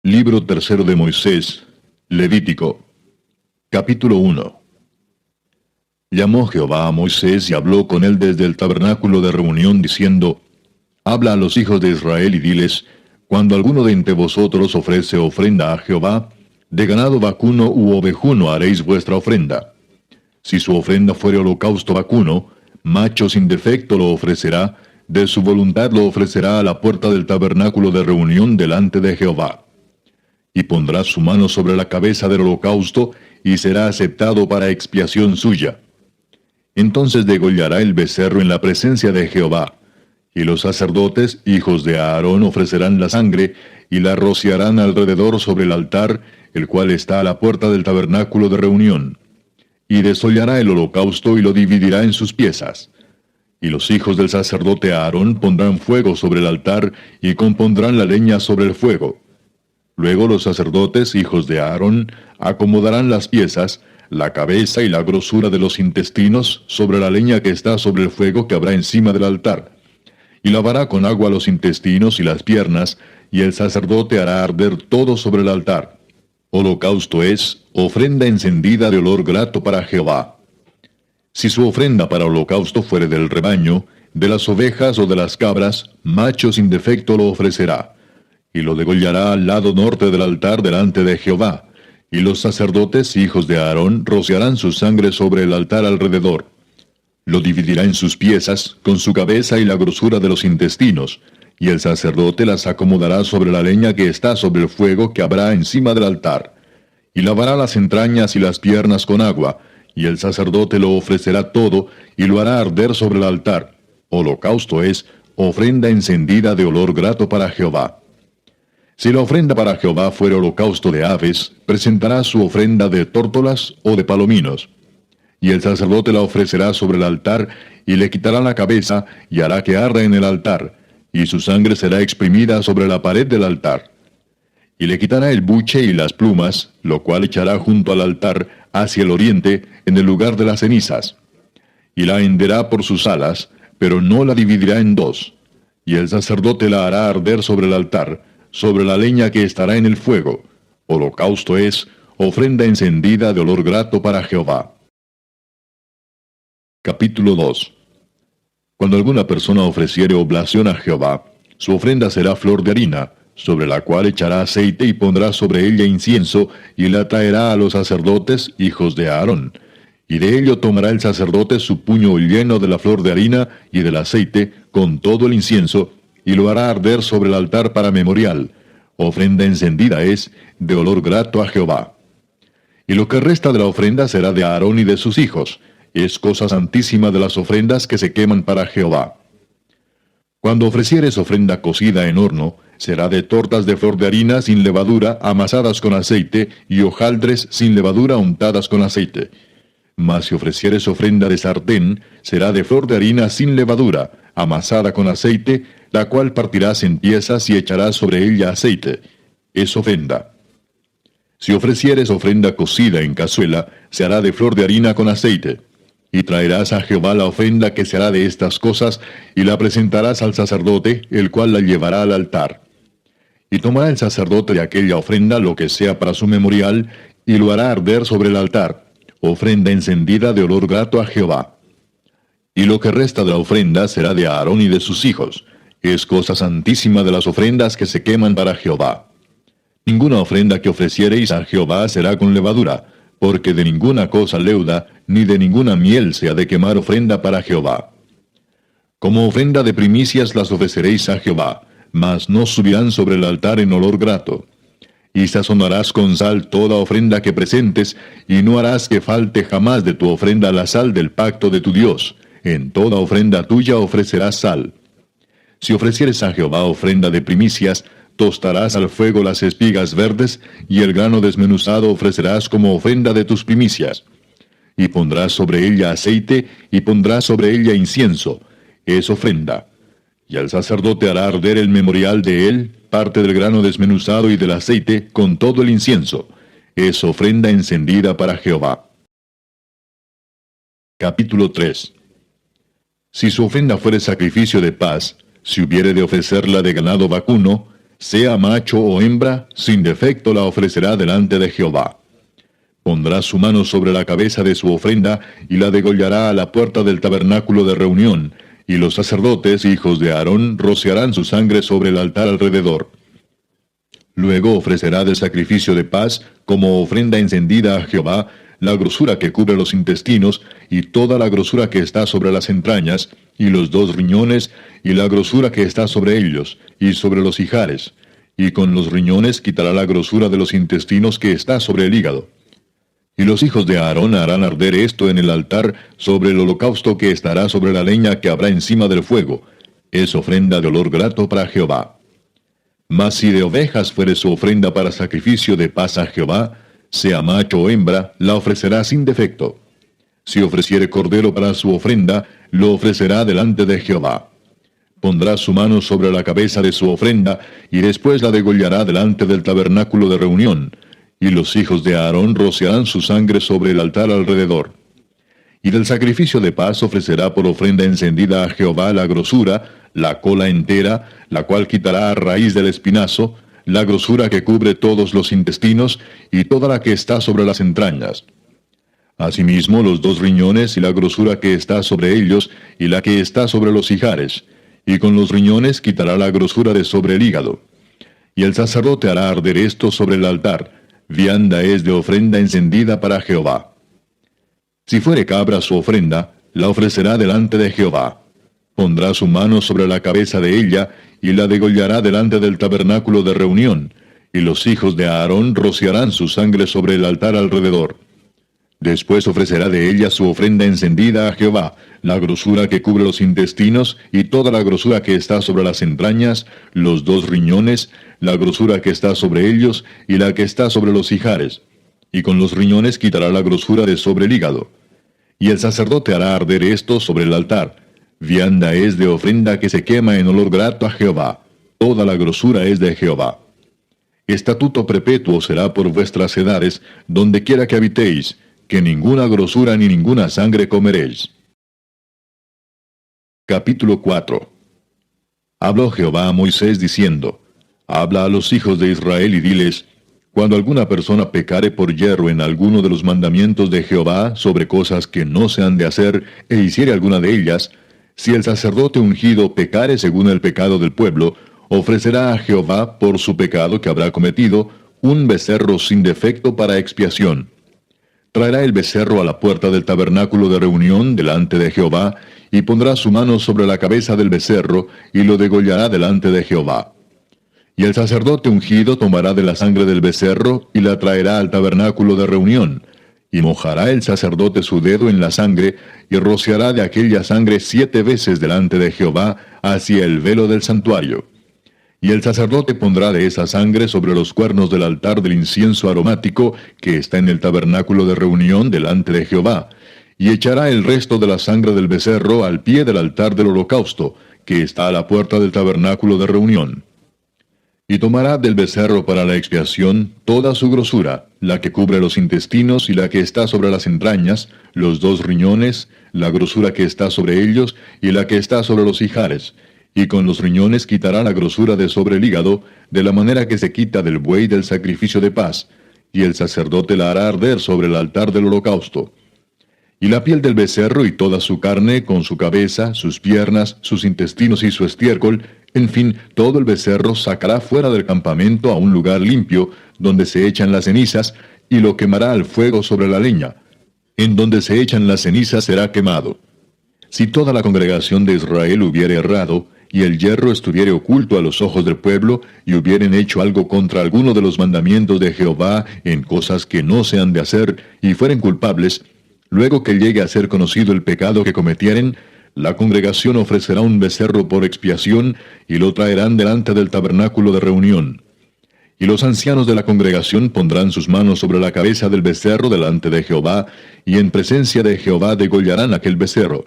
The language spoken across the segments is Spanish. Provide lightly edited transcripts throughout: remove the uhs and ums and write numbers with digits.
Libro tercero de Moisés, Levítico, capítulo 1. Llamó Jehová a Moisés y habló con él desde el tabernáculo de reunión, diciendo: Habla a los hijos de Israel y diles: Cuando alguno de entre vosotros ofrece ofrenda a Jehová, de ganado vacuno u ovejuno haréis vuestra ofrenda. Si su ofrenda fuere holocausto vacuno, macho sin defecto lo ofrecerá, de su voluntad lo ofrecerá a la puerta del tabernáculo de reunión delante de Jehová. Y pondrá su mano sobre la cabeza del holocausto, y será aceptado para expiación suya. Entonces degollará el becerro en la presencia de Jehová, y los sacerdotes, hijos de Aarón, ofrecerán la sangre, y la rociarán alrededor sobre el altar, el cual está a la puerta del tabernáculo de reunión. Y desollará el holocausto y lo dividirá en sus piezas. Y los hijos del sacerdote Aarón pondrán fuego sobre el altar, y compondrán la leña sobre el fuego. Luego los sacerdotes, hijos de Aarón, acomodarán las piezas, la cabeza y la grosura de los intestinos sobre la leña que está sobre el fuego que habrá encima del altar. Y lavará con agua los intestinos y las piernas, y el sacerdote hará arder todo sobre el altar. Holocausto es ofrenda encendida de olor grato para Jehová. Si su ofrenda para holocausto fuere del rebaño, de las ovejas o de las cabras, macho sin defecto lo ofrecerá. Y lo degollará al lado norte del altar delante de Jehová. Y los sacerdotes, hijos de Aarón, rociarán su sangre sobre el altar alrededor. Lo dividirá en sus piezas, con su cabeza y la grosura de los intestinos, y el sacerdote las acomodará sobre la leña que está sobre el fuego que habrá encima del altar. Y lavará las entrañas y las piernas con agua, y el sacerdote lo ofrecerá todo, y lo hará arder sobre el altar. Holocausto es ofrenda encendida de olor grato para Jehová. Si la ofrenda para Jehová fuera holocausto de aves, presentará su ofrenda de tórtolas o de palominos. Y el sacerdote la ofrecerá sobre el altar, y le quitará la cabeza, y hará que arda en el altar, y su sangre será exprimida sobre la pared del altar. Y le quitará el buche y las plumas, lo cual echará junto al altar, hacia el oriente, en el lugar de las cenizas. Y la henderá por sus alas, pero no la dividirá en dos. Y el sacerdote la hará arder sobre el altar, sobre la leña que estará en el fuego. Holocausto es ofrenda encendida de olor grato para Jehová. Capítulo 2. Cuando alguna persona ofreciere oblación a Jehová, su ofrenda será flor de harina, sobre la cual echará aceite y pondrá sobre ella incienso, y la traerá a los sacerdotes, hijos de Aarón. Y de ello tomará el sacerdote su puño lleno de la flor de harina y del aceite, con todo el incienso, y lo hará arder sobre el altar para memorial. Ofrenda encendida es, de olor grato a Jehová. Y lo que resta de la ofrenda será de Aarón y de sus hijos. Es cosa santísima de las ofrendas que se queman para Jehová. Cuando ofrecieres ofrenda cocida en horno, será de tortas de flor de harina sin levadura, amasadas con aceite, y hojaldres sin levadura untadas con aceite. Mas si ofrecieres ofrenda de sartén, será de flor de harina sin levadura, amasada con aceite, la cual partirás en piezas y echarás sobre ella aceite. Es ofrenda. Si ofrecieres ofrenda cocida en cazuela, se hará de flor de harina con aceite. Y traerás a Jehová la ofrenda que se hará de estas cosas, y la presentarás al sacerdote, el cual la llevará al altar. Y tomará el sacerdote de aquella ofrenda lo que sea para su memorial, y lo hará arder sobre el altar, ofrenda encendida de olor grato a Jehová. Y lo que resta de la ofrenda será de Aarón y de sus hijos. Es cosa santísima de las ofrendas que se queman para Jehová. Ninguna ofrenda que ofreciereis a Jehová será con levadura, porque de ninguna cosa leuda, ni de ninguna miel se ha de quemar ofrenda para Jehová. Como ofrenda de primicias las ofreceréis a Jehová, mas no subirán sobre el altar en olor grato. Y sazonarás con sal toda ofrenda que presentes, y no harás que falte jamás de tu ofrenda la sal del pacto de tu Dios. En toda ofrenda tuya ofrecerás sal. Si ofrecieres a Jehová ofrenda de primicias, tostarás al fuego las espigas verdes, y el grano desmenuzado ofrecerás como ofrenda de tus primicias. Y pondrás sobre ella aceite, y pondrás sobre ella incienso. Es ofrenda. Y el sacerdote hará arder el memorial de él, parte del grano desmenuzado y del aceite, con todo el incienso. Es ofrenda encendida para Jehová. Capítulo 3. Si su ofrenda fuere sacrificio de paz, si hubiere de ofrecerla de ganado vacuno, sea macho o hembra, sin defecto la ofrecerá delante de Jehová. Pondrá su mano sobre la cabeza de su ofrenda y la degollará a la puerta del tabernáculo de reunión, y los sacerdotes, hijos de Aarón, rociarán su sangre sobre el altar alrededor. Luego ofrecerá de sacrificio de paz, como ofrenda encendida a Jehová, la grosura que cubre los intestinos, y toda la grosura que está sobre las entrañas, y los 2 riñones, y la grosura que está sobre ellos, y sobre los ijares. Y con los riñones quitará la grosura de los intestinos que está sobre el hígado. Y los hijos de Aarón harán arder esto en el altar sobre el holocausto que estará sobre la leña que habrá encima del fuego. Es ofrenda de olor grato para Jehová. Mas si de ovejas fuere su ofrenda para sacrificio de paz a Jehová, sea macho o hembra, la ofrecerá sin defecto. Si ofreciere cordero para su ofrenda, lo ofrecerá delante de Jehová. Pondrá su mano sobre la cabeza de su ofrenda, y después la degollará delante del tabernáculo de reunión, y los hijos de Aarón rociarán su sangre sobre el altar alrededor. Y del sacrificio de paz ofrecerá por ofrenda encendida a Jehová la grosura, la cola entera, la cual quitará a raíz del espinazo, la grosura que cubre todos los intestinos, y toda la que está sobre las entrañas. Asimismo los 2 riñones y la grosura que está sobre ellos, y la que está sobre los ijares, y con los riñones quitará la grosura de sobre el hígado. Y el sacerdote hará arder esto sobre el altar, vianda es de ofrenda encendida para Jehová. Si fuere cabra su ofrenda, la ofrecerá delante de Jehová. Pondrá su mano sobre la cabeza de ella, y la degollará delante del tabernáculo de reunión, y los hijos de Aarón rociarán su sangre sobre el altar alrededor. Después ofrecerá de ella su ofrenda encendida a Jehová, la grosura que cubre los intestinos, y toda la grosura que está sobre las entrañas, los 2 riñones, la grosura que está sobre ellos, y la que está sobre los ijares. Y con los riñones quitará la grosura de sobre el hígado. Y el sacerdote hará arder esto sobre el altar. Vianda es de ofrenda que se quema en olor grato a Jehová. Toda la grosura es de Jehová. Estatuto perpetuo será por vuestras edades, donde quiera que habitéis, que ninguna grosura ni ninguna sangre comeréis. Capítulo 4. Habló Jehová a Moisés diciendo, Habla a los hijos de Israel y diles, Cuando alguna persona pecare por yerro en alguno de los mandamientos de Jehová sobre cosas que no se han de hacer, e hiciere alguna de ellas, si el sacerdote ungido pecare según el pecado del pueblo, ofrecerá a Jehová por su pecado que habrá cometido un becerro sin defecto para expiación. Traerá el becerro a la puerta del tabernáculo de reunión delante de Jehová, y pondrá su mano sobre la cabeza del becerro, y lo degollará delante de Jehová. Y el sacerdote ungido tomará de la sangre del becerro, y la traerá al tabernáculo de reunión, y mojará el sacerdote su dedo en la sangre, y rociará de aquella sangre 7 veces delante de Jehová hacia el velo del santuario. Y el sacerdote pondrá de esa sangre sobre los cuernos del altar del incienso aromático que está en el tabernáculo de reunión delante de Jehová, y echará el resto de la sangre del becerro al pie del altar del holocausto, que está a la puerta del tabernáculo de reunión. Y tomará del becerro para la expiación toda su grosura, la que cubre los intestinos y la que está sobre las entrañas, los 2 riñones, la grosura que está sobre ellos y la que está sobre los ijares, y con los riñones quitará la grosura de sobre el hígado, de la manera que se quita del buey del sacrificio de paz, y el sacerdote la hará arder sobre el altar del holocausto. Y la piel del becerro y toda su carne, con su cabeza, sus piernas, sus intestinos y su estiércol, en fin, todo el becerro sacará fuera del campamento a un lugar limpio, donde se echan las cenizas, y lo quemará al fuego sobre la leña. En donde se echan las cenizas será quemado. Si toda la congregación de Israel hubiere errado, y el yerro estuviere oculto a los ojos del pueblo, y hubieren hecho algo contra alguno de los mandamientos de Jehová en cosas que no se han de hacer, y fueren culpables, luego que llegue a ser conocido el pecado que cometieren, la congregación ofrecerá un becerro por expiación, y lo traerán delante del tabernáculo de reunión. Y los ancianos de la congregación pondrán sus manos sobre la cabeza del becerro delante de Jehová, y en presencia de Jehová degollarán aquel becerro.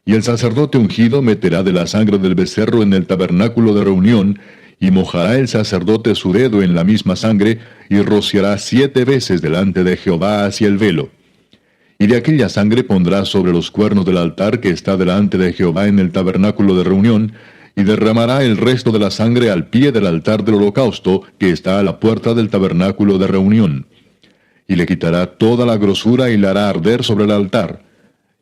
Y el sacerdote ungido meterá de la sangre del becerro en el tabernáculo de reunión, y mojará el sacerdote su dedo en la misma sangre, y rociará 7 veces delante de Jehová hacia el velo. Y de aquella sangre pondrá sobre los cuernos del altar que está delante de Jehová en el tabernáculo de reunión, y derramará el resto de la sangre al pie del altar del holocausto que está a la puerta del tabernáculo de reunión. Y le quitará toda la grosura y la hará arder sobre el altar.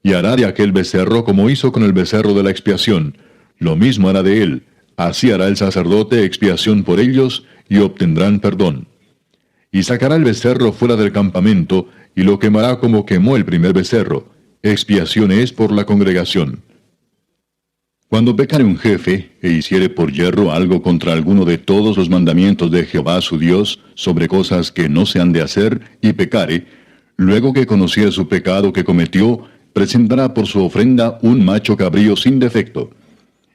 Y hará de aquel becerro como hizo con el becerro de la expiación. Lo mismo hará de él. Así hará el sacerdote expiación por ellos, y obtendrán perdón. Y sacará el becerro fuera del campamento, y lo quemará como quemó el primer becerro. Expiación es por la congregación. Cuando pecare un jefe, e hiciere por yerro algo contra alguno de todos los mandamientos de Jehová su Dios, sobre cosas que no se han de hacer, y pecare, luego que conociere su pecado que cometió, presentará por su ofrenda un macho cabrío sin defecto.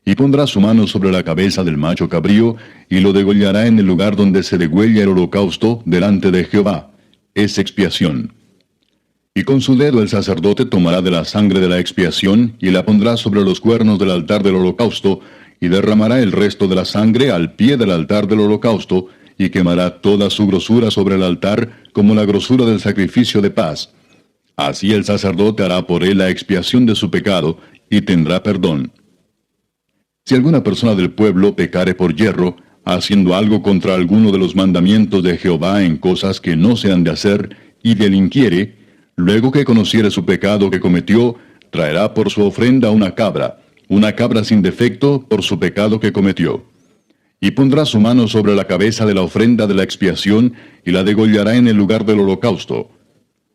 Y pondrá su mano sobre la cabeza del macho cabrío, y lo degollará en el lugar donde se degüella el holocausto, delante de Jehová. Es expiación. Y con su dedo el sacerdote tomará de la sangre de la expiación, y la pondrá sobre los cuernos del altar del holocausto, y derramará el resto de la sangre al pie del altar del holocausto, y quemará toda su grosura sobre el altar, como la grosura del sacrificio de paz. Así el sacerdote hará por él la expiación de su pecado, y tendrá perdón. Si alguna persona del pueblo pecare por yerro, haciendo algo contra alguno de los mandamientos de Jehová en cosas que no se han de hacer, y delinquiere, luego que conociere su pecado que cometió, traerá por su ofrenda una cabra sin defecto por su pecado que cometió. Y pondrá su mano sobre la cabeza de la ofrenda de la expiación, y la degollará en el lugar del holocausto.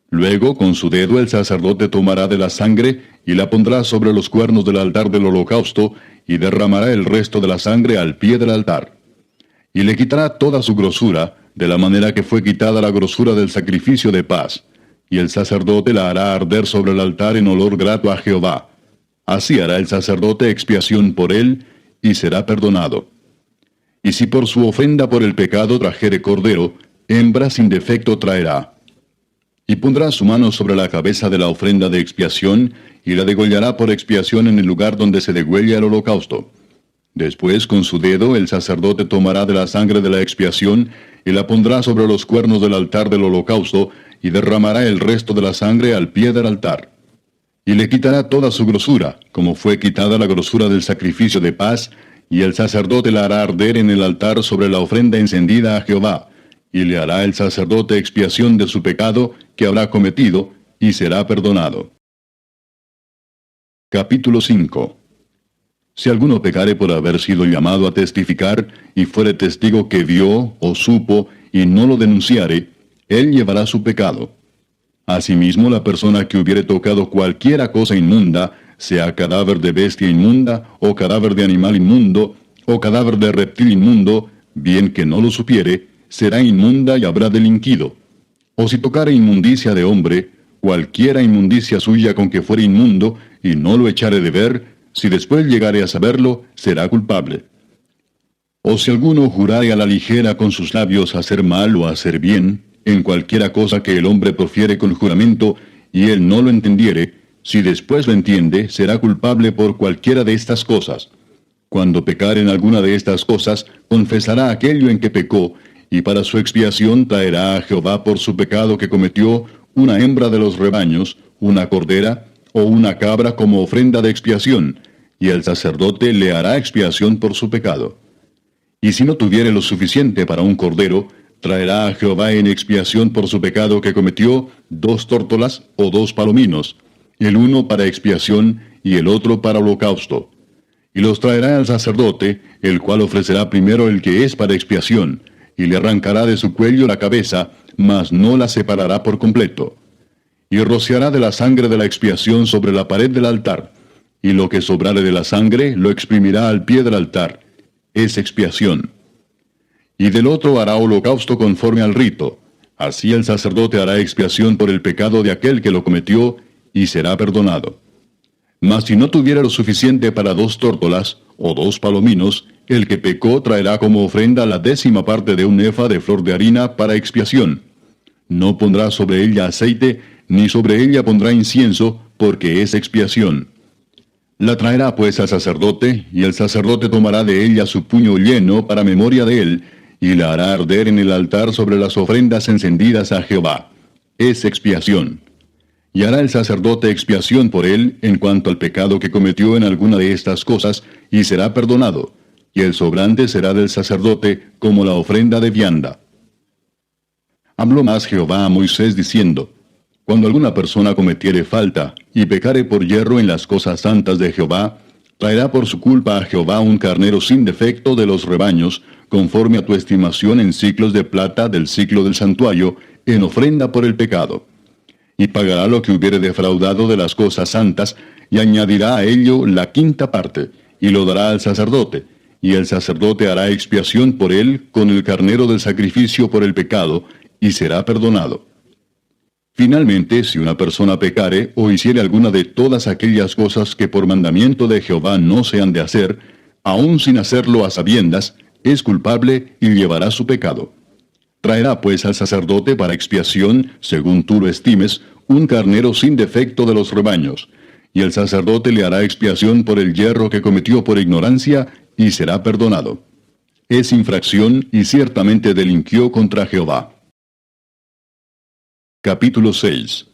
Luego con su dedo el sacerdote tomará de la sangre, y la pondrá sobre los cuernos del altar del holocausto, y derramará el resto de la sangre al pie del altar. Y le quitará toda su grosura, de la manera que fue quitada la grosura del sacrificio de paz. Y el sacerdote la hará arder sobre el altar en olor grato a Jehová. Así hará el sacerdote expiación por él, y será perdonado. Y si por su ofrenda por el pecado trajere cordero, hembra sin defecto traerá. Y pondrá su mano sobre la cabeza de la ofrenda de expiación, y la degollará por expiación en el lugar donde se degüella el holocausto. Después con su dedo el sacerdote tomará de la sangre de la expiación, y la pondrá sobre los cuernos del altar del holocausto, y derramará el resto de la sangre al pie del altar. Y le quitará toda su grosura, como fue quitada la grosura del sacrificio de paz, y el sacerdote la hará arder en el altar sobre la ofrenda encendida a Jehová, y le hará el sacerdote expiación de su pecado que habrá cometido, y será perdonado. Capítulo 5. Si alguno pecare por haber sido llamado a testificar, y fuere testigo que vio o supo, y no lo denunciare, él llevará su pecado. Asimismo, la persona que hubiere tocado cualquiera cosa inmunda, sea cadáver de bestia inmunda, o cadáver de animal inmundo, o cadáver de reptil inmundo, bien que no lo supiere, será inmunda y habrá delinquido. O si tocare inmundicia de hombre, cualquiera inmundicia suya con que fuere inmundo, y no lo echare de ver, si después llegare a saberlo, será culpable. O si alguno jurare a la ligera con sus labios hacer mal o hacer bien, en cualquiera cosa que el hombre profiere con juramento, y él no lo entendiere, si después lo entiende, será culpable por cualquiera de estas cosas. Cuando pecare en alguna de estas cosas, confesará aquello en que pecó, y para su expiación traerá a Jehová por su pecado que cometió una hembra de los rebaños, una cordera, o una cabra como ofrenda de expiación, y el sacerdote le hará expiación por su pecado. Y si no tuviere lo suficiente para un cordero, traerá a Jehová en expiación por su pecado que cometió 2 tórtolas o 2 palominos, el uno para expiación y el otro para holocausto. Y los traerá al sacerdote, el cual ofrecerá primero el que es para expiación, y le arrancará de su cuello la cabeza, mas no la separará por completo. Y rociará de la sangre de la expiación sobre la pared del altar, y lo que sobrare de la sangre lo exprimirá al pie del altar. Es expiación. Y del otro hará holocausto conforme al rito. Así el sacerdote hará expiación por el pecado de aquel que lo cometió, y será perdonado. Mas si no tuviera lo suficiente para 2 tórtolas, o 2 palominos, el que pecó traerá como ofrenda la 10ª parte de un efa de flor de harina para expiación. No pondrá sobre ella aceite, ni sobre ella pondrá incienso, porque es expiación. La traerá pues al sacerdote, y el sacerdote tomará de ella su puño lleno para memoria de él, y la hará arder en el altar sobre las ofrendas encendidas a Jehová. Es expiación. Y hará el sacerdote expiación por él en cuanto al pecado que cometió en alguna de estas cosas, y será perdonado, y el sobrante será del sacerdote como la ofrenda de vianda. Habló más Jehová a Moisés diciendo, Cuando alguna persona cometiere falta, y pecare por yerro en las cosas santas de Jehová, traerá por su culpa a Jehová un carnero sin defecto de los rebaños, conforme a tu estimación en siclos de plata del siclo del santuario, en ofrenda por el pecado. Y pagará lo que hubiere defraudado de las cosas santas, y añadirá a ello la quinta parte, y lo dará al sacerdote, y el sacerdote hará expiación por él con el carnero del sacrificio por el pecado, y será perdonado. Finalmente, si una persona pecare o hiciere alguna de todas aquellas cosas que por mandamiento de Jehová no se han de hacer, aun sin hacerlo a sabiendas, es culpable y llevará su pecado. Traerá pues al sacerdote para expiación, según tú lo estimes, un carnero sin defecto de los rebaños, y el sacerdote le hará expiación por el yerro que cometió por ignorancia, y será perdonado. Es infracción y ciertamente delinquió contra Jehová. Capítulo 6.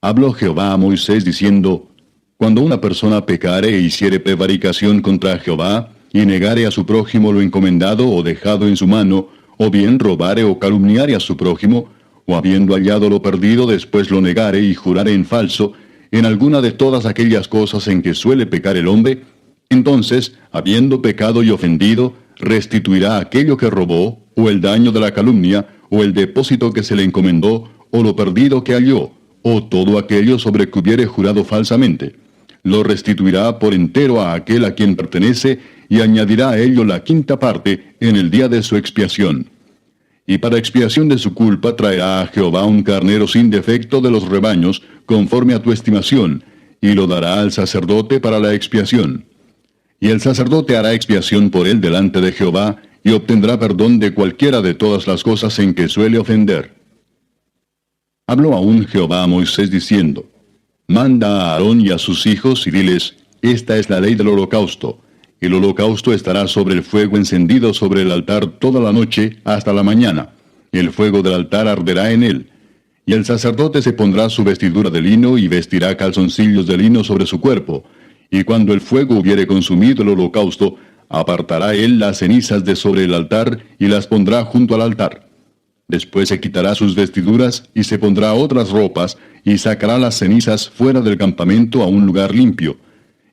Habló Jehová a Moisés diciendo, Cuando una persona pecare e hiciere prevaricación contra Jehová, y negare a su prójimo lo encomendado o dejado en su mano, o bien robare o calumniare a su prójimo, o habiendo hallado lo perdido después lo negare y jurare en falso, en alguna de todas aquellas cosas en que suele pecar el hombre, entonces, habiendo pecado y ofendido, restituirá aquello que robó, o el daño de la calumnia, o el depósito que se le encomendó, o lo perdido que halló, o todo aquello sobre que hubiere jurado falsamente. Lo restituirá por entero a aquel a quien pertenece, y añadirá a ello la quinta parte en el día de su expiación. Y para expiación de su culpa traerá a Jehová un carnero sin defecto de los rebaños, conforme a tu estimación, y lo dará al sacerdote para la expiación. Y el sacerdote hará expiación por él delante de Jehová, y obtendrá perdón de cualquiera de todas las cosas en que suele ofender. Habló aún Jehová a Moisés diciendo, Manda a Aarón y a sus hijos, y diles, Esta es la ley del holocausto. El holocausto estará sobre el fuego encendido sobre el altar toda la noche hasta la mañana. El fuego del altar arderá en él. Y el sacerdote se pondrá su vestidura de lino y vestirá calzoncillos de lino sobre su cuerpo. Y cuando el fuego hubiere consumido el holocausto, apartará él las cenizas de sobre el altar y las pondrá junto al altar. Después se quitará sus vestiduras y se pondrá otras ropas y sacará las cenizas fuera del campamento a un lugar limpio.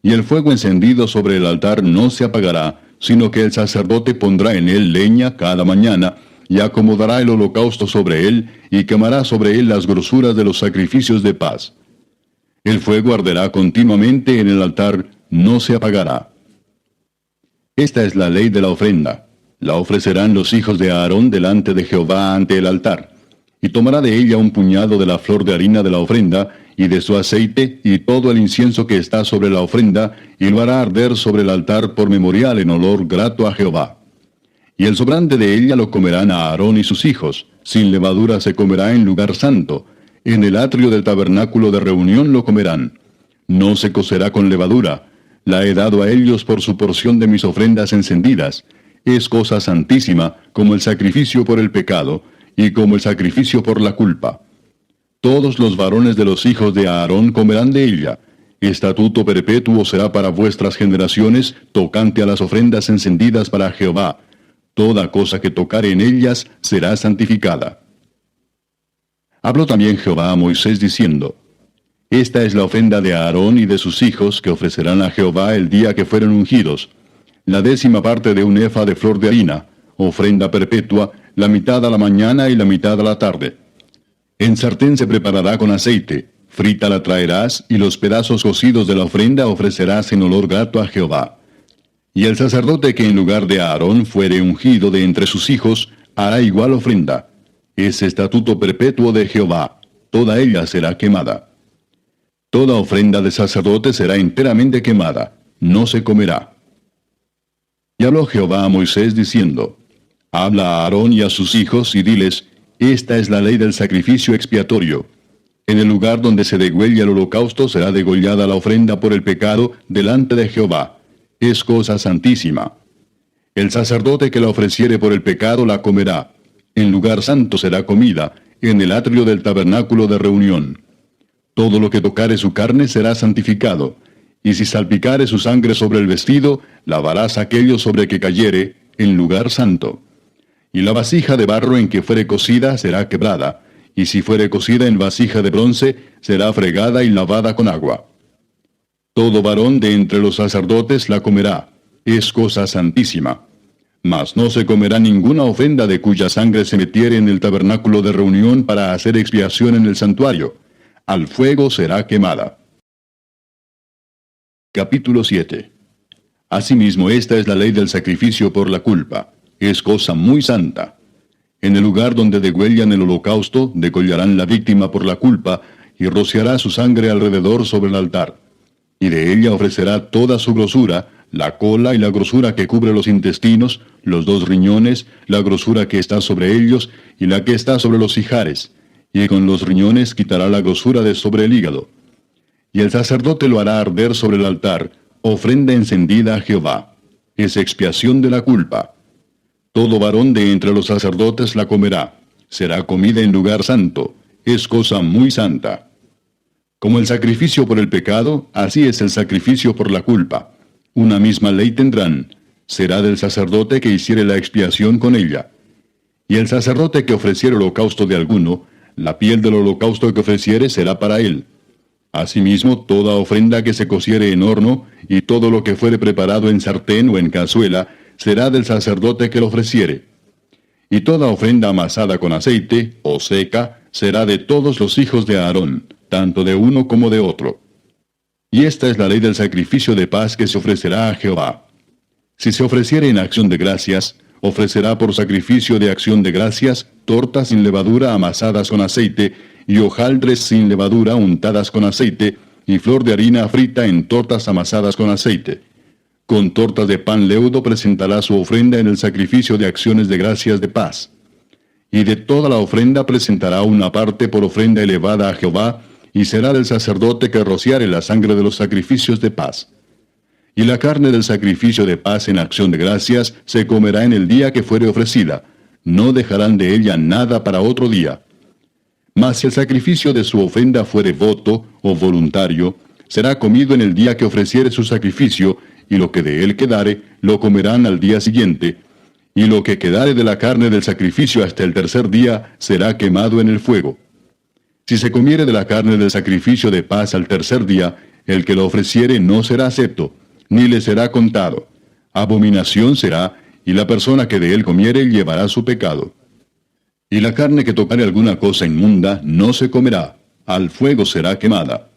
Y el fuego encendido sobre el altar no se apagará, sino que el sacerdote pondrá en él leña cada mañana, y acomodará el holocausto sobre él, y quemará sobre él las grosuras de los sacrificios de paz. El fuego arderá continuamente en el altar, no se apagará. Esta es la ley de la ofrenda. La ofrecerán los hijos de Aarón delante de Jehová ante el altar. Y tomará de ella un puñado de la flor de harina de la ofrenda, y de su aceite, y todo el incienso que está sobre la ofrenda, y lo hará arder sobre el altar por memorial en olor grato a Jehová. Y el sobrante de ella lo comerán a Aarón y sus hijos, sin levadura se comerá en lugar santo, en el atrio del tabernáculo de reunión lo comerán. No se cocerá con levadura, la he dado a ellos por su porción de mis ofrendas encendidas. Es cosa santísima, como el sacrificio por el pecado, y como el sacrificio por la culpa. Todos los varones de los hijos de Aarón comerán de ella. Estatuto perpetuo será para vuestras generaciones, tocante a las ofrendas encendidas para Jehová. Toda cosa que tocare en ellas será santificada. Habló también Jehová a Moisés diciendo, Esta es la ofrenda de Aarón y de sus hijos que ofrecerán a Jehová el día que fueren ungidos. La 10ª parte de un efa de flor de harina, ofrenda perpetua, la mitad a la mañana y la mitad a la tarde. En sartén se preparará con aceite, frita la traerás, y los pedazos cocidos de la ofrenda ofrecerás en olor grato a Jehová. Y el sacerdote que en lugar de Aarón fuere ungido de entre sus hijos, hará igual ofrenda. Es estatuto perpetuo de Jehová, toda ella será quemada. Toda ofrenda de sacerdote será enteramente quemada, no se comerá. Y habló Jehová a Moisés diciendo, Habla a Aarón y a sus hijos, y diles, Esta es la ley del sacrificio expiatorio. En el lugar donde se degüella el holocausto será degollada la ofrenda por el pecado delante de Jehová. Es cosa santísima. El sacerdote que la ofreciere por el pecado la comerá. En lugar santo será comida, en el atrio del tabernáculo de reunión. Todo lo que tocare su carne será santificado, y si salpicare su sangre sobre el vestido, lavarás aquello sobre que cayere, en lugar santo. Y la vasija de barro en que fuere cocida será quebrada, y si fuere cocida en vasija de bronce, será fregada y lavada con agua. Todo varón de entre los sacerdotes la comerá, es cosa santísima. Mas no se comerá ninguna ofrenda de cuya sangre se metiere en el tabernáculo de reunión para hacer expiación en el santuario. Al fuego será quemada. Capítulo 7. Asimismo, esta es la ley del sacrificio por la culpa. Es cosa muy santa. En el lugar donde degüellan el holocausto, degollarán la víctima por la culpa, y rociará su sangre alrededor sobre el altar. Y de ella ofrecerá toda su grosura, la cola y la grosura que cubre los intestinos, los 2 riñones, la grosura que está sobre ellos, y la que está sobre los ijares. Y con los riñones quitará la grosura de sobre el hígado. Y el sacerdote lo hará arder sobre el altar, ofrenda encendida a Jehová. Es expiación de la culpa. Todo varón de entre los sacerdotes la comerá. Será comida en lugar santo. Es cosa muy santa. Como el sacrificio por el pecado, así es el sacrificio por la culpa. Una misma ley tendrán. Será del sacerdote que hiciere la expiación con ella. Y el sacerdote que ofreciere holocausto de alguno, la piel del holocausto que ofreciere será para él. Asimismo, toda ofrenda que se cociere en horno, y todo lo que fuere preparado en sartén o en cazuela, será del sacerdote que lo ofreciere. Y toda ofrenda amasada con aceite, o seca, será de todos los hijos de Aarón, tanto de uno como de otro. Y esta es la ley del sacrificio de paz que se ofrecerá a Jehová. Si se ofreciere en acción de gracias, ofrecerá por sacrificio de acción de gracias tortas sin levadura amasadas con aceite, y hojaldres sin levadura untadas con aceite, y flor de harina frita en tortas amasadas con aceite. Con tortas de pan leudo presentará su ofrenda en el sacrificio de acciones de gracias de paz. Y de toda la ofrenda presentará una parte por ofrenda elevada a Jehová, y será del sacerdote que rociare la sangre de los sacrificios de paz. Y la carne del sacrificio de paz en acción de gracias se comerá en el día que fuere ofrecida. No dejarán de ella nada para otro día. Mas si el sacrificio de su ofrenda fuere voto o voluntario, será comido en el día que ofreciere su sacrificio, y lo que de él quedare, lo comerán al día siguiente. Y lo que quedare de la carne del sacrificio hasta el tercer día, será quemado en el fuego. Si se comiere de la carne del sacrificio de paz al tercer día, el que lo ofreciere no será acepto, ni le será contado. Abominación será, y la persona que de él comiere llevará su pecado. Y la carne que tocare alguna cosa inmunda no se comerá, al fuego será quemada.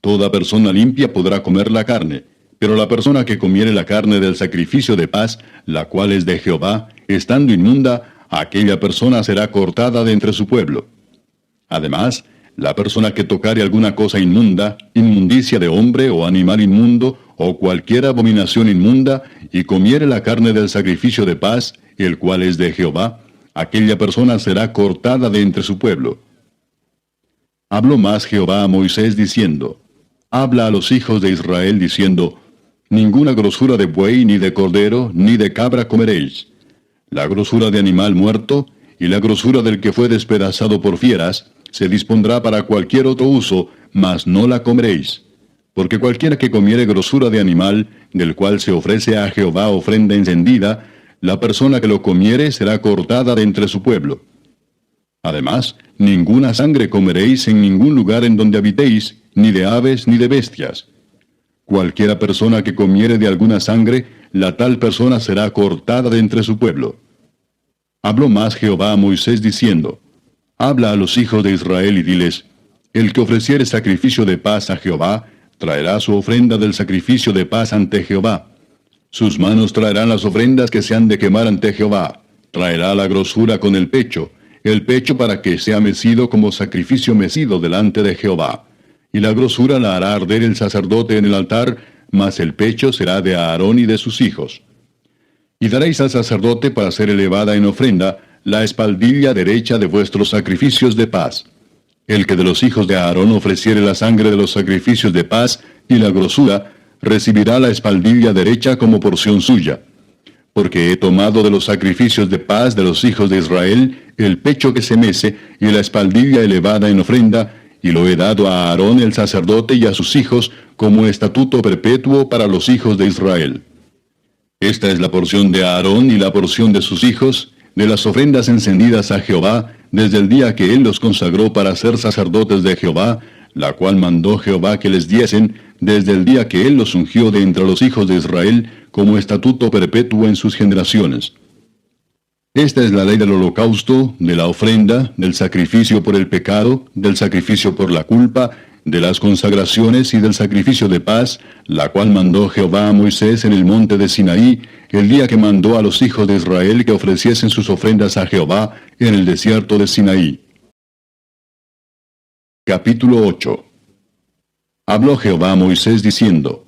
Toda persona limpia podrá comer la carne, pero la persona que comiere la carne del sacrificio de paz, la cual es de Jehová, estando inmunda, aquella persona será cortada de entre su pueblo. Además, la persona que tocare alguna cosa inmunda, inmundicia de hombre o animal inmundo, o cualquier abominación inmunda, y comiere la carne del sacrificio de paz, el cual es de Jehová, aquella persona será cortada de entre su pueblo. Habló más Jehová a Moisés diciendo, habla a los hijos de Israel diciendo, ninguna grosura de buey, ni de cordero, ni de cabra comeréis. La grosura de animal muerto, y la grosura del que fue despedazado por fieras, se dispondrá para cualquier otro uso, mas no la comeréis. Porque cualquiera que comiere grosura de animal, del cual se ofrece a Jehová ofrenda encendida, la persona que lo comiere será cortada de entre su pueblo. Además, ninguna sangre comeréis en ningún lugar en donde habitéis, ni de aves ni de bestias. Cualquiera persona que comiere de alguna sangre, la tal persona será cortada de entre su pueblo. Habló más Jehová a Moisés diciendo, habla a los hijos de Israel y diles, el que ofreciere sacrificio de paz a Jehová, traerá su ofrenda del sacrificio de paz ante Jehová. Sus manos traerán las ofrendas que se han de quemar ante Jehová. Traerá la grosura con el pecho para que sea mecido como sacrificio mecido delante de Jehová. Y la grosura la hará arder el sacerdote en el altar, mas el pecho será de Aarón y de sus hijos. Y daréis al sacerdote para ser elevada en ofrenda la espaldilla derecha de vuestros sacrificios de paz. El que de los hijos de Aarón ofreciere la sangre de los sacrificios de paz y la grosura, recibirá la espaldilla derecha como porción suya. Porque he tomado de los sacrificios de paz de los hijos de Israel el pecho que se mece y la espaldilla elevada en ofrenda, y lo he dado a Aarón el sacerdote y a sus hijos como estatuto perpetuo para los hijos de Israel. Esta es la porción de Aarón y la porción de sus hijos, de las ofrendas encendidas a Jehová, desde el día que él los consagró para ser sacerdotes de Jehová, la cual mandó Jehová que les diesen, desde el día que él los ungió de entre los hijos de Israel, como estatuto perpetuo en sus generaciones. Esta es la ley del holocausto, de la ofrenda, del sacrificio por el pecado, del sacrificio por la culpa, de las consagraciones y del sacrificio de paz, la cual mandó Jehová a Moisés en el monte de Sinaí, el día que mandó a los hijos de Israel que ofreciesen sus ofrendas a Jehová en el desierto de Sinaí. Capítulo 8. Habló Jehová a Moisés diciendo: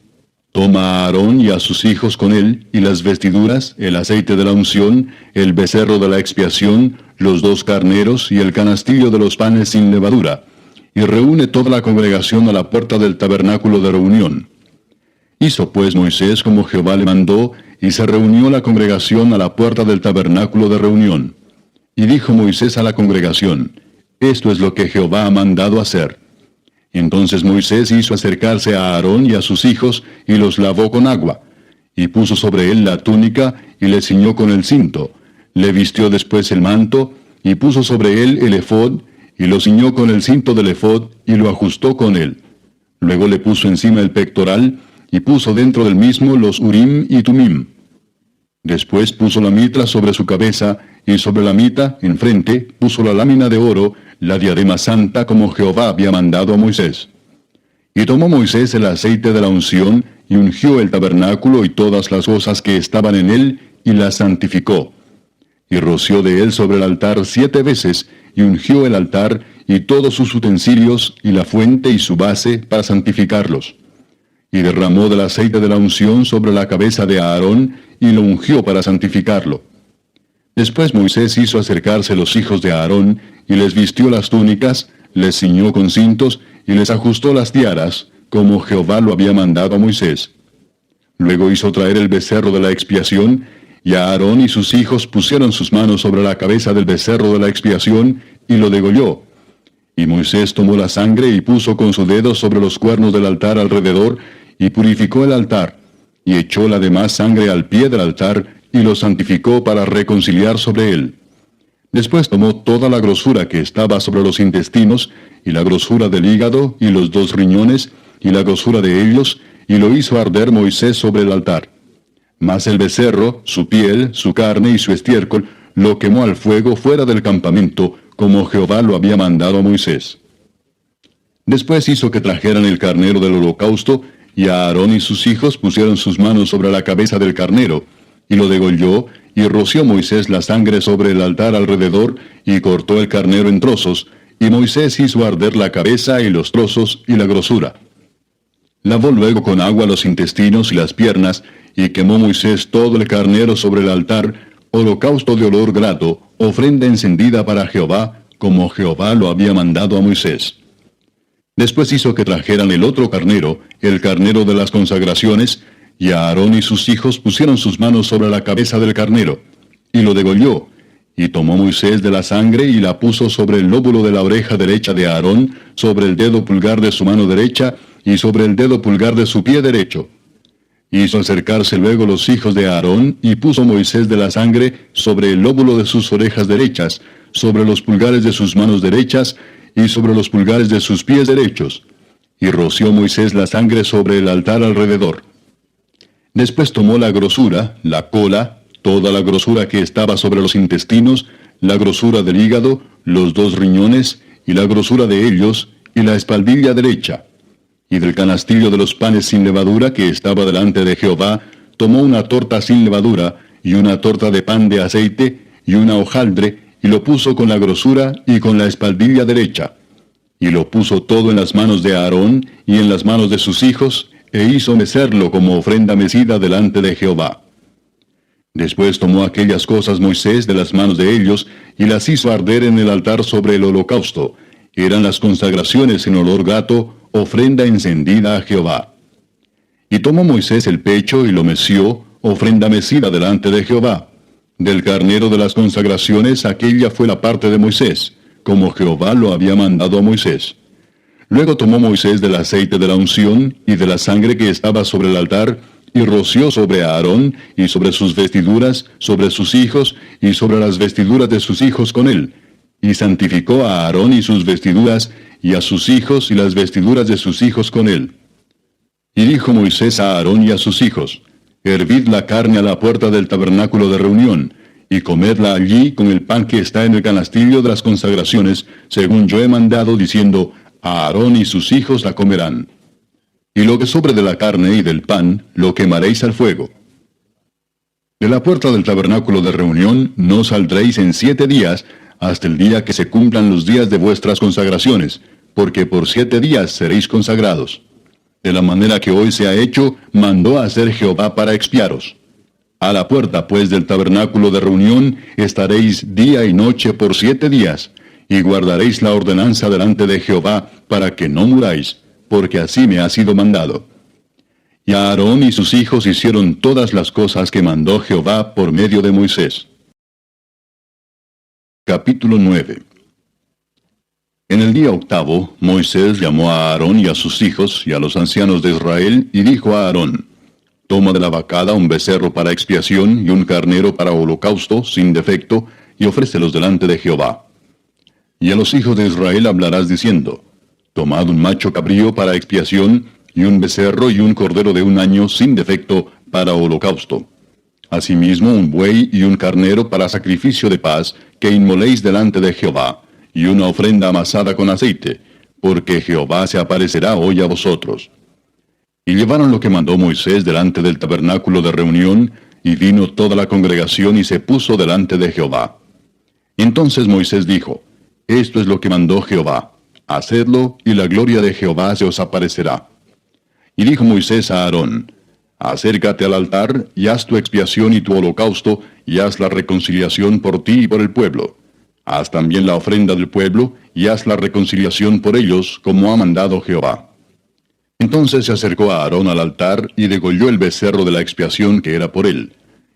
Toma a Aarón y a sus hijos con él, y las vestiduras, el aceite de la unción, el becerro de la expiación, los 2 carneros y el canastillo de los panes sin levadura, y reúne toda la congregación a la puerta del tabernáculo de reunión. Hizo pues Moisés como Jehová le mandó, y se reunió la congregación a la puerta del tabernáculo de reunión. Y dijo Moisés a la congregación: Esto es lo que Jehová ha mandado hacer. Entonces Moisés hizo acercarse a Aarón y a sus hijos, y los lavó con agua, y puso sobre él la túnica, y le ciñó con el cinto, le vistió después el manto, y puso sobre él el ephod, y lo ciñó con el cinto del ephod, y lo ajustó con él. Luego le puso encima el pectoral, y puso dentro del mismo los urim y tumim. Después puso la mitra sobre su cabeza, y sobre la mitra, enfrente, puso la lámina de oro, la diadema santa, como Jehová había mandado a Moisés. Y tomó Moisés el aceite de la unción, y ungió el tabernáculo y todas las cosas que estaban en él, y las santificó. Y roció de él sobre el altar 7 veces, y ungió el altar, y todos sus utensilios, y la fuente y su base, para santificarlos. Y derramó del aceite de la unción sobre la cabeza de Aarón, y lo ungió para santificarlo. Después Moisés hizo acercarse los hijos de Aarón, y les vistió las túnicas, les ciñó con cintos, y les ajustó las tiaras, como Jehová lo había mandado a Moisés. Luego hizo traer el becerro de la expiación, y Aarón y sus hijos pusieron sus manos sobre la cabeza del becerro de la expiación, y lo degolló. Y Moisés tomó la sangre y puso con su dedo sobre los cuernos del altar alrededor, y purificó el altar, y echó la demás sangre al pie del altar, y lo santificó para reconciliar sobre él. Después tomó toda la grosura que estaba sobre los intestinos, y la grosura del hígado, y los 2 riñones, y la grosura de ellos, y lo hizo arder Moisés sobre el altar. Mas el becerro, su piel, su carne y su estiércol, lo quemó al fuego fuera del campamento, como Jehová lo había mandado a Moisés. Después hizo que trajeran el carnero del holocausto, y Aarón y sus hijos pusieron sus manos sobre la cabeza del carnero, y lo degolló, y roció Moisés la sangre sobre el altar alrededor, y cortó el carnero en trozos, y Moisés hizo arder la cabeza y los trozos y la grosura. Lavó luego con agua los intestinos y las piernas, y quemó Moisés todo el carnero sobre el altar, holocausto de olor grato, ofrenda encendida para Jehová, como Jehová lo había mandado a Moisés. Después hizo que trajeran el otro carnero, el carnero de las consagraciones, y Aarón y sus hijos pusieron sus manos sobre la cabeza del carnero, y lo degolló, y tomó Moisés de la sangre y la puso sobre el lóbulo de la oreja derecha de Aarón, sobre el dedo pulgar de su mano derecha, y sobre el dedo pulgar de su pie derecho. Hizo acercarse luego los hijos de Aarón, y puso Moisés de la sangre sobre el lóbulo de sus orejas derechas, sobre los pulgares de sus manos derechas, y sobre los pulgares de sus pies derechos. Y roció Moisés la sangre sobre el altar alrededor. Después tomó la grosura, la cola, toda la grosura que estaba sobre los intestinos, la grosura del hígado, los 2 riñones, y la grosura de ellos, y la espaldilla derecha. Y del canastillo de los panes sin levadura que estaba delante de Jehová, tomó una torta sin levadura, y una torta de pan de aceite, y una hojaldre, y lo puso con la grosura y con la espaldilla derecha. Y lo puso todo en las manos de Aarón, y en las manos de sus hijos, e hizo mecerlo como ofrenda mecida delante de Jehová. Después tomó aquellas cosas Moisés de las manos de ellos, y las hizo arder en el altar sobre el holocausto. Eran las consagraciones en olor grato, ofrenda encendida a Jehová. Y tomó Moisés el pecho y lo meció, ofrenda mecida delante de Jehová. Del carnero de las consagraciones aquella fue la parte de Moisés, como Jehová lo había mandado a Moisés. Luego tomó Moisés del aceite de la unción y de la sangre que estaba sobre el altar, y roció sobre Aarón, y sobre sus vestiduras, sobre sus hijos, y sobre las vestiduras de sus hijos con él. Y santificó a Aarón y sus vestiduras, y a sus hijos y las vestiduras de sus hijos con él. Y dijo Moisés a Aarón y a sus hijos: Hervid la carne a la puerta del tabernáculo de reunión, y comedla allí con el pan que está en el canastillo de las consagraciones, según yo he mandado, diciendo: a Aarón y sus hijos la comerán. Y lo que sobre de la carne y del pan, lo quemaréis al fuego. De la puerta del tabernáculo de reunión no saldréis en 7 días, hasta el día que se cumplan los días de vuestras consagraciones, porque por 7 días seréis consagrados. De la manera que hoy se ha hecho, mandó a hacer Jehová para expiaros. A la puerta, pues, del tabernáculo de reunión estaréis día y noche por 7 días, y guardaréis la ordenanza delante de Jehová, para que no muráis, porque así me ha sido mandado. Y Aarón y sus hijos hicieron todas las cosas que mandó Jehová por medio de Moisés. Capítulo 9. En el día 8, Moisés llamó a Aarón y a sus hijos y a los ancianos de Israel, y dijo a Aarón: Toma de la vacada un becerro para expiación y un carnero para holocausto sin defecto, y ofrécelos delante de Jehová. Y a los hijos de Israel hablarás diciendo: Tomad un macho cabrío para expiación, y un becerro y un cordero de 1 año sin defecto para holocausto. Asimismo un buey y un carnero para sacrificio de paz, que inmoléis delante de Jehová, y una ofrenda amasada con aceite, porque Jehová se aparecerá hoy a vosotros. Y llevaron lo que mandó Moisés delante del tabernáculo de reunión, y vino toda la congregación y se puso delante de Jehová. Entonces Moisés dijo: Esto es lo que mandó Jehová: hacedlo, y la gloria de Jehová se os aparecerá. Y dijo Moisés a Aarón: Acércate al altar, y haz tu expiación y tu holocausto, y haz la reconciliación por ti y por el pueblo. Haz también la ofrenda del pueblo, y haz la reconciliación por ellos, como ha mandado Jehová. Entonces se acercó a Aarón al altar, y degolló el becerro de la expiación que era por él.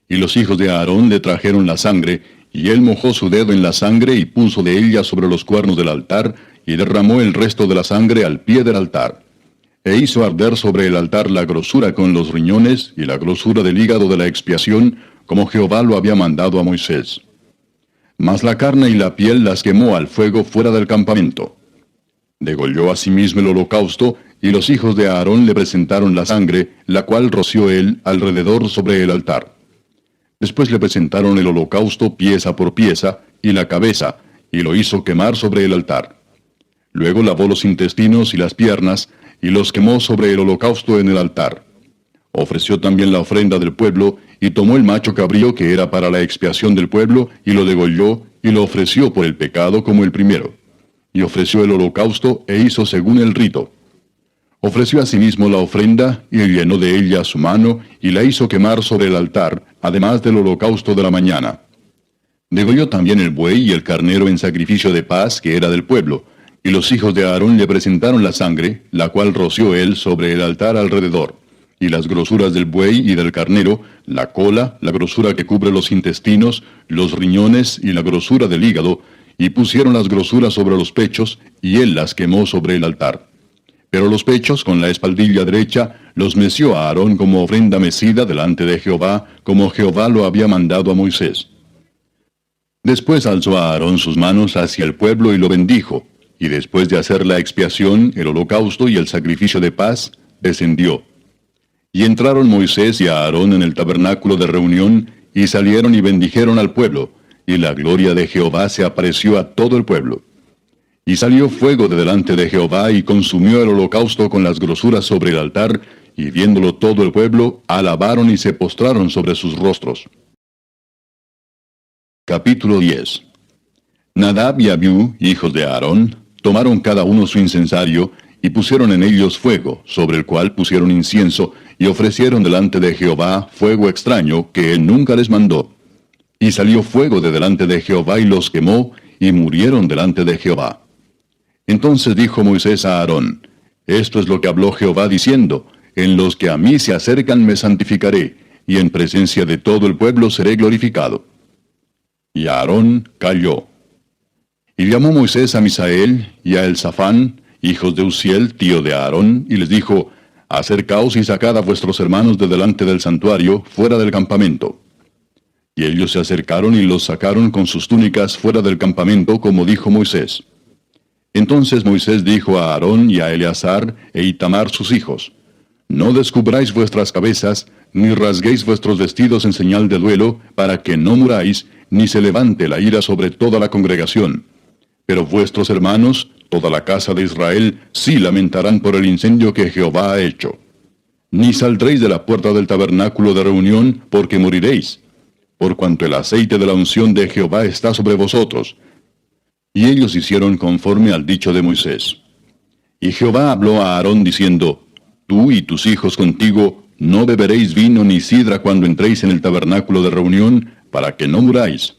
Y los hijos de Aarón le trajeron la sangre, y él mojó su dedo en la sangre, y puso de ella sobre los cuernos del altar, y derramó el resto de la sangre al pie del altar. E hizo arder sobre el altar la grosura con los riñones, y la grosura del hígado de la expiación, como Jehová lo había mandado a Moisés. Mas la carne y la piel las quemó al fuego fuera del campamento. Degolló asimismo el holocausto, y los hijos de Aarón le presentaron la sangre, la cual roció él alrededor sobre el altar. Después le presentaron el holocausto pieza por pieza, y la cabeza, y lo hizo quemar sobre el altar. Luego lavó los intestinos y las piernas, y los quemó sobre el holocausto en el altar. Ofreció también la ofrenda del pueblo, y tomó el macho cabrío que era para la expiación del pueblo, y lo degolló, y lo ofreció por el pecado como el primero. Y ofreció el holocausto, e hizo según el rito. Ofreció asimismo la ofrenda, y llenó de ella su mano, y la hizo quemar sobre el altar, además del holocausto de la mañana. Degolló también el buey y el carnero en sacrificio de paz, que era del pueblo, y los hijos de Aarón le presentaron la sangre, la cual roció él sobre el altar alrededor, y las grosuras del buey y del carnero, la cola, la grosura que cubre los intestinos, los riñones y la grosura del hígado, y pusieron las grosuras sobre los pechos, y él las quemó sobre el altar. Pero los pechos, con la espaldilla derecha, los meció a Aarón como ofrenda mecida delante de Jehová, como Jehová lo había mandado a Moisés. Después alzó a Aarón sus manos hacia el pueblo y lo bendijo, y después de hacer la expiación, el holocausto y el sacrificio de paz, descendió. Y entraron Moisés y Aarón en el tabernáculo de reunión, y salieron y bendijeron al pueblo, y la gloria de Jehová se apareció a todo el pueblo. Y salió fuego de delante de Jehová, y consumió el holocausto con las grosuras sobre el altar, y viéndolo todo el pueblo, alabaron y se postraron sobre sus rostros. Capítulo 10. Nadab y Abiú, hijos de Aarón, tomaron cada uno su incensario, y pusieron en ellos fuego, sobre el cual pusieron incienso, y ofrecieron delante de Jehová fuego extraño, que él nunca les mandó. Y salió fuego de delante de Jehová, y los quemó, y murieron delante de Jehová. Entonces dijo Moisés a Aarón: Esto es lo que habló Jehová diciendo: En los que a mí se acercan me santificaré, y en presencia de todo el pueblo seré glorificado. Y Aarón calló. Y llamó Moisés a Misael, y a Elzafán, hijos de Uziel, tío de Aarón, y les dijo, acercaos y sacad a vuestros hermanos de delante del santuario, fuera del campamento. Y ellos se acercaron y los sacaron con sus túnicas fuera del campamento, como dijo Moisés. Entonces Moisés dijo a Aarón y a Eleazar e Itamar sus hijos, no descubráis vuestras cabezas, ni rasguéis vuestros vestidos en señal de duelo, para que no muráis, ni se levante la ira sobre toda la congregación. Pero vuestros hermanos, toda la casa de Israel, sí lamentarán por el incendio que Jehová ha hecho. Ni saldréis de la puerta del tabernáculo de reunión, porque moriréis, por cuanto el aceite de la unción de Jehová está sobre vosotros. Y ellos hicieron conforme al dicho de Moisés. Y Jehová habló a Aarón diciendo, tú y tus hijos contigo no beberéis vino ni sidra cuando entréis en el tabernáculo de reunión, para que no muráis.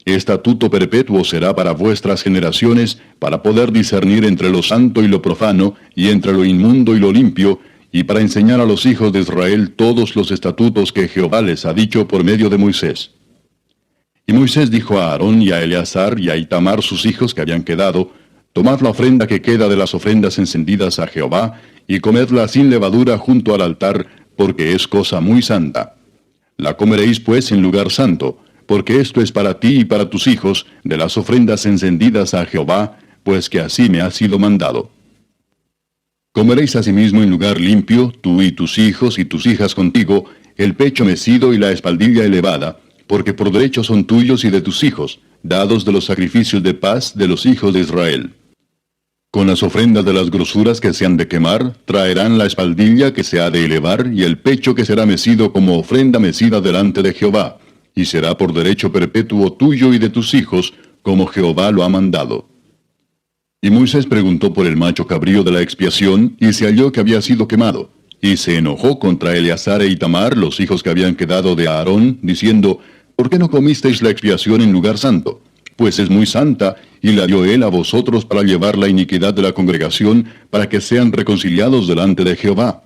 Estatuto perpetuo será para vuestras generaciones, para poder discernir entre lo santo y lo profano, y entre lo inmundo y lo limpio, y para enseñar a los hijos de Israel todos los estatutos que Jehová les ha dicho por medio de Moisés. Y Moisés dijo a Aarón y a Eleazar y a Itamar sus hijos que habían quedado, tomad la ofrenda que queda de las ofrendas encendidas a Jehová, y comedla sin levadura junto al altar, porque es cosa muy santa. La comeréis pues en lugar santo, porque esto es para ti y para tus hijos, de las ofrendas encendidas a Jehová, pues que así me ha sido mandado. Comeréis asimismo en lugar limpio, tú y tus hijos y tus hijas contigo, el pecho mecido y la espaldilla elevada, porque por derecho son tuyos y de tus hijos, dados de los sacrificios de paz de los hijos de Israel. Con las ofrendas de las grosuras que se han de quemar, traerán la espaldilla que se ha de elevar y el pecho que será mecido como ofrenda mecida delante de Jehová, y será por derecho perpetuo tuyo y de tus hijos, como Jehová lo ha mandado. Y Moisés preguntó por el macho cabrío de la expiación, y se halló que había sido quemado, y se enojó contra Eleazar e Itamar, los hijos que habían quedado de Aarón, diciendo, ¿por qué no comisteis la expiación en lugar santo? Pues es muy santa, y la dio él a vosotros para llevar la iniquidad de la congregación, para que sean reconciliados delante de Jehová.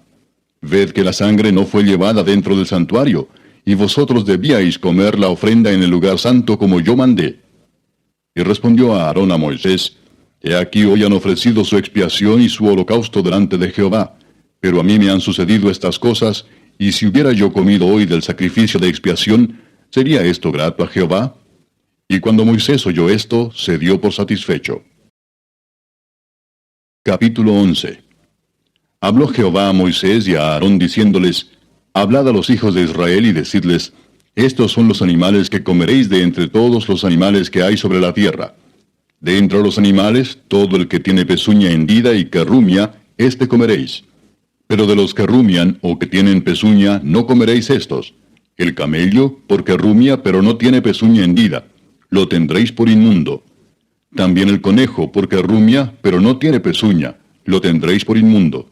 Ved que la sangre no fue llevada dentro del santuario, y vosotros debíais comer la ofrenda en el lugar santo como yo mandé. Y respondió a Aarón a Moisés, he aquí hoy han ofrecido su expiación y su holocausto delante de Jehová, pero a mí me han sucedido estas cosas, y si hubiera yo comido hoy del sacrificio de expiación, ¿sería esto grato a Jehová? Y cuando Moisés oyó esto, se dio por satisfecho. Capítulo 11. Habló Jehová a Moisés y a Aarón diciéndoles, hablad a los hijos de Israel y decidles, estos son los animales que comeréis de entre todos los animales que hay sobre la tierra. De entre los animales, todo el que tiene pezuña hendida y que rumia, éste comeréis. Pero de los que rumian o que tienen pezuña, no comeréis estos. El camello, porque rumia, pero no tiene pezuña hendida, lo tendréis por inmundo. También el conejo, porque rumia, pero no tiene pezuña, lo tendréis por inmundo.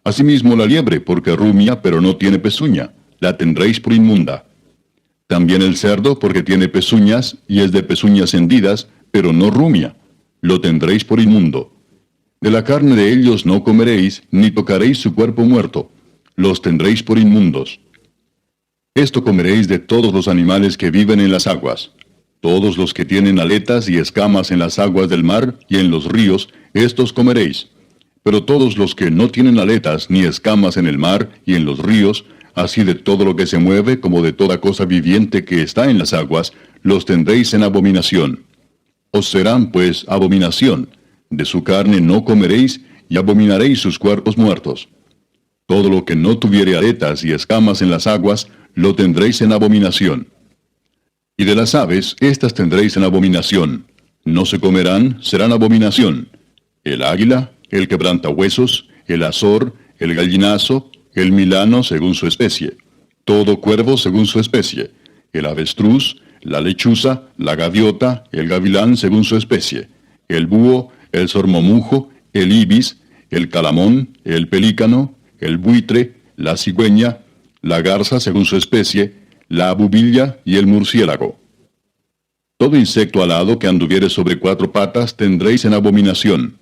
Asimismo la liebre, porque rumia, pero no tiene pezuña, la tendréis por inmunda. También el cerdo, porque tiene pezuñas, y es de pezuñas hendidas, pero no rumia, lo tendréis por inmundo. De la carne de ellos no comeréis, ni tocaréis su cuerpo muerto, los tendréis por inmundos. Esto comeréis de todos los animales que viven en las aguas. Todos los que tienen aletas y escamas en las aguas del mar y en los ríos, estos comeréis. Pero todos los que no tienen aletas ni escamas en el mar y en los ríos, así de todo lo que se mueve como de toda cosa viviente que está en las aguas, los tendréis en abominación. Os serán pues abominación, de su carne no comeréis, y abominaréis sus cuerpos muertos. Todo lo que no tuviere aletas y escamas en las aguas, lo tendréis en abominación. Y de las aves, éstas tendréis en abominación. No se comerán, serán abominación. El águila, el quebrantahuesos, el azor, el gallinazo, el milano según su especie. Todo cuervo según su especie. El avestruz, la lechuza, la gaviota, el gavilán según su especie. El búho, el sormomujo, el ibis, el calamón, el pelícano, el buitre, la cigüeña, la garza según su especie, la abubilla y el murciélago. Todo insecto alado que anduviere sobre 4 patas tendréis en abominación.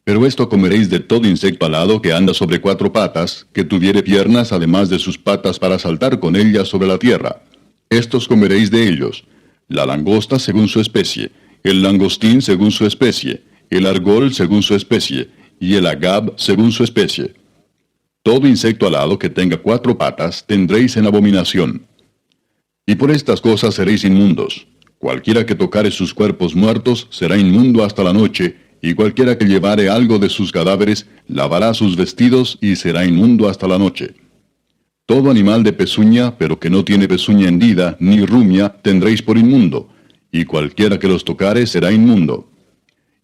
Pero esto comeréis de todo insecto alado que anda sobre 4 patas, que tuviere piernas además de sus patas para saltar con ellas sobre la tierra. Estos comeréis de ellos: la langosta según su especie, el langostín según su especie, el argol según su especie, y el agab según su especie. Todo insecto alado que tenga 4 patas tendréis en abominación. Y por estas cosas seréis inmundos. Cualquiera que tocare sus cuerpos muertos será inmundo hasta la noche, y cualquiera que llevare algo de sus cadáveres lavará sus vestidos y será inmundo hasta la noche. Todo animal de pezuña, pero que no tiene pezuña hendida ni rumia, tendréis por inmundo, y cualquiera que los tocare será inmundo.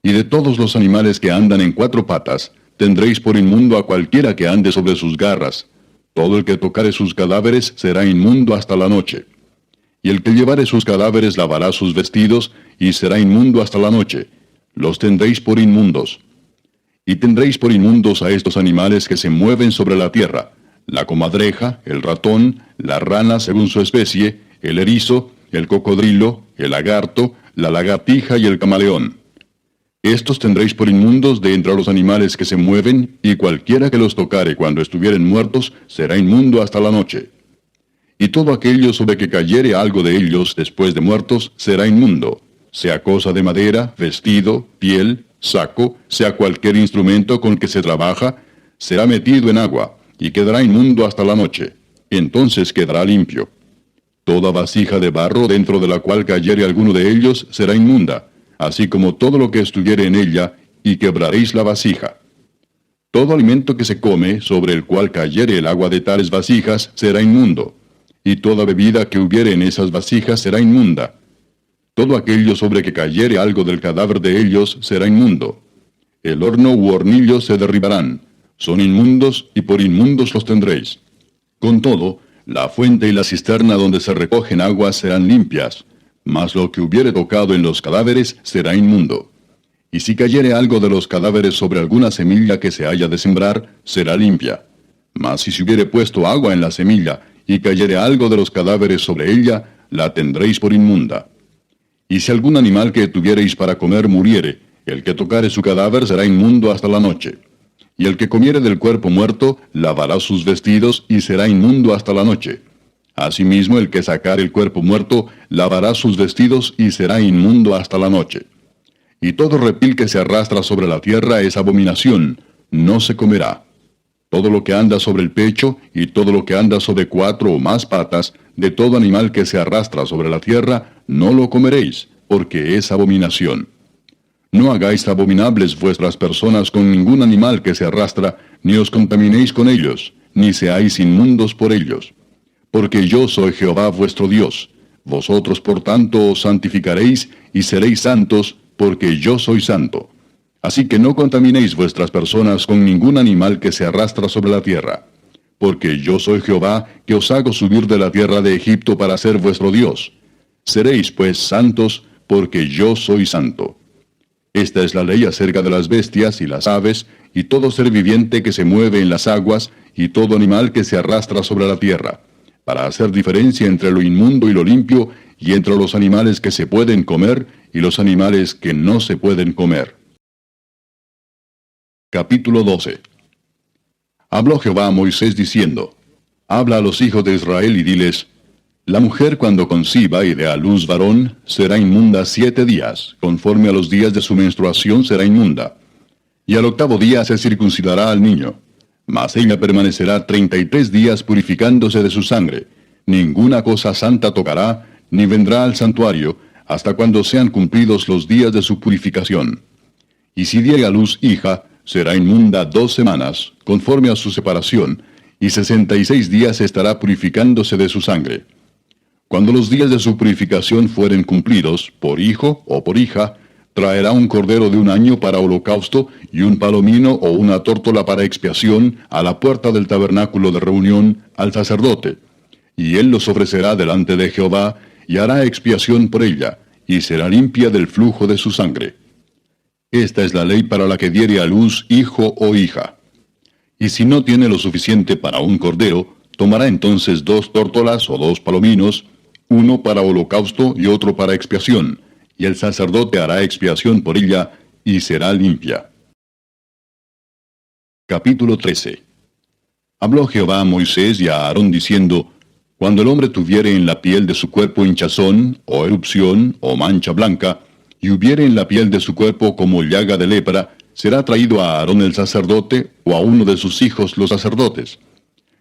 Y de todos los animales que andan en 4 patas, tendréis por inmundo a cualquiera que ande sobre sus garras. Todo el que tocare sus cadáveres será inmundo hasta la noche. Y el que llevare sus cadáveres lavará sus vestidos, y será inmundo hasta la noche. Los tendréis por inmundos. Y tendréis por inmundos a estos animales que se mueven sobre la tierra: la comadreja, el ratón, la rana según su especie, el erizo, el cocodrilo, el lagarto, la lagartija y el camaleón. Estos tendréis por inmundos de entre los animales que se mueven, y cualquiera que los tocare cuando estuvieren muertos será inmundo hasta la noche. Y todo aquello sobre que cayere algo de ellos después de muertos será inmundo, sea cosa de madera, vestido, piel, saco, sea cualquier instrumento con que se trabaja, será metido en agua, y quedará inmundo hasta la noche. Entonces quedará limpio. Toda vasija de barro dentro de la cual cayere alguno de ellos será inmunda, así como todo lo que estuviere en ella, y quebraréis la vasija. Todo alimento que se come, sobre el cual cayere el agua de tales vasijas, será inmundo, y toda bebida que hubiere en esas vasijas será inmunda. Todo aquello sobre que cayere algo del cadáver de ellos será inmundo. El horno u hornillo se derribarán, son inmundos, y por inmundos los tendréis. Con todo, la fuente y la cisterna donde se recogen aguas serán limpias, mas lo que hubiere tocado en los cadáveres será inmundo. Y si cayere algo de los cadáveres sobre alguna semilla que se haya de sembrar, será limpia. Mas si se hubiere puesto agua en la semilla, y cayere algo de los cadáveres sobre ella, la tendréis por inmunda. Y si algún animal que tuviereis para comer muriere, el que tocare su cadáver será inmundo hasta la noche. Y el que comiere del cuerpo muerto, lavará sus vestidos, y será inmundo hasta la noche. Asimismo, el que sacare el cuerpo muerto, lavará sus vestidos, y será inmundo hasta la noche. Y todo reptil que se arrastra sobre la tierra es abominación, no se comerá. Todo lo que anda sobre el pecho, y todo lo que anda sobre 4 o más patas, de todo animal que se arrastra sobre la tierra, no lo comeréis, porque es abominación. No hagáis abominables vuestras personas con ningún animal que se arrastra, ni os contaminéis con ellos, ni seáis inmundos por ellos. Porque yo soy Jehová vuestro Dios. Vosotros por tanto os santificaréis, y seréis santos, porque yo soy santo. Así que no contaminéis vuestras personas con ningún animal que se arrastra sobre la tierra. Porque yo soy Jehová, que os hago subir de la tierra de Egipto para ser vuestro Dios. Seréis pues santos, porque yo soy santo. Esta es la ley acerca de las bestias y las aves, y todo ser viviente que se mueve en las aguas, y todo animal que se arrastra sobre la tierra, para hacer diferencia entre lo inmundo y lo limpio, y entre los animales que se pueden comer, y los animales que no se pueden comer. Capítulo 12. Habló Jehová a Moisés diciendo: Habla a los hijos de Israel y diles: La mujer cuando conciba y dé a luz varón, será inmunda 7 días, conforme a los días de su menstruación será inmunda. Y al 8º día se circuncidará al niño. Mas ella permanecerá 33 días purificándose de su sangre. Ninguna cosa santa tocará, ni vendrá al santuario, hasta cuando sean cumplidos los días de su purificación. Y si diere a luz hija, será inmunda 2 semanas, conforme a su separación, y 66 días estará purificándose de su sangre. Cuando los días de su purificación fueren cumplidos, por hijo o por hija, traerá un cordero de 1 año para holocausto, y un palomino o una tórtola para expiación, a la puerta del tabernáculo de reunión, al sacerdote. Y él los ofrecerá delante de Jehová, y hará expiación por ella, y será limpia del flujo de su sangre. Esta es la ley para la que diere a luz hijo o hija. Y si no tiene lo suficiente para un cordero, tomará entonces 2 tórtolas o 2 palominos, uno para holocausto y otro para expiación, y el sacerdote hará expiación por ella, y será limpia. Capítulo 13. Habló Jehová a Moisés y a Aarón diciendo: Cuando el hombre tuviere en la piel de su cuerpo hinchazón, o erupción, o mancha blanca, y hubiere en la piel de su cuerpo como llaga de lepra, será traído a Aarón el sacerdote o a uno de sus hijos los sacerdotes.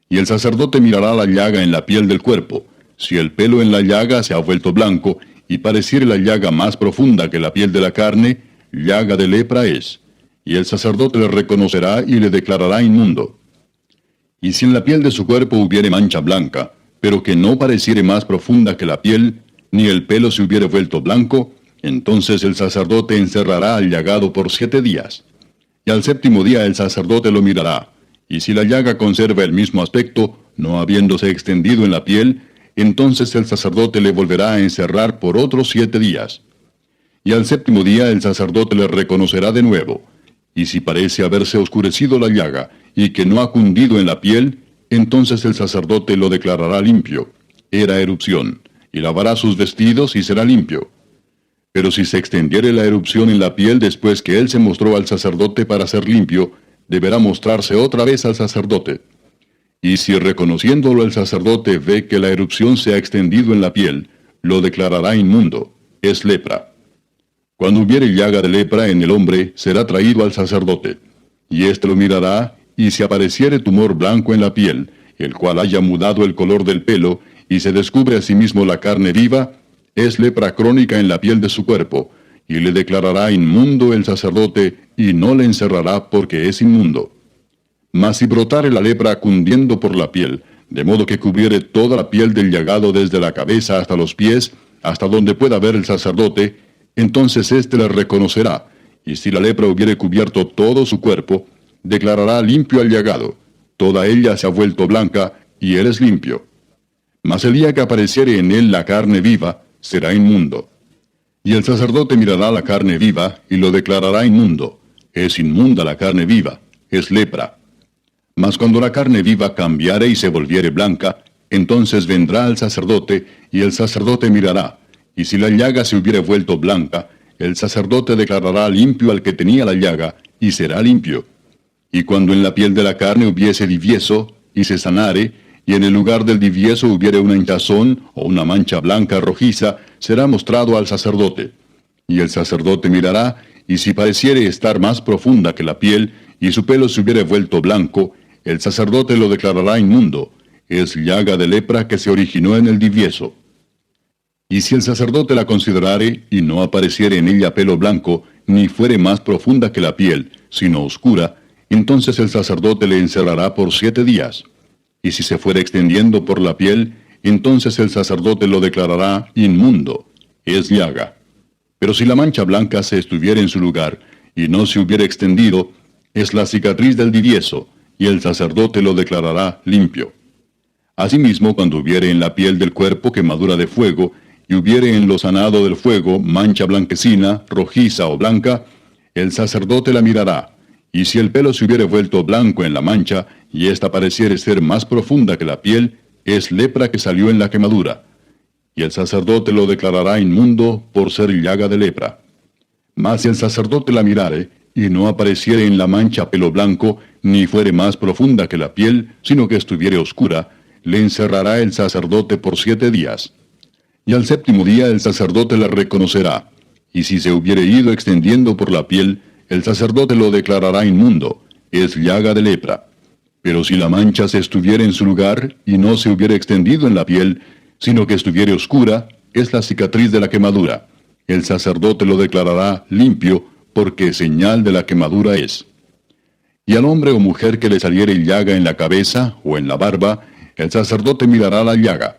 Y el sacerdote mirará la llaga en la piel del cuerpo. Si el pelo en la llaga se ha vuelto blanco, y pareciere la llaga más profunda que la piel de la carne, llaga de lepra es. Y el sacerdote le reconocerá y le declarará inmundo. Y si en la piel de su cuerpo hubiere mancha blanca, pero que no pareciere más profunda que la piel, ni el pelo se hubiere vuelto blanco, entonces el sacerdote encerrará al llagado por 7 días. Y al 7º día el sacerdote lo mirará, y si la llaga conserva el mismo aspecto, no habiéndose extendido en la piel, entonces el sacerdote le volverá a encerrar por otros 7 días. Y al 7º día el sacerdote le reconocerá de nuevo, y si parece haberse oscurecido la llaga, y que no ha cundido en la piel, entonces el sacerdote lo declarará limpio. Era erupción, y lavará sus vestidos y será limpio. Pero si se extendiere la erupción en la piel después que él se mostró al sacerdote para ser limpio, deberá mostrarse otra vez al sacerdote. Y si reconociéndolo el sacerdote ve que la erupción se ha extendido en la piel, lo declarará inmundo, es lepra. Cuando hubiere llaga de lepra en el hombre, será traído al sacerdote, y éste lo mirará, y si apareciere tumor blanco en la piel, el cual haya mudado el color del pelo, y se descubre asimismo la carne viva, es lepra crónica en la piel de su cuerpo, y le declarará inmundo el sacerdote, y no le encerrará porque es inmundo. Mas si brotare la lepra cundiendo por la piel, de modo que cubriere toda la piel del llagado desde la cabeza hasta los pies, hasta donde pueda ver el sacerdote, entonces éste le reconocerá, y si la lepra hubiere cubierto todo su cuerpo, declarará limpio al llagado. Toda ella se ha vuelto blanca, y él es limpio. Mas el día que apareciere en él la carne viva, será inmundo. Y el sacerdote mirará la carne viva, y lo declarará inmundo. Es inmunda la carne viva, es lepra. Mas cuando la carne viva cambiare y se volviere blanca, entonces vendrá al sacerdote, y el sacerdote mirará, y si la llaga se hubiere vuelto blanca, el sacerdote declarará limpio al que tenía la llaga, y será limpio. Y cuando en la piel de la carne hubiese divieso, y se sanare, y en el lugar del divieso hubiere una hinchazón, o una mancha blanca rojiza, será mostrado al sacerdote. Y el sacerdote mirará, y si pareciere estar más profunda que la piel, y su pelo se hubiere vuelto blanco, el sacerdote lo declarará inmundo, es llaga de lepra que se originó en el divieso. Y si el sacerdote la considerare, y no apareciere en ella pelo blanco, ni fuere más profunda que la piel, sino oscura, entonces el sacerdote le encerrará por 7 días. Y si se fuere extendiendo por la piel, entonces el sacerdote lo declarará inmundo, es llaga. Pero si la mancha blanca se estuviera en su lugar, y no se hubiera extendido, es la cicatriz del divieso, y el sacerdote lo declarará limpio. Asimismo, cuando hubiere en la piel del cuerpo quemadura de fuego, y hubiere en lo sanado del fuego mancha blanquecina, rojiza o blanca, el sacerdote la mirará, y si el pelo se hubiere vuelto blanco en la mancha, y ésta pareciere ser más profunda que la piel, es lepra que salió en la quemadura. Y el sacerdote lo declarará inmundo por ser llaga de lepra. Mas si el sacerdote la mirare, y no apareciere en la mancha pelo blanco, ni fuere más profunda que la piel, sino que estuviere oscura, le encerrará el sacerdote por 7 días. Y al 7º día el sacerdote la reconocerá, y si se hubiere ido extendiendo por la piel, el sacerdote lo declarará inmundo, es llaga de lepra. Pero si la mancha se estuviere en su lugar, y no se hubiere extendido en la piel, sino que estuviere oscura, es la cicatriz de la quemadura. El sacerdote lo declarará limpio, porque señal de la quemadura es. Y al hombre o mujer que le saliere llaga en la cabeza o en la barba, el sacerdote mirará la llaga.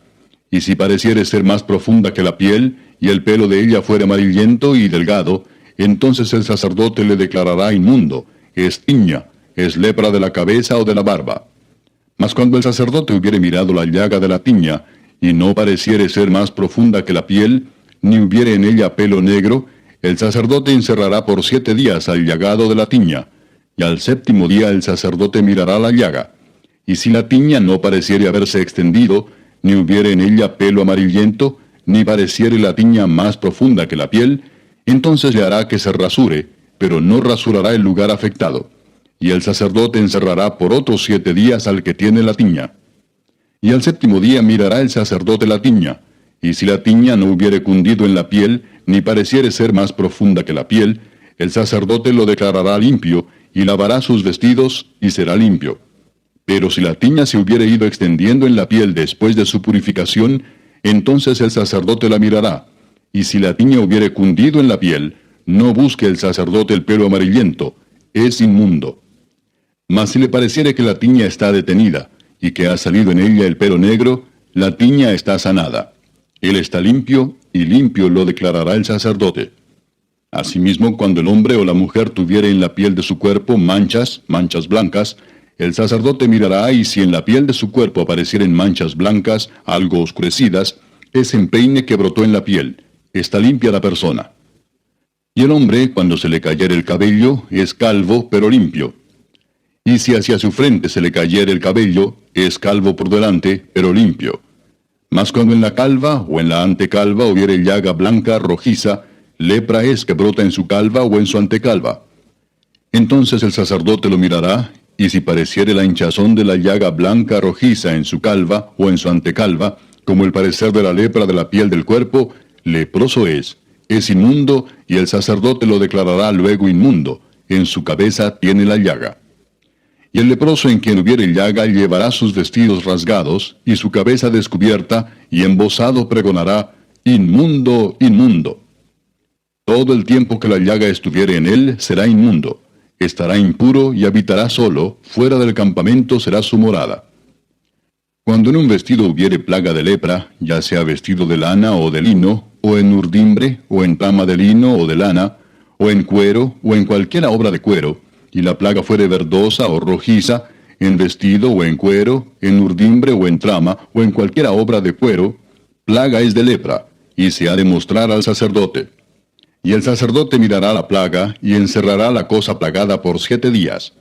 Y si pareciere ser más profunda que la piel, y el pelo de ella fuere amarillento y delgado, entonces el sacerdote le declarará inmundo, es tiña, es lepra de la cabeza o de la barba. Mas cuando el sacerdote hubiere mirado la llaga de la tiña, y no pareciere ser más profunda que la piel, ni hubiere en ella pelo negro, el sacerdote encerrará por 7 días al llagado de la tiña, y al 7º día el sacerdote mirará la llaga. Y si la tiña no pareciere haberse extendido, ni hubiere en ella pelo amarillento, ni pareciere la tiña más profunda que la piel, entonces le hará que se rasure, pero no rasurará el lugar afectado. Y el sacerdote encerrará por otros 7 días al que tiene la tiña. Y al 7º día mirará el sacerdote la tiña, y si la tiña no hubiere cundido en la piel, ni pareciere ser más profunda que la piel, El sacerdote lo declarará limpio, y lavará sus vestidos, y será limpio. Pero si la tiña se hubiere ido extendiendo en la piel después de su purificación, entonces el sacerdote la mirará, y si la tiña hubiere cundido en la piel, no busque el sacerdote el pelo amarillento, es inmundo. Mas si le pareciere que la tiña está detenida, y que ha salido en ella el pelo negro, la tiña está sanada. Él está limpio, y limpio lo declarará el sacerdote. Asimismo, cuando el hombre o la mujer tuviere en la piel de su cuerpo manchas blancas, el sacerdote mirará, y si en la piel de su cuerpo aparecieren manchas blancas, algo oscurecidas, es empeine que brotó en la piel, está limpia la persona. Y el hombre, cuando se le cayere el cabello, es calvo, pero limpio. Y si hacia su frente se le cayere el cabello, es calvo por delante, pero limpio. Mas cuando en la calva o en la antecalva hubiere llaga blanca rojiza, lepra es que brota en su calva o en su antecalva. Entonces el sacerdote lo mirará, y si pareciere la hinchazón de la llaga blanca rojiza en su calva o en su antecalva, como el parecer de la lepra de la piel del cuerpo, leproso es inmundo, y el sacerdote lo declarará luego inmundo, en su cabeza tiene la llaga. Y el leproso en quien hubiere llaga llevará sus vestidos rasgados, y su cabeza descubierta, y embozado pregonará, inmundo, inmundo. Todo el tiempo que la llaga estuviere en él, será inmundo. Estará impuro y habitará solo, fuera del campamento será su morada. Cuando en un vestido hubiere plaga de lepra, ya sea vestido de lana o de lino, o en urdimbre, o en trama de lino o de lana, o en cuero, o en cualquiera obra de cuero, y la plaga fuere verdosa o rojiza, en vestido o en cuero, en urdimbre o en trama, o en cualquiera obra de cuero, plaga es de lepra, y se ha de mostrar al sacerdote. Y el sacerdote mirará la plaga, y encerrará la cosa plagada por 7 días.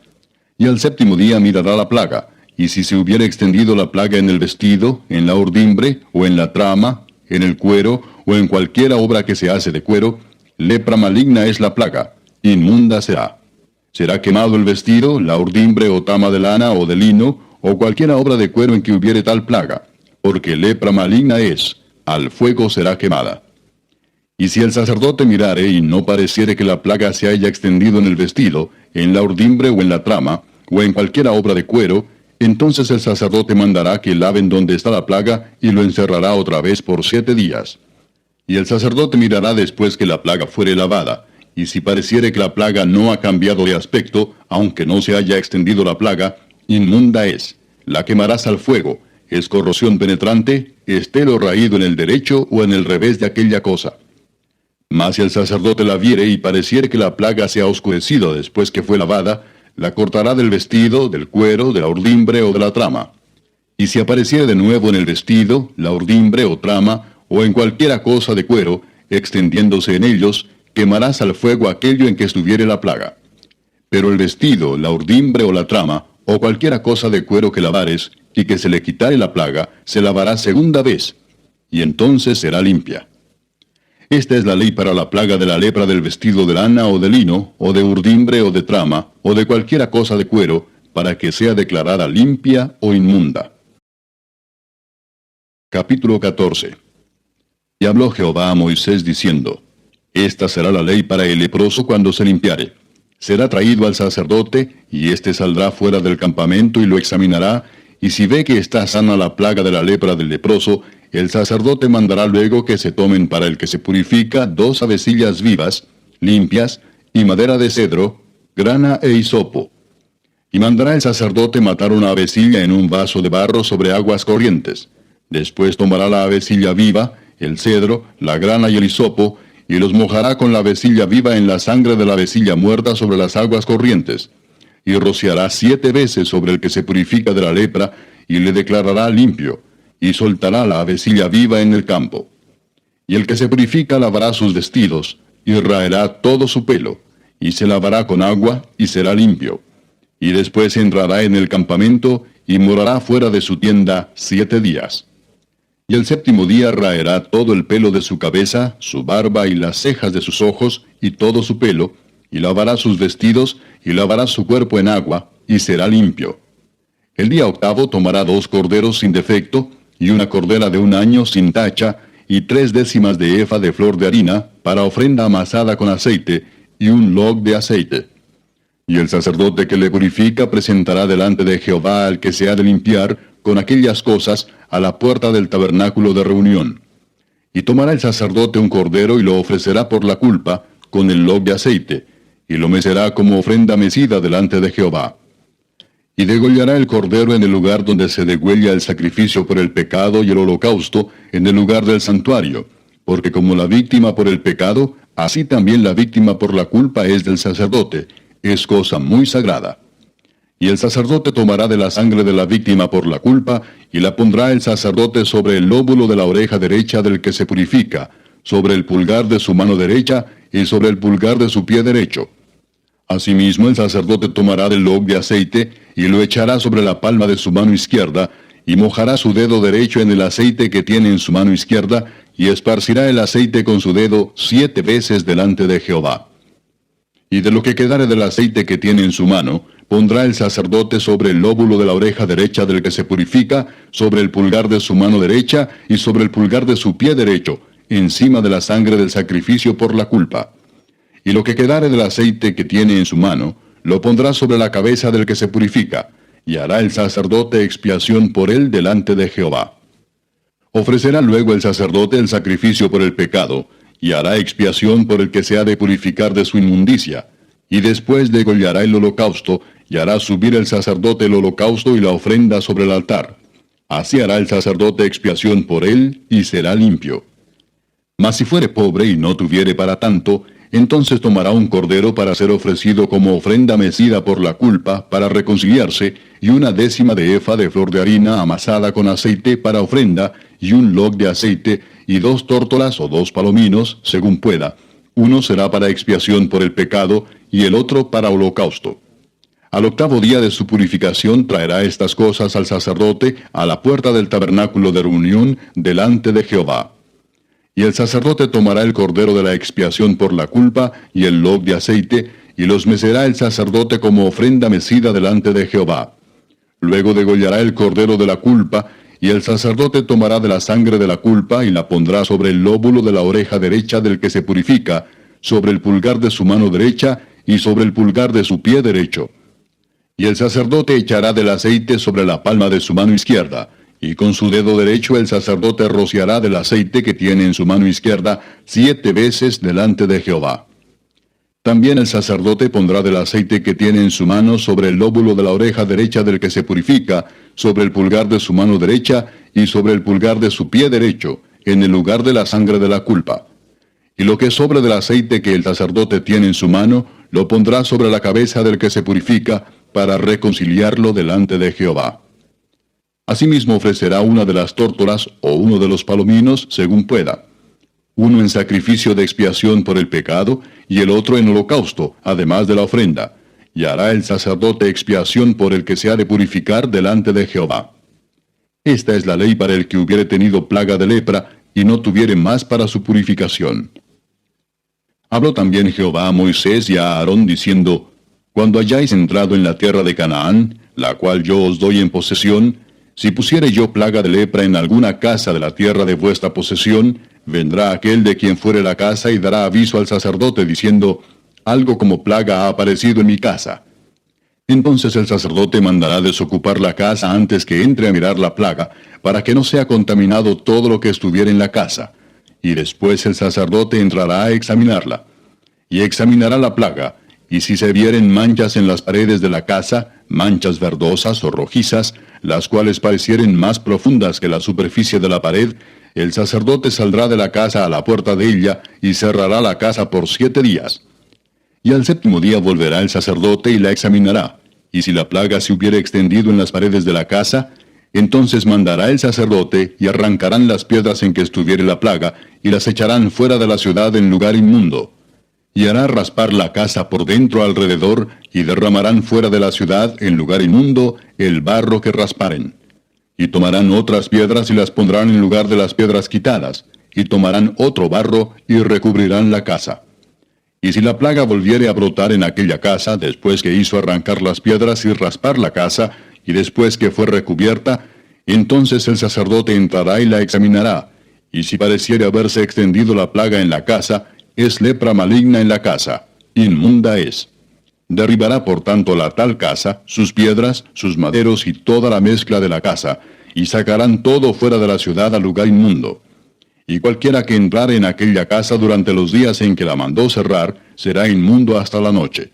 Y al 7º día mirará la plaga, y si se hubiere extendido la plaga en el vestido, en la urdimbre, o en la trama, en el cuero, o en cualquiera obra que se hace de cuero, lepra maligna es la plaga, inmunda será. Será quemado el vestido, la urdimbre o trama de lana o de lino, o cualquiera obra de cuero en que hubiere tal plaga, porque lepra maligna es, al fuego será quemada. Y si el sacerdote mirare y no pareciere que la plaga se haya extendido en el vestido, en la urdimbre o en la trama, o en cualquiera obra de cuero, entonces el sacerdote mandará que laven donde está la plaga y lo encerrará otra vez por 7 días. Y el sacerdote mirará después que la plaga fuere lavada, y si pareciere que la plaga no ha cambiado de aspecto, aunque no se haya extendido la plaga, inmunda es, la quemarás al fuego, es corrosión penetrante, esté lo raído en el derecho o en el revés de aquella cosa. Mas si el sacerdote la viere y pareciere que la plaga se ha oscurecido después que fue lavada, la cortará del vestido, del cuero, de la urdimbre o de la trama. Y si apareciere de nuevo en el vestido, la urdimbre o trama, o en cualquiera cosa de cuero, extendiéndose en ellos, quemarás al fuego aquello en que estuviere la plaga. Pero el vestido, la urdimbre o la trama, o cualquiera cosa de cuero que lavares, y que se le quitare la plaga, se lavará segunda vez, y entonces será limpia. Esta es la ley para la plaga de la lepra del vestido de lana o de lino, o de urdimbre o de trama, o de cualquiera cosa de cuero, para que sea declarada limpia o inmunda. Capítulo 14. Y habló Jehová a Moisés diciendo, Esta será la ley para el leproso cuando se limpiare. Será traído al sacerdote, y éste saldrá fuera del campamento y lo examinará, y si ve que está sana la plaga de la lepra del leproso, el sacerdote mandará luego que se tomen para el que se purifica 2 avecillas vivas, limpias, y madera de cedro, grana e hisopo. Y mandará el sacerdote matar una avecilla en un vaso de barro sobre aguas corrientes. Después tomará la avecilla viva, el cedro, la grana y el hisopo, y los mojará con la avecilla viva en la sangre de la avecilla muerta sobre las aguas corrientes. Y rociará 7 veces sobre el que se purifica de la lepra, y le declarará limpio, y soltará la avecilla viva en el campo. Y el que se purifica lavará sus vestidos, y raerá todo su pelo, y se lavará con agua, y será limpio. Y después entrará en el campamento, y morará fuera de su tienda 7 días. Y el 7º día raerá todo el pelo de su cabeza, su barba y las cejas de sus ojos, y todo su pelo, y lavará sus vestidos, y lavará su cuerpo en agua, y será limpio. El día 8º tomará 2 corderos sin defecto, y una cordera de 1 año sin tacha, y 3 décimas de efa de flor de harina, para ofrenda amasada con aceite, y un log de aceite. Y el sacerdote que le purifica presentará delante de Jehová al que se ha de limpiar con aquellas cosas a la puerta del tabernáculo de reunión. Y tomará el sacerdote un cordero y lo ofrecerá por la culpa, con el log de aceite, y lo mecerá como ofrenda mecida delante de Jehová. Y degollará el cordero en el lugar donde se degüella el sacrificio por el pecado y el holocausto, en el lugar del santuario, porque como la víctima por el pecado, así también la víctima por la culpa es del sacerdote, es cosa muy sagrada. Y el sacerdote tomará de la sangre de la víctima por la culpa, y la pondrá el sacerdote sobre el lóbulo de la oreja derecha del que se purifica, sobre el pulgar de su mano derecha, y sobre el pulgar de su pie derecho. Asimismo el sacerdote tomará del log de aceite, y lo echará sobre la palma de su mano izquierda, y mojará su dedo derecho en el aceite que tiene en su mano izquierda, y esparcirá el aceite con su dedo 7 veces delante de Jehová. Y de lo que quedare del aceite que tiene en su mano, pondrá el sacerdote sobre el lóbulo de la oreja derecha del que se purifica, sobre el pulgar de su mano derecha, y sobre el pulgar de su pie derecho, encima de la sangre del sacrificio por la culpa. Y lo que quedare del aceite que tiene en su mano, lo pondrá sobre la cabeza del que se purifica, y hará el sacerdote expiación por él delante de Jehová. Ofrecerá luego el sacerdote el sacrificio por el pecado, y hará expiación por el que se ha de purificar de su inmundicia, y después degollará el holocausto, y hará subir el sacerdote el holocausto y la ofrenda sobre el altar. Así hará el sacerdote expiación por él, y será limpio. Mas si fuere pobre y no tuviere para tanto, entonces tomará un cordero para ser ofrecido como ofrenda mecida por la culpa, para reconciliarse, y 1/10 de efa de flor de harina amasada con aceite para ofrenda, y un log de aceite, y 2 tórtolas o 2 palominos, según pueda. Uno será para expiación por el pecado, y el otro para holocausto. Al 8º día de su purificación traerá estas cosas al sacerdote a la puerta del tabernáculo de reunión delante de Jehová. Y el sacerdote tomará el cordero de la expiación por la culpa y el log de aceite, y los mecerá el sacerdote como ofrenda mecida delante de Jehová. Luego degollará el cordero de la culpa, y el sacerdote tomará de la sangre de la culpa y la pondrá sobre el lóbulo de la oreja derecha del que se purifica, sobre el pulgar de su mano derecha y sobre el pulgar de su pie derecho. Y el sacerdote echará del aceite sobre la palma de su mano izquierda, y con su dedo derecho el sacerdote rociará del aceite que tiene en su mano izquierda 7 veces delante de Jehová. También el sacerdote pondrá del aceite que tiene en su mano sobre el lóbulo de la oreja derecha del que se purifica, sobre el pulgar de su mano derecha y sobre el pulgar de su pie derecho, en el lugar de la sangre de la culpa. Y lo que sobre del aceite que el sacerdote tiene en su mano, lo pondrá sobre la cabeza del que se purifica, para reconciliarlo delante de Jehová. Asimismo ofrecerá una de las tórtolas o uno de los palominos, según pueda. Uno en sacrificio de expiación por el pecado, y el otro en holocausto, además de la ofrenda. Y hará el sacerdote expiación por el que se ha de purificar delante de Jehová. Esta es la ley para el que hubiere tenido plaga de lepra, y no tuviere más para su purificación. Habló también Jehová a Moisés y a Aarón, diciendo: Cuando hayáis entrado en la tierra de Canaán, la cual yo os doy en posesión, si pusiere yo plaga de lepra en alguna casa de la tierra de vuestra posesión, vendrá aquel de quien fuere la casa y dará aviso al sacerdote, diciendo: Algo como plaga ha aparecido en mi casa. Entonces el sacerdote mandará desocupar la casa antes que entre a mirar la plaga, para que no sea contaminado todo lo que estuviera en la casa. Y después el sacerdote entrará a examinarla. Y examinará la plaga, y si se vieren manchas en las paredes de la casa, manchas verdosas o rojizas, las cuales parecieren más profundas que la superficie de la pared, el sacerdote saldrá de la casa a la puerta de ella, y cerrará la casa por 7 días. Y al 7º día volverá el sacerdote y la examinará, y si la plaga se hubiere extendido en las paredes de la casa, entonces mandará el sacerdote, y arrancarán las piedras en que estuviere la plaga, y las echarán fuera de la ciudad en lugar inmundo. Y hará raspar la casa por dentro alrededor, y derramarán fuera de la ciudad, en lugar inmundo, el barro que rasparen. Y tomarán otras piedras y las pondrán en lugar de las piedras quitadas, y tomarán otro barro y recubrirán la casa. Y si la plaga volviere a brotar en aquella casa, después que hizo arrancar las piedras y raspar la casa, y después que fue recubierta, entonces el sacerdote entrará y la examinará, y si pareciere haberse extendido la plaga en la casa, es lepra maligna en la casa, inmunda es. Derribará por tanto la tal casa, sus piedras, sus maderos y toda la mezcla de la casa, y sacarán todo fuera de la ciudad al lugar inmundo. Y cualquiera que entrare en aquella casa durante los días en que la mandó cerrar, será inmundo hasta la noche.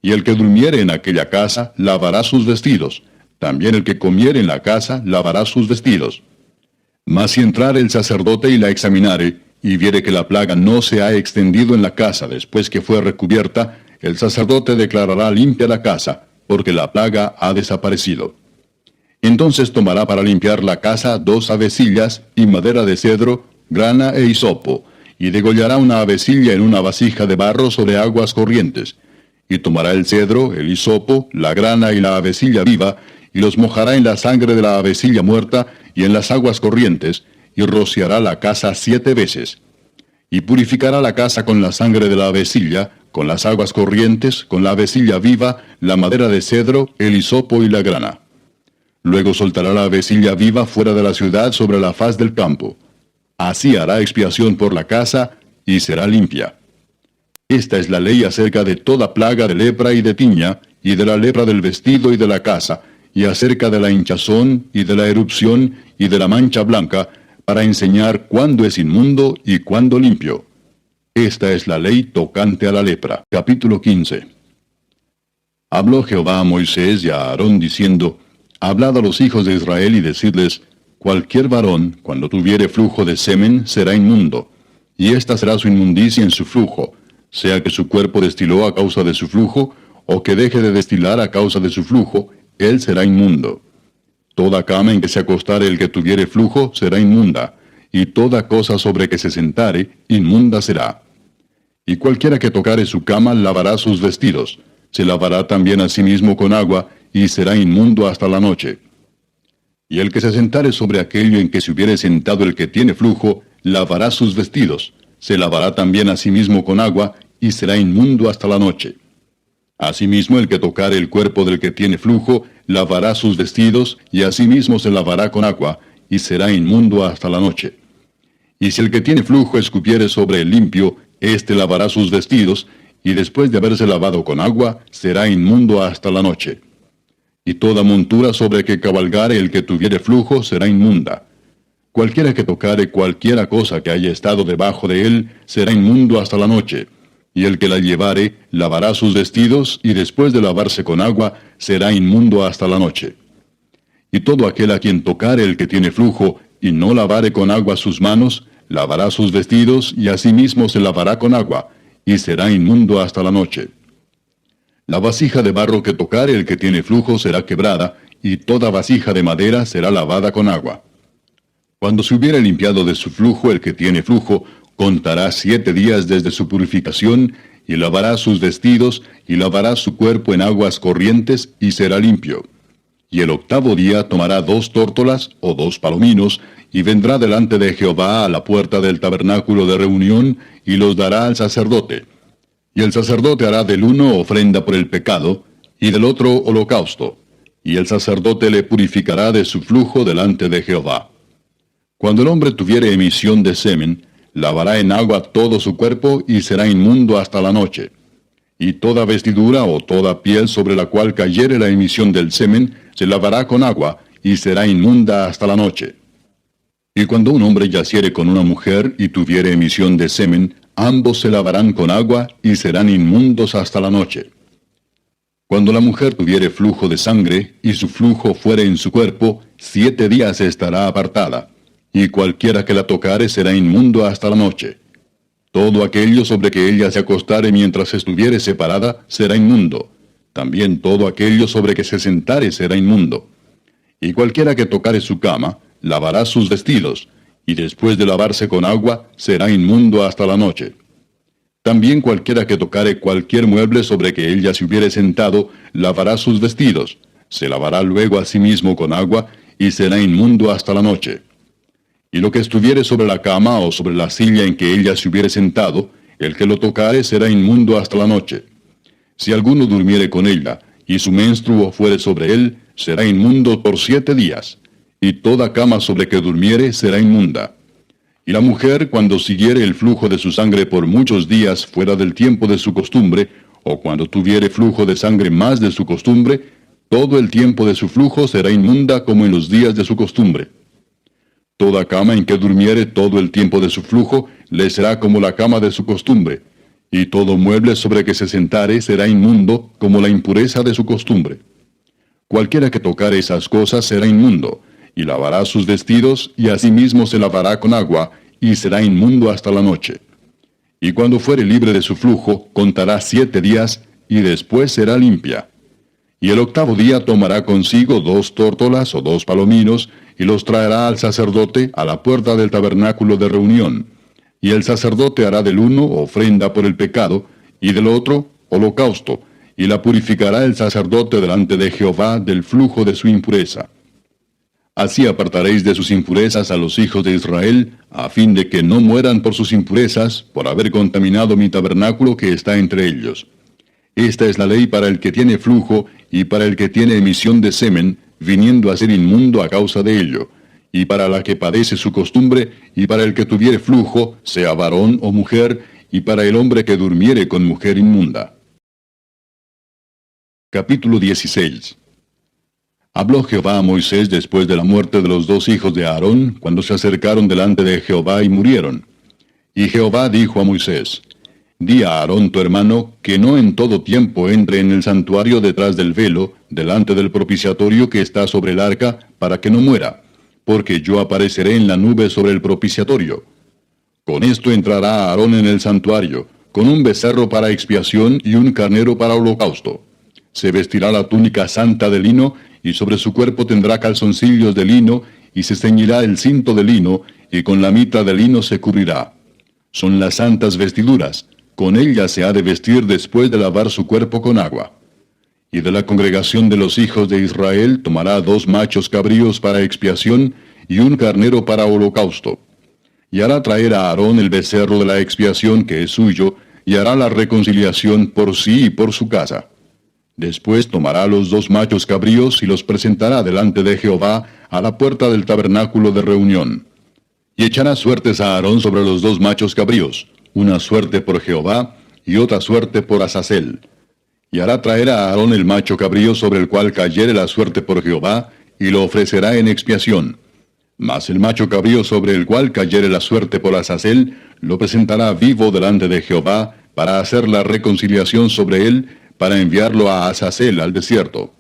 Y el que durmiere en aquella casa, lavará sus vestidos. También el que comiere en la casa, lavará sus vestidos. Mas si entrare el sacerdote y la examinare, y viere que la plaga no se ha extendido en la casa después que fue recubierta, el sacerdote declarará limpia la casa, porque la plaga ha desaparecido. Entonces tomará para limpiar la casa 2 avecillas y madera de cedro, grana e hisopo, y degollará una avecilla en una vasija de barro sobre aguas corrientes. Y tomará el cedro, el hisopo, la grana y la avecilla viva, y los mojará en la sangre de la avecilla muerta y en las aguas corrientes, y rociará la casa 7 veces. Y purificará la casa con la sangre de la avecilla, con las aguas corrientes, con la avecilla viva, la madera de cedro, el hisopo y la grana. Luego soltará la avecilla viva fuera de la ciudad sobre la faz del campo. Así hará expiación por la casa, y será limpia. Esta es la ley acerca de toda plaga de lepra y de tiña, y de la lepra del vestido y de la casa, y acerca de la hinchazón, y de la erupción, y de la mancha blanca, para enseñar cuándo es inmundo y cuándo limpio. Esta es la ley tocante a la lepra. Capítulo 15. Habló Jehová a Moisés y a Aarón diciendo, Hablad a los hijos de Israel y decidles, cualquier varón, cuando tuviere flujo de semen, será inmundo, y esta será su inmundicia en su flujo, sea que su cuerpo destiló a causa de su flujo, o que deje de destilar a causa de su flujo, él será inmundo. Toda cama en que se acostare el que tuviere flujo será inmunda, y toda cosa sobre que se sentare, inmunda será. Y cualquiera que tocare su cama lavará sus vestidos, se lavará también a sí mismo con agua, y será inmundo hasta la noche. Y el que se sentare sobre aquello en que se hubiere sentado el que tiene flujo, lavará sus vestidos, se lavará también a sí mismo con agua, y será inmundo hasta la noche. Asimismo el que tocare el cuerpo del que tiene flujo, lavará sus vestidos, y asimismo se lavará con agua, y será inmundo hasta la noche. Y si el que tiene flujo escupiere sobre el limpio, éste lavará sus vestidos, y después de haberse lavado con agua, será inmundo hasta la noche. Y toda montura sobre que cabalgare el que tuviere flujo será inmunda. Cualquiera que tocare cualquiera cosa que haya estado debajo de él, será inmundo hasta la noche. Y el que la llevare, lavará sus vestidos, y después de lavarse con agua, será inmundo hasta la noche. Y todo aquel a quien tocare el que tiene flujo, y no lavare con agua sus manos, lavará sus vestidos, y asimismo se lavará con agua, y será inmundo hasta la noche. La vasija de barro que tocare el que tiene flujo será quebrada, y toda vasija de madera será lavada con agua. Cuando se hubiere limpiado de su flujo el que tiene flujo, contará 7 días desde su purificación, y lavará sus vestidos, y lavará su cuerpo en aguas corrientes, y será limpio. Y el 8º día tomará 2 tórtolas, o 2 palominos, y vendrá delante de Jehová a la puerta del tabernáculo de reunión, y los dará al sacerdote. Y el sacerdote hará del uno ofrenda por el pecado, y del otro holocausto. Y el sacerdote le purificará de su flujo delante de Jehová. Cuando el hombre tuviere emisión de semen, lavará en agua todo su cuerpo, y será inmundo hasta la noche. Y toda vestidura o toda piel sobre la cual cayere la emisión del semen, se lavará con agua, y será inmunda hasta la noche. Y cuando un hombre yaciere con una mujer, y tuviere emisión de semen, ambos se lavarán con agua, y serán inmundos hasta la noche. Cuando la mujer tuviere flujo de sangre, y su flujo fuere en su cuerpo, 7 días estará apartada, y cualquiera que la tocare será inmundo hasta la noche. Todo aquello sobre que ella se acostare mientras estuviere separada, será inmundo. También todo aquello sobre que se sentare será inmundo. Y cualquiera que tocare su cama, lavará sus vestidos, y después de lavarse con agua, será inmundo hasta la noche. También cualquiera que tocare cualquier mueble sobre que ella se hubiere sentado, lavará sus vestidos, se lavará luego a sí mismo con agua, y será inmundo hasta la noche. Y lo que estuviere sobre la cama o sobre la silla en que ella se hubiere sentado, el que lo tocare será inmundo hasta la noche. Si alguno durmiere con ella, y su menstruo fuere sobre él, será inmundo por 7 días. Y toda cama sobre que durmiere será inmunda. Y la mujer, cuando siguiere el flujo de su sangre por muchos días fuera del tiempo de su costumbre, o cuando tuviere flujo de sangre más de su costumbre, todo el tiempo de su flujo será inmunda como en los días de su costumbre. Toda cama en que durmiere todo el tiempo de su flujo, le será como la cama de su costumbre, y todo mueble sobre que se sentare será inmundo como la impureza de su costumbre. Cualquiera que tocare esas cosas será inmundo, y lavará sus vestidos, y asimismo se lavará con agua, y será inmundo hasta la noche. Y cuando fuere libre de su flujo, contará 7 días, y después será limpia. Y el 8º día tomará consigo 2 tórtolas o 2 palominos, y los traerá al sacerdote a la puerta del tabernáculo de reunión. Y el sacerdote hará del uno ofrenda por el pecado, y del otro holocausto, y la purificará el sacerdote delante de Jehová del flujo de su impureza. Así apartaréis de sus impurezas a los hijos de Israel, a fin de que no mueran por sus impurezas, por haber contaminado mi tabernáculo que está entre ellos. Esta es la ley para el que tiene flujo, y para el que tiene emisión de semen, viniendo a ser inmundo a causa de ello, y para la que padece su costumbre, y para el que tuviere flujo, sea varón o mujer, y para el hombre que durmiere con mujer inmunda. Capítulo 16. Habló Jehová a Moisés después de la muerte de los 2 hijos de Aarón, cuando se acercaron delante de Jehová y murieron. Y Jehová dijo a Moisés: Di a Aarón tu hermano, que no en todo tiempo entre en el santuario detrás del velo, delante del propiciatorio que está sobre el arca, para que no muera, porque yo apareceré en la nube sobre el propiciatorio. Con esto entrará Aarón en el santuario, con un becerro para expiación y un carnero para holocausto. Se vestirá la túnica santa de lino, y sobre su cuerpo tendrá calzoncillos de lino, y se ceñirá el cinto de lino, y con la mitra de lino se cubrirá. Son las santas vestiduras, con ellas se ha de vestir después de lavar su cuerpo con agua. Y de la congregación de los hijos de Israel tomará 2 machos cabríos para expiación, y un carnero para holocausto. Y hará traer a Aarón el becerro de la expiación que es suyo, y hará la reconciliación por sí y por su casa. Después tomará los 2 machos cabríos y los presentará delante de Jehová a la puerta del tabernáculo de reunión. Y echará suertes a Aarón sobre los 2 machos cabríos, una suerte por Jehová y otra suerte por Azazel. Y hará traer a Aarón el macho cabrío sobre el cual cayere la suerte por Jehová, y lo ofrecerá en expiación. Mas el macho cabrío sobre el cual cayere la suerte por Azazel, lo presentará vivo delante de Jehová, para hacer la reconciliación sobre él, para enviarlo a Azazel al desierto.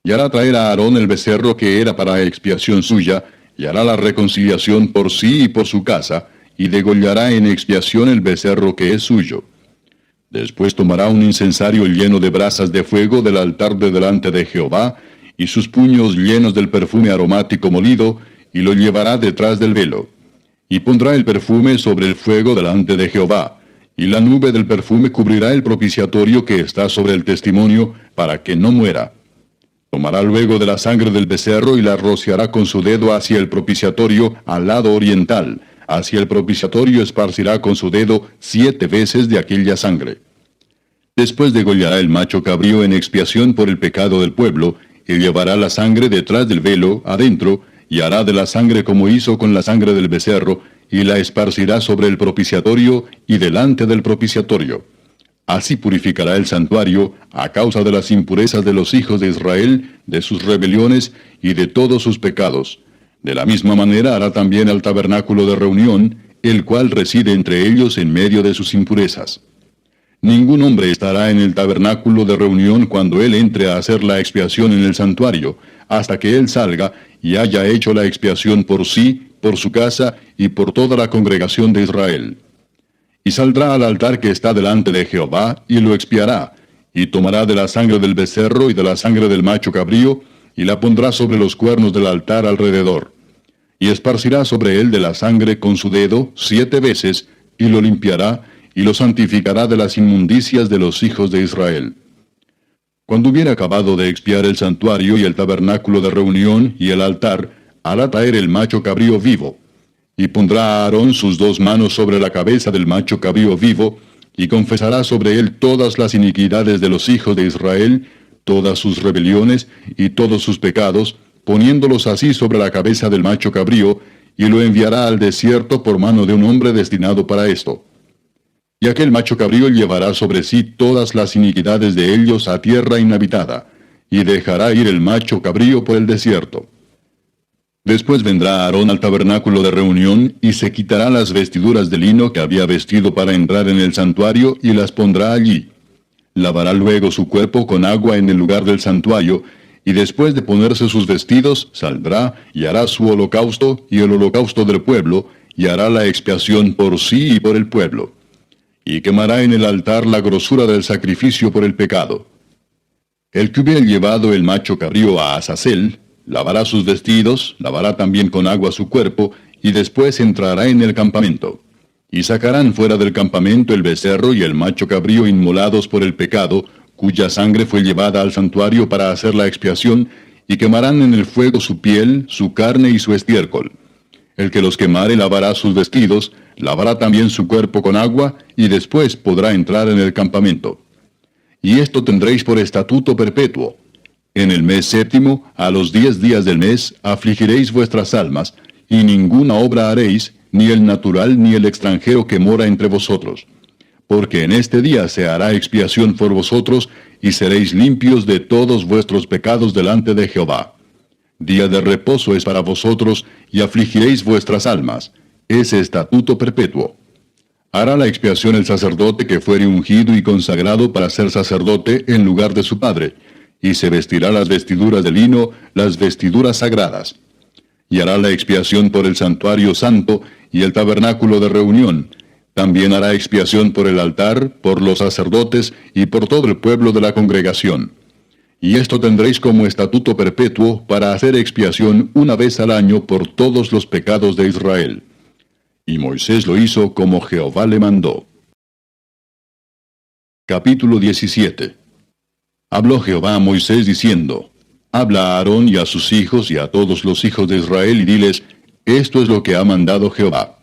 Y hará traer a Aarón el becerro que era para expiación suya, y hará la reconciliación por sí y por su casa, y degollará en expiación el becerro que es suyo. Después tomará un incensario lleno de brasas de fuego del altar de delante de Jehová, y sus puños llenos del perfume aromático molido, y lo llevará detrás del velo. Y pondrá el perfume sobre el fuego delante de Jehová, y la nube del perfume cubrirá el propiciatorio que está sobre el testimonio, para que no muera. Tomará luego de la sangre del becerro y la rociará con su dedo hacia el propiciatorio al lado oriental. Hacia el propiciatorio esparcirá con su dedo 7 veces de aquella sangre. Después degollará el macho cabrío en expiación por el pecado del pueblo, y llevará la sangre detrás del velo, adentro, y hará de la sangre como hizo con la sangre del becerro, y la esparcirá sobre el propiciatorio y delante del propiciatorio. Así purificará el santuario a causa de las impurezas de los hijos de Israel, de sus rebeliones y de todos sus pecados. De la misma manera hará también al tabernáculo de reunión, el cual reside entre ellos en medio de sus impurezas. Ningún hombre estará en el tabernáculo de reunión cuando él entre a hacer la expiación en el santuario, hasta que él salga y haya hecho la expiación por sí, por su casa y por toda la congregación de Israel. Y saldrá al altar que está delante de Jehová, y lo expiará, y tomará de la sangre del becerro y de la sangre del macho cabrío, y la pondrá sobre los cuernos del altar alrededor. Y esparcirá sobre él de la sangre con su dedo 7 veces, y lo limpiará, y lo santificará de las inmundicias de los hijos de Israel. Cuando hubiere acabado de expiar el santuario y el tabernáculo de reunión y el altar, hará traer el macho cabrío vivo. Y pondrá a Aarón sus 2 manos sobre la cabeza del macho cabrío vivo, y confesará sobre él todas las iniquidades de los hijos de Israel, todas sus rebeliones y todos sus pecados, poniéndolos así sobre la cabeza del macho cabrío, y lo enviará al desierto por mano de un hombre destinado para esto. Y aquel macho cabrío llevará sobre sí todas las iniquidades de ellos a tierra inhabitada, y dejará ir el macho cabrío por el desierto. Después vendrá Aarón al tabernáculo de reunión, y se quitará las vestiduras de lino que había vestido para entrar en el santuario, y las pondrá allí. Lavará luego su cuerpo con agua en el lugar del santuario, y después de ponerse sus vestidos, saldrá y hará su holocausto y el holocausto del pueblo, y hará la expiación por sí y por el pueblo. Y quemará en el altar la grosura del sacrificio por el pecado. El que hubiere llevado el macho cabrío a Azazel, lavará sus vestidos, lavará también con agua su cuerpo, y después entrará en el campamento. Y sacarán fuera del campamento el becerro y el macho cabrío inmolados por el pecado, cuya sangre fue llevada al santuario para hacer la expiación, y quemarán en el fuego su piel, su carne y su estiércol. El que los quemare lavará sus vestidos, lavará también su cuerpo con agua, y después podrá entrar en el campamento. Y esto tendréis por estatuto perpetuo. En el mes séptimo, a los 10 días del mes, afligiréis vuestras almas, y ninguna obra haréis, ni el natural ni el extranjero que mora entre vosotros. Porque en este día se hará expiación por vosotros, y seréis limpios de todos vuestros pecados delante de Jehová. Día de reposo es para vosotros, y afligiréis vuestras almas. Es estatuto perpetuo. Hará la expiación el sacerdote que fuere ungido y consagrado para ser sacerdote en lugar de su padre, y se vestirá las vestiduras de lino, las vestiduras sagradas. Y hará la expiación por el santuario santo y el tabernáculo de reunión. También hará expiación por el altar, por los sacerdotes y por todo el pueblo de la congregación. Y esto tendréis como estatuto perpetuo para hacer expiación una vez al año por todos los pecados de Israel. Y Moisés lo hizo como Jehová le mandó. Capítulo 17. Habló Jehová a Moisés diciendo: Habla a Aarón y a sus hijos y a todos los hijos de Israel, y diles: Esto es lo que ha mandado Jehová.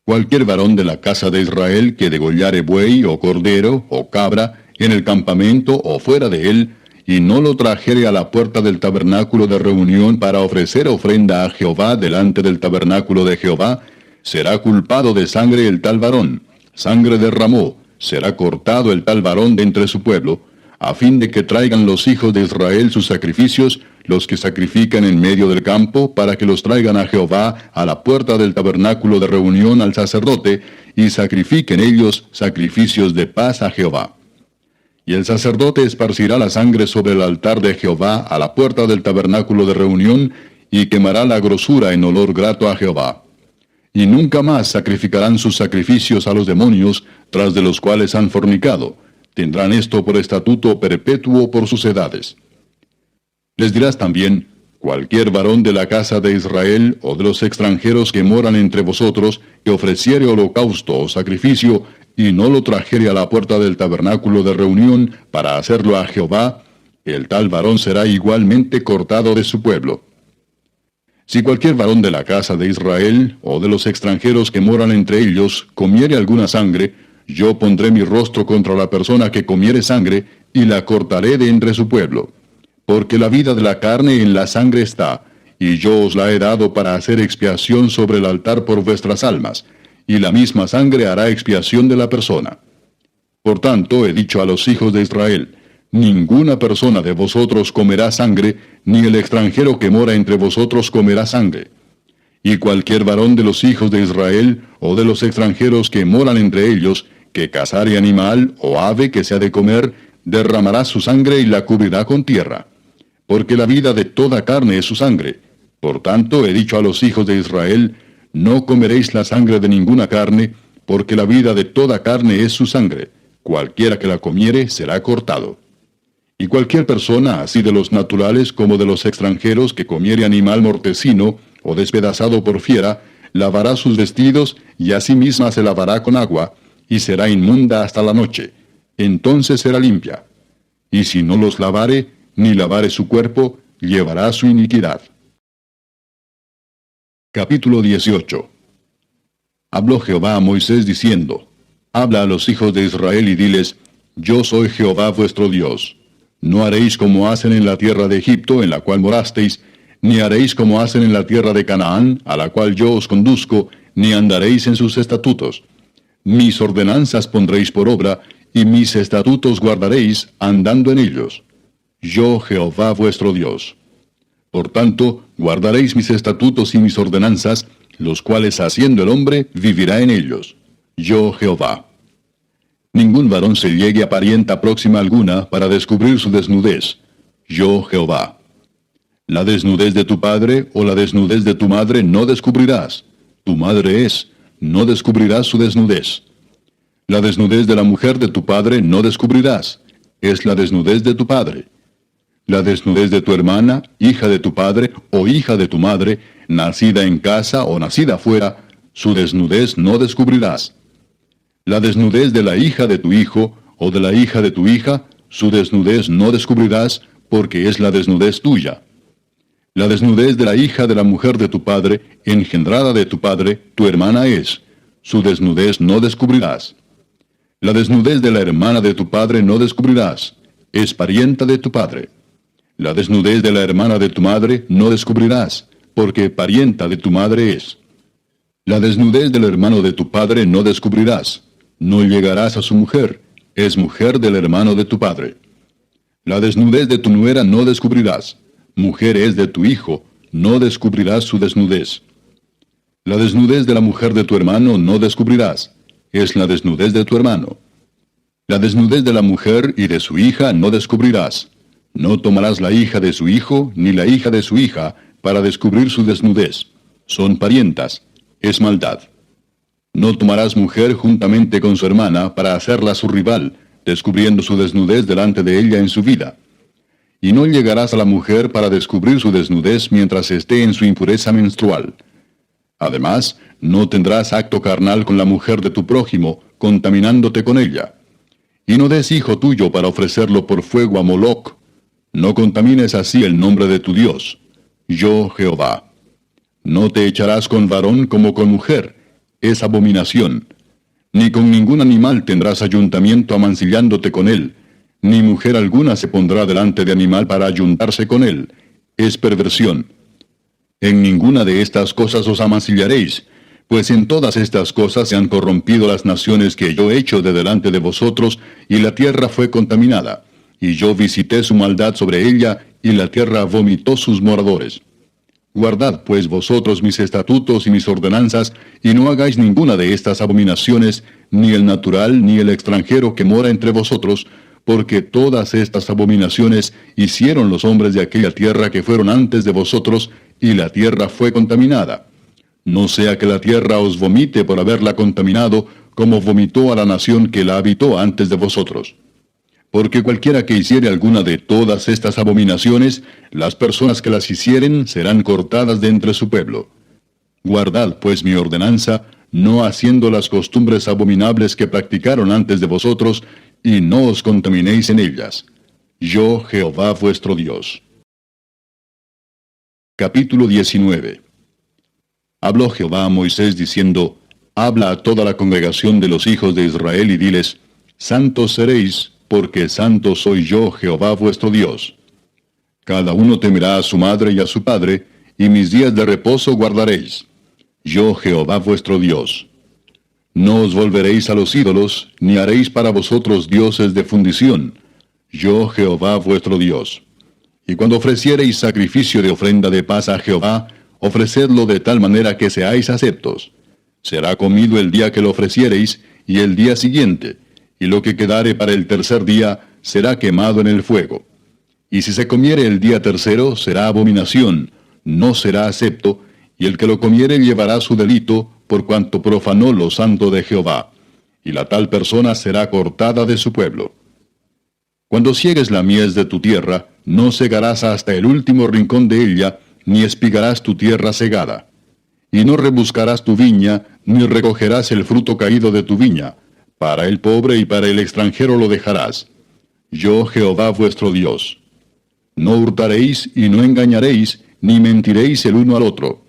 Cualquier varón de la casa de Israel que degollare buey o cordero o cabra en el campamento o fuera de él, y no lo trajere a la puerta del tabernáculo de reunión para ofrecer ofrenda a Jehová delante del tabernáculo de Jehová, será culpado de sangre el tal varón. Sangre derramó, será cortado el tal varón de entre su pueblo, a fin de que traigan los hijos de Israel sus sacrificios, los que sacrifican en medio del campo, para que los traigan a Jehová a la puerta del tabernáculo de reunión al sacerdote, y sacrifiquen ellos sacrificios de paz a Jehová. Y el sacerdote esparcirá la sangre sobre el altar de Jehová a la puerta del tabernáculo de reunión, y quemará la grosura en olor grato a Jehová. Y nunca más sacrificarán sus sacrificios a los demonios, tras de los cuales han fornicado. Tendrán esto por estatuto perpetuo por sus edades. Les dirás también: cualquier varón de la casa de Israel o de los extranjeros que moran entre vosotros, que ofreciere holocausto o sacrificio, y no lo trajere a la puerta del tabernáculo de reunión para hacerlo a Jehová, el tal varón será igualmente cortado de su pueblo. Si cualquier varón de la casa de Israel, o de los extranjeros que moran entre ellos, comiere alguna sangre, yo pondré mi rostro contra la persona que comiere sangre, y la cortaré de entre su pueblo. Porque la vida de la carne en la sangre está, y yo os la he dado para hacer expiación sobre el altar por vuestras almas, y la misma sangre hará expiación de la persona. Por tanto, he dicho a los hijos de Israel: ninguna persona de vosotros comerá sangre, ni el extranjero que mora entre vosotros comerá sangre. Y cualquier varón de los hijos de Israel, o de los extranjeros que moran entre ellos, que cazare animal o ave que se ha de comer, derramará su sangre y la cubrirá con tierra. Porque la vida de toda carne es su sangre. Por tanto, he dicho a los hijos de Israel: no comeréis la sangre de ninguna carne, porque la vida de toda carne es su sangre. Cualquiera que la comiere será cortado. Y cualquier persona, así de los naturales como de los extranjeros, que comiere animal mortecino o despedazado por fiera, lavará sus vestidos, y a sí misma se lavará con agua, y será inmunda hasta la noche. Entonces será limpia. Y si no los lavare, ni lavare su cuerpo, llevará su iniquidad. Capítulo 18. Habló Jehová a Moisés diciendo: Habla a los hijos de Israel y diles: Yo soy Jehová vuestro Dios. No haréis como hacen en la tierra de Egipto, en la cual morasteis, ni haréis como hacen en la tierra de Canaán, a la cual yo os conduzco, ni andaréis en sus estatutos. Mis ordenanzas pondréis por obra, y mis estatutos guardaréis, andando en ellos. Yo, Jehová vuestro Dios. Por tanto, guardaréis mis estatutos y mis ordenanzas, los cuales haciendo el hombre, vivirá en ellos. Yo, Jehová. Ningún varón se llegue a parienta próxima alguna para descubrir su desnudez. Yo, Jehová. La desnudez de tu padre o la desnudez de tu madre no descubrirás. Tu madre es, no descubrirás su desnudez. La desnudez de la mujer de tu padre no descubrirás. Es la desnudez de tu padre. La desnudez de tu hermana, hija de tu padre o hija de tu madre, nacida en casa o nacida fuera, su desnudez no descubrirás. La desnudez de la hija de tu hijo o de la hija de tu hija, su desnudez no descubrirás, porque es la desnudez tuya. La desnudez de la hija de la mujer de tu padre, engendrada de tu padre, tu hermana es. Su desnudez no descubrirás. La desnudez de la hermana de tu padre no descubrirás. Es parienta de tu padre. La desnudez de la hermana de tu madre no descubrirás, porque parienta de tu madre es. La desnudez del hermano de tu padre no descubrirás. No llegarás a su mujer. Es mujer del hermano de tu padre. La desnudez de tu nuera no descubrirás. Mujer es de tu hijo, no descubrirás su desnudez. La desnudez de la mujer de tu hermano no descubrirás. Es la desnudez de tu hermano. La desnudez de la mujer y de su hija no descubrirás. No tomarás la hija de su hijo ni la hija de su hija para descubrir su desnudez. Son parientas. Es maldad. No tomarás mujer juntamente con su hermana para hacerla su rival, descubriendo su desnudez delante de ella en su vida. Y no llegarás a la mujer para descubrir su desnudez mientras esté en su impureza menstrual. Además, no tendrás acto carnal con la mujer de tu prójimo, contaminándote con ella. Y no des hijo tuyo para ofrecerlo por fuego a Moloc. No contamines así el nombre de tu Dios. Yo, Jehová. No te echarás con varón como con mujer. Es abominación. Ni con ningún animal tendrás ayuntamiento amancillándote con él. Ni mujer alguna se pondrá delante de animal para ayuntarse con él. Es perversión. En ninguna de estas cosas os amancillaréis, pues en todas estas cosas se han corrompido las naciones que yo he hecho de delante de vosotros, y la tierra fue contaminada. Y yo visité su maldad sobre ella, y la tierra vomitó sus moradores. Guardad pues vosotros mis estatutos y mis ordenanzas, y no hagáis ninguna de estas abominaciones, ni el natural ni el extranjero que mora entre vosotros, porque todas estas abominaciones hicieron los hombres de aquella tierra que fueron antes de vosotros, y la tierra fue contaminada. No sea que la tierra os vomite por haberla contaminado, como vomitó a la nación que la habitó antes de vosotros. Porque cualquiera que hiciere alguna de todas estas abominaciones, las personas que las hicieren serán cortadas de entre su pueblo. Guardad pues mi ordenanza, no haciendo las costumbres abominables que practicaron antes de vosotros, y no os contaminéis en ellas. Yo, Jehová vuestro Dios. Capítulo 19. Habló Jehová a Moisés diciendo, Habla a toda la congregación de los hijos de Israel y diles, Santos seréis, porque santo soy yo, Jehová vuestro Dios. Cada uno temerá a su madre y a su padre, y mis días de reposo guardaréis. Yo, Jehová vuestro Dios. No os volveréis a los ídolos, ni haréis para vosotros dioses de fundición. Yo, Jehová vuestro Dios. Y cuando ofreciereis sacrificio de ofrenda de paz a Jehová, ofrecedlo de tal manera que seáis aceptos. Será comido el día que lo ofreciereis, y el día siguiente, y lo que quedare para el tercer día será quemado en el fuego. Y si se comiere el día tercero, será abominación, no será acepto, y el que lo comiere llevará su delito, por cuanto profanó lo santo de Jehová, y la tal persona será cortada de su pueblo. Cuando ciegues la mies de tu tierra, no segarás hasta el último rincón de ella, ni espigarás tu tierra segada. Y no rebuscarás tu viña, ni recogerás el fruto caído de tu viña. Para el pobre y para el extranjero lo dejarás. Yo, Jehová vuestro Dios. No hurtaréis y no engañaréis, ni mentiréis el uno al otro.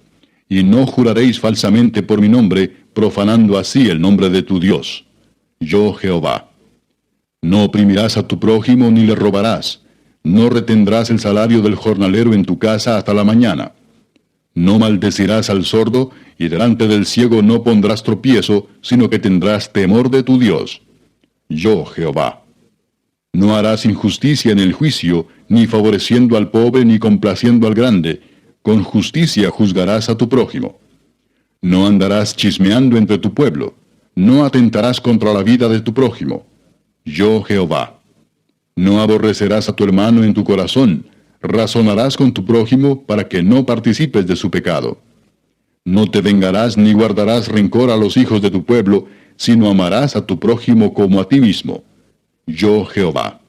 Y no juraréis falsamente por mi nombre, profanando así el nombre de tu Dios. Yo, Jehová. No oprimirás a tu prójimo ni le robarás. No retendrás el salario del jornalero en tu casa hasta la mañana. No maldecirás al sordo, y delante del ciego no pondrás tropiezo, sino que tendrás temor de tu Dios. Yo, Jehová. No harás injusticia en el juicio, ni favoreciendo al pobre, ni complaciendo al grande. Con justicia juzgarás a tu prójimo. No andarás chismeando entre tu pueblo. No atentarás contra la vida de tu prójimo. Yo, Jehová. No aborrecerás a tu hermano en tu corazón. Razonarás con tu prójimo para que no participes de su pecado. No te vengarás ni guardarás rencor a los hijos de tu pueblo, sino amarás a tu prójimo como a ti mismo. Yo, Jehová.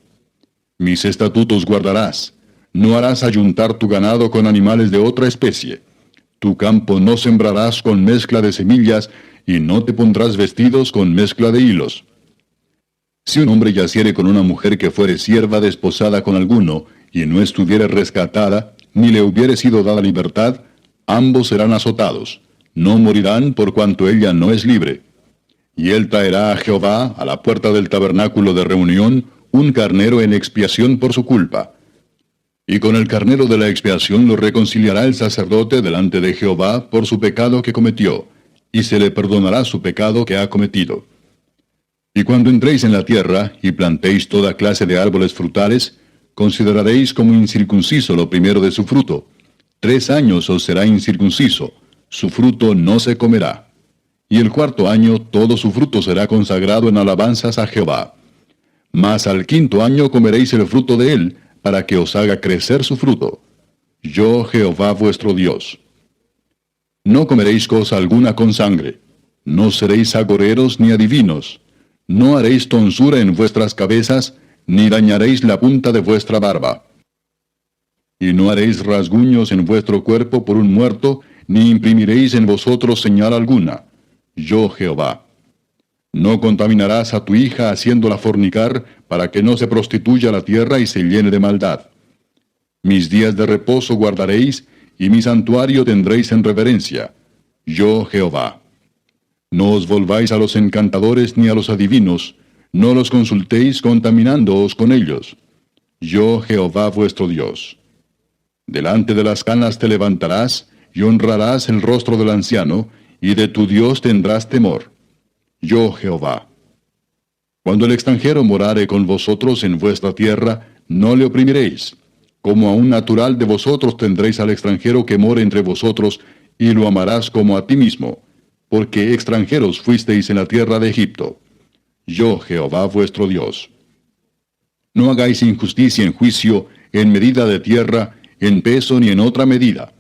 Mis estatutos guardarás. No harás ayuntar tu ganado con animales de otra especie. Tu campo no sembrarás con mezcla de semillas, y no te pondrás vestidos con mezcla de hilos. Si un hombre yaciere con una mujer que fuere sierva desposada con alguno, y no estuviere rescatada, ni le hubiere sido dada libertad, ambos serán azotados. No morirán por cuanto ella no es libre. Y él traerá a Jehová, a la puerta del tabernáculo de reunión, un carnero en expiación por su culpa. Y con el carnero de la expiación lo reconciliará el sacerdote delante de Jehová por su pecado que cometió, y se le perdonará su pecado que ha cometido. Y cuando entréis en la tierra, y plantéis toda clase de árboles frutales, consideraréis como incircunciso lo primero de su fruto. 3 años os será incircunciso, su fruto no se comerá. Y el 4º año todo su fruto será consagrado en alabanzas a Jehová. Mas al 5º año comeréis el fruto de él, para que os haga crecer su fruto. Yo, Jehová vuestro Dios. No comeréis cosa alguna con sangre. No seréis agoreros ni adivinos. No haréis tonsura en vuestras cabezas, ni dañaréis la punta de vuestra barba. Y no haréis rasguños en vuestro cuerpo por un muerto, ni imprimiréis en vosotros señal alguna. Yo, Jehová. No contaminarás a tu hija haciéndola fornicar, para que no se prostituya la tierra y se llene de maldad. Mis días de reposo guardaréis, y mi santuario tendréis en reverencia. Yo, Jehová. No os volváis a los encantadores ni a los adivinos, no los consultéis contaminándoos con ellos. Yo, Jehová vuestro Dios. Delante de las canas te levantarás, y honrarás el rostro del anciano, y de tu Dios tendrás temor. Yo, Jehová. Cuando el extranjero morare con vosotros en vuestra tierra, no le oprimiréis. Como a un natural de vosotros tendréis al extranjero que more entre vosotros, y lo amarás como a ti mismo, porque extranjeros fuisteis en la tierra de Egipto. Yo, Jehová vuestro Dios. No hagáis injusticia en juicio, en medida de tierra, en peso ni en otra medida.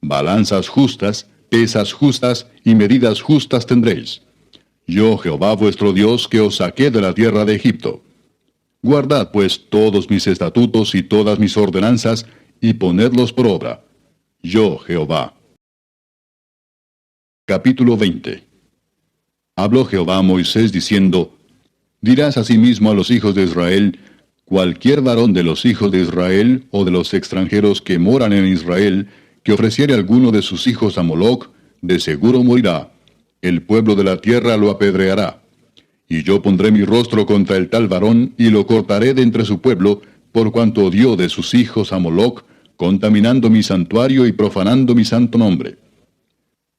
Balanzas justas, pesas justas y medidas justas tendréis. Yo, Jehová vuestro Dios, que os saqué de la tierra de Egipto. Guardad pues todos mis estatutos y todas mis ordenanzas, y ponedlos por obra. Yo, Jehová. Capítulo 20. Habló Jehová a Moisés diciendo, dirás asimismo a los hijos de Israel, cualquier varón de los hijos de Israel o de los extranjeros que moran en Israel, que ofreciere alguno de sus hijos a Moloc, de seguro morirá. El pueblo de la tierra lo apedreará. Y yo pondré mi rostro contra el tal varón, y lo cortaré de entre su pueblo, por cuanto odió de sus hijos a Moloc, contaminando mi santuario y profanando mi santo nombre.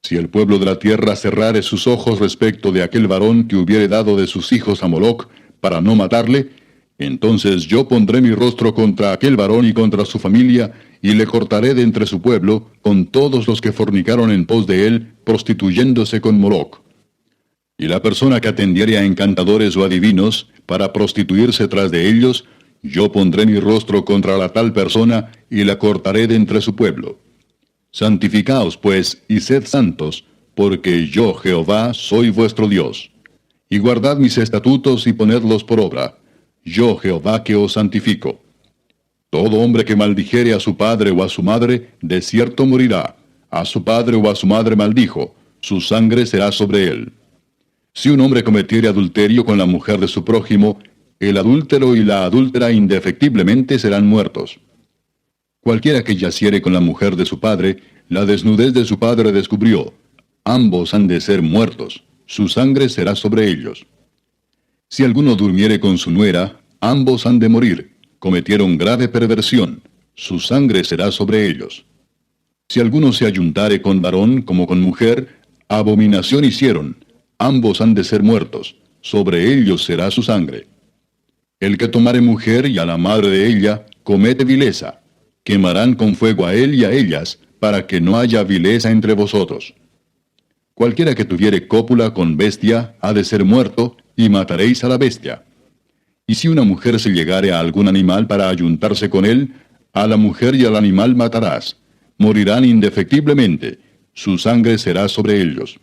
Si el pueblo de la tierra cerrare sus ojos respecto de aquel varón que hubiere dado de sus hijos a Moloc, para no matarle, entonces yo pondré mi rostro contra aquel varón y contra su familia, y le cortaré de entre su pueblo, con todos los que fornicaron en pos de él, prostituyéndose con Moloc. Y la persona que atendiere a encantadores o adivinos, para prostituirse tras de ellos, yo pondré mi rostro contra la tal persona, y la cortaré de entre su pueblo. Santificaos, pues, y sed santos, porque yo, Jehová, soy vuestro Dios. Y guardad mis estatutos y ponedlos por obra. Yo, Jehová, que os santifico. Todo hombre que maldijere a su padre o a su madre, de cierto morirá. A su padre o a su madre maldijo, su sangre será sobre él. Si un hombre cometiere adulterio con la mujer de su prójimo, el adúltero y la adúltera indefectiblemente serán muertos. Cualquiera que yaciere con la mujer de su padre, la desnudez de su padre descubrió. Ambos han de ser muertos, su sangre será sobre ellos. Si alguno durmiere con su nuera, ambos han de morir, cometieron grave perversión, su sangre será sobre ellos. Si alguno se ayuntare con varón como con mujer, Abominación hicieron, ambos han de ser muertos, sobre ellos será su sangre. El que tomare mujer y a la madre de ella, comete vileza. Quemarán con fuego a él y a ellas, para que no haya vileza entre vosotros. Cualquiera que tuviere cópula con bestia, ha de ser muerto, y mataréis a la bestia. Y si una mujer se llegare a algún animal para ayuntarse con él, a la mujer y al animal matarás. Morirán indefectiblemente, su sangre será sobre ellos.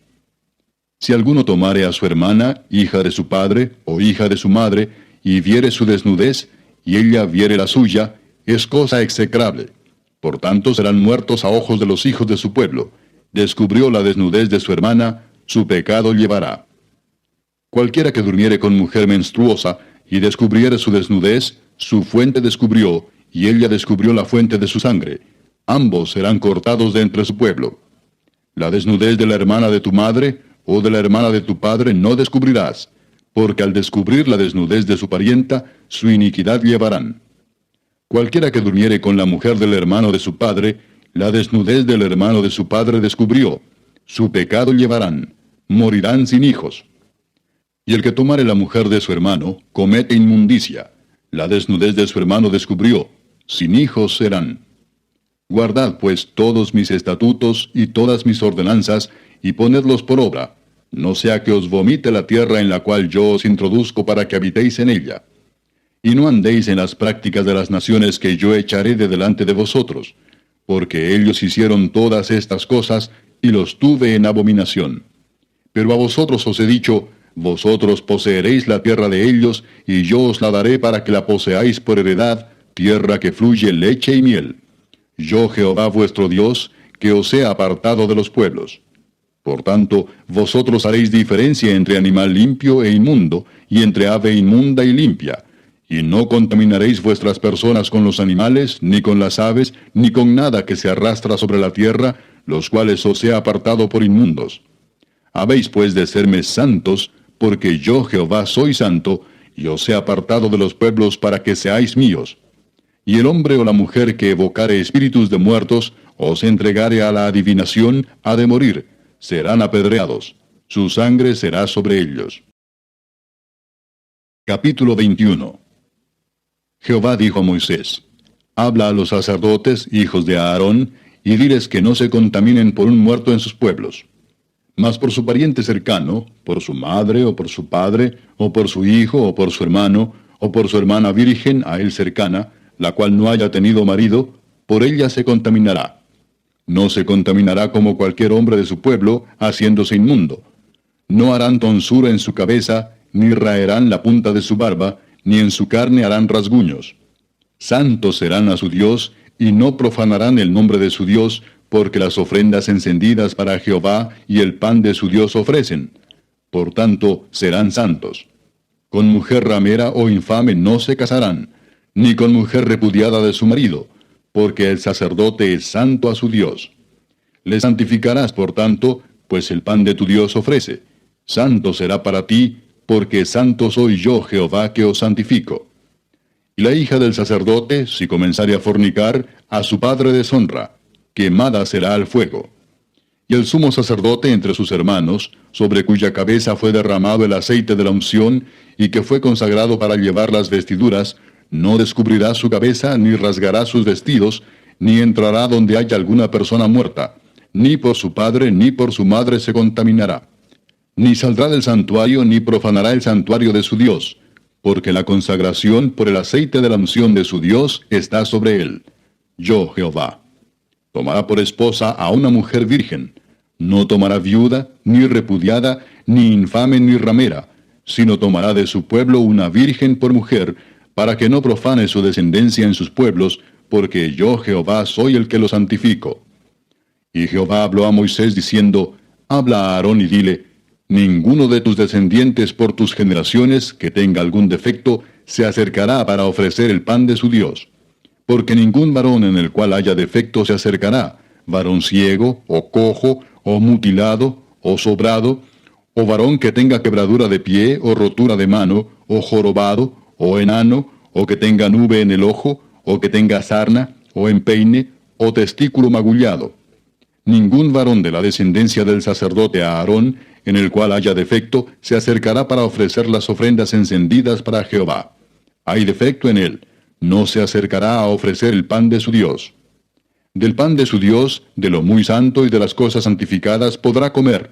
Si alguno tomare a su hermana, hija de su padre, o hija de su madre, y viere su desnudez, y ella viere la suya, es cosa execrable. Por tanto serán muertos a ojos de los hijos de su pueblo. Descubrió la desnudez de su hermana, su pecado llevará. Cualquiera que durmiere con mujer menstruosa, y descubriere su desnudez, su fuente descubrió, y ella descubrió la fuente de su sangre. Ambos serán cortados de entre su pueblo. La desnudez de la hermana de tu madre, o de la hermana de tu padre, no descubrirás, porque al descubrir la desnudez de su parienta, su iniquidad llevarán. Cualquiera que durmiere con la mujer del hermano de su padre, la desnudez del hermano de su padre descubrió, su pecado llevarán, morirán sin hijos. Y el que tomare la mujer de su hermano, comete inmundicia, la desnudez de su hermano descubrió, sin hijos serán. Guardad pues todos mis estatutos y todas mis ordenanzas, y ponedlos por obra, no sea que os vomite la tierra en la cual yo os introduzco para que habitéis en ella. Y no andéis en las prácticas de las naciones que yo echaré de delante de vosotros, porque ellos hicieron todas estas cosas, y los tuve en abominación. Pero a vosotros os he dicho, vosotros poseeréis la tierra de ellos, y yo os la daré para que la poseáis por heredad, tierra que fluye leche y miel. Yo Jehová vuestro Dios, que os he apartado de los pueblos. Por tanto, vosotros haréis diferencia entre animal limpio e inmundo, y entre ave inmunda y limpia. Y no contaminaréis vuestras personas con los animales, ni con las aves, ni con nada que se arrastra sobre la tierra, los cuales os he apartado por inmundos. Habéis pues de serme santos, porque yo Jehová soy santo, y os he apartado de los pueblos para que seáis míos. Y el hombre o la mujer que evocare espíritus de muertos, os entregare a la adivinación, ha de morir, serán apedreados, su sangre será sobre ellos. Capítulo 21. Jehová dijo a Moisés, habla a los sacerdotes, hijos de Aarón, y diles que no se contaminen por un muerto en sus pueblos. Mas por su pariente cercano, por su madre, o por su padre, o por su hijo, o por su hermano, o por su hermana virgen a él cercana, la cual no haya tenido marido, por ella se contaminará. No se contaminará como cualquier hombre de su pueblo, haciéndose inmundo. No harán tonsura en su cabeza, ni raerán la punta de su barba, ni en su carne harán rasguños. Santos serán a su Dios, y no profanarán el nombre de su Dios, porque las ofrendas encendidas para Jehová y el pan de su Dios ofrecen. Por tanto, serán santos. Con mujer ramera o infame no se casarán, ni con mujer repudiada de su marido, porque el sacerdote es santo a su Dios. Le santificarás, por tanto, pues el pan de tu Dios ofrece. Santo será para ti, porque santo soy yo Jehová que os santifico. Y la hija del sacerdote, si comenzare a fornicar, a su padre deshonra, quemada será al fuego. Y el sumo sacerdote entre sus hermanos, sobre cuya cabeza fue derramado el aceite de la unción, y que fue consagrado para llevar las vestiduras, no descubrirá su cabeza, ni rasgará sus vestidos, ni entrará donde haya alguna persona muerta, ni por su padre ni por su madre se contaminará. Ni saldrá del santuario, ni profanará el santuario de su Dios, porque la consagración por el aceite de la unción de su Dios está sobre él. Yo, Jehová. Tomará por esposa a una mujer virgen. No tomará viuda, ni repudiada, ni infame, ni ramera, sino tomará de su pueblo una virgen por mujer, para que no profane su descendencia en sus pueblos, porque yo Jehová soy el que lo santifico. Y Jehová habló a Moisés diciendo, habla a Aarón y dile, ninguno de tus descendientes por tus generaciones que tenga algún defecto se acercará para ofrecer el pan de su Dios. Porque ningún varón en el cual haya defecto se acercará, varón ciego, o cojo, o mutilado, o sobrado, o varón que tenga quebradura de pie, o rotura de mano, o jorobado, o enano, o que tenga nube en el ojo, o que tenga sarna, o empeine, o testículo magullado. Ningún varón de la descendencia del sacerdote Aarón, en el cual haya defecto, se acercará para ofrecer las ofrendas encendidas para Jehová. Hay defecto en él, no se acercará a ofrecer el pan de su Dios. Del pan de su Dios, de lo muy santo y de las cosas santificadas podrá comer,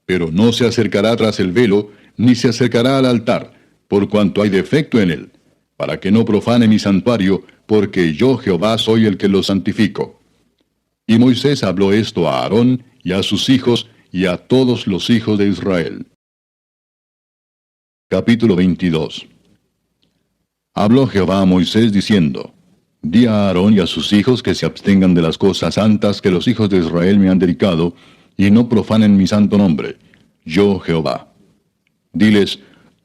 pero no se acercará tras el velo, ni se acercará al altar, por cuanto hay defecto en él, para que no profane mi santuario, porque yo Jehová soy el que lo santifico. Y Moisés habló esto a Aarón, y a sus hijos, y a todos los hijos de Israel. Capítulo 22. Habló Jehová a Moisés diciendo: Di a Aarón y a sus hijos que se abstengan de las cosas santas que los hijos de Israel me han dedicado, y no profanen mi santo nombre, yo Jehová. Diles: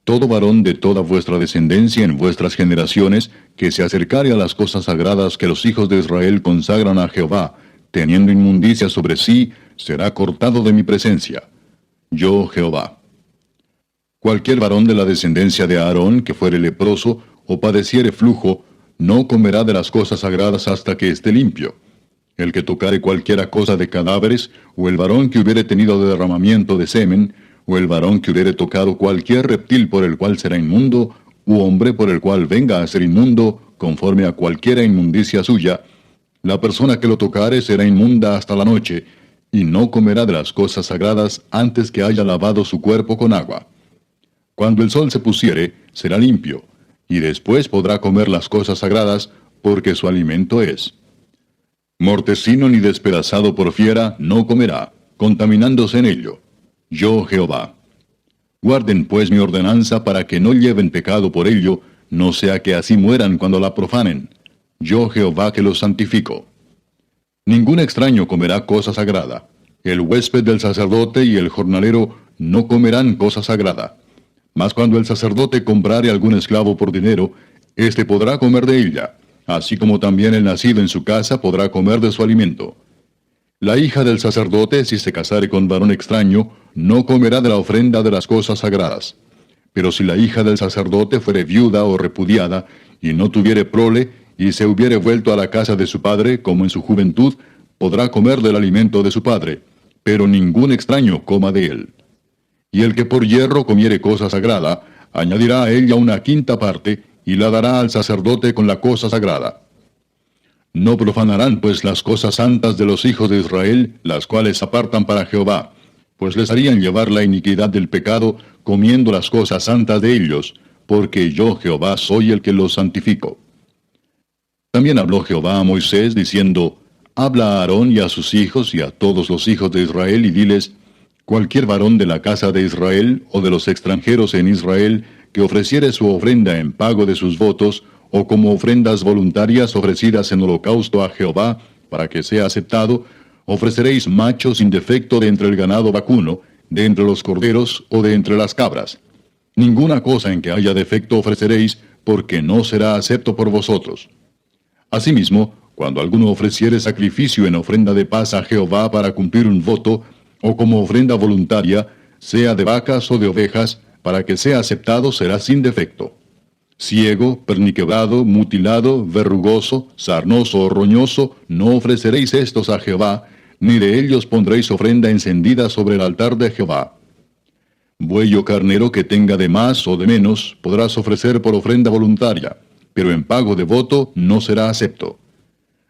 todo varón de toda vuestra descendencia en vuestras generaciones, que se acercare a las cosas sagradas que los hijos de Israel consagran a Jehová, teniendo inmundicia sobre sí, será cortado de mi presencia. Yo Jehová. Cualquier varón de la descendencia de Aarón que fuere leproso, o padeciere flujo, no comerá de las cosas sagradas hasta que esté limpio. El que tocare cualquiera cosa de cadáveres, o el varón que hubiere tenido derramamiento de semen, o el varón que hubiere tocado cualquier reptil por el cual será inmundo, u hombre por el cual venga a ser inmundo, conforme a cualquiera inmundicia suya, la persona que lo tocare será inmunda hasta la noche, y no comerá de las cosas sagradas antes que haya lavado su cuerpo con agua. Cuando el sol se pusiere, será limpio, y después podrá comer las cosas sagradas, porque su alimento es. Mortecino ni despedazado por fiera no comerá, contaminándose en ello. Yo Jehová. Guarden pues mi ordenanza para que no lleven pecado por ello, no sea que así mueran cuando la profanen. Yo Jehová que los santifico. Ningún extraño comerá cosa sagrada. El huésped del sacerdote y el jornalero no comerán cosa sagrada. Mas cuando el sacerdote comprare algún esclavo por dinero, éste podrá comer de ella, así como también el nacido en su casa podrá comer de su alimento. La hija del sacerdote, si se casare con varón extraño, no comerá de la ofrenda de las cosas sagradas. Pero si la hija del sacerdote fuere viuda o repudiada, y no tuviere prole, y se hubiere vuelto a la casa de su padre, como en su juventud, podrá comer del alimento de su padre, pero ningún extraño coma de él. Y el que por hierro comiere cosa sagrada, añadirá a ella una quinta parte, y la dará al sacerdote con la cosa sagrada. No profanarán pues las cosas santas de los hijos de Israel, las cuales apartan para Jehová, pues les harían llevar la iniquidad del pecado, comiendo las cosas santas de ellos, porque yo Jehová soy el que los santifico. También habló Jehová a Moisés, diciendo: Habla a Aarón y a sus hijos y a todos los hijos de Israel, y diles: Cualquier varón de la casa de Israel, o de los extranjeros en Israel, que ofreciere su ofrenda en pago de sus votos, o como ofrendas voluntarias ofrecidas en holocausto a Jehová, para que sea aceptado, ofreceréis machos sin defecto de entre el ganado vacuno, de entre los corderos o de entre las cabras. Ninguna cosa en que haya defecto ofreceréis, porque no será acepto por vosotros. Asimismo, cuando alguno ofreciere sacrificio en ofrenda de paz a Jehová para cumplir un voto, o como ofrenda voluntaria, sea de vacas o de ovejas, para que sea aceptado será sin defecto. Ciego, perniquebrado, mutilado, verrugoso, sarnoso o roñoso, no ofreceréis estos a Jehová, ni de ellos pondréis ofrenda encendida sobre el altar de Jehová. Buey o carnero que tenga de más o de menos, podrás ofrecer por ofrenda voluntaria, pero en pago de voto no será acepto.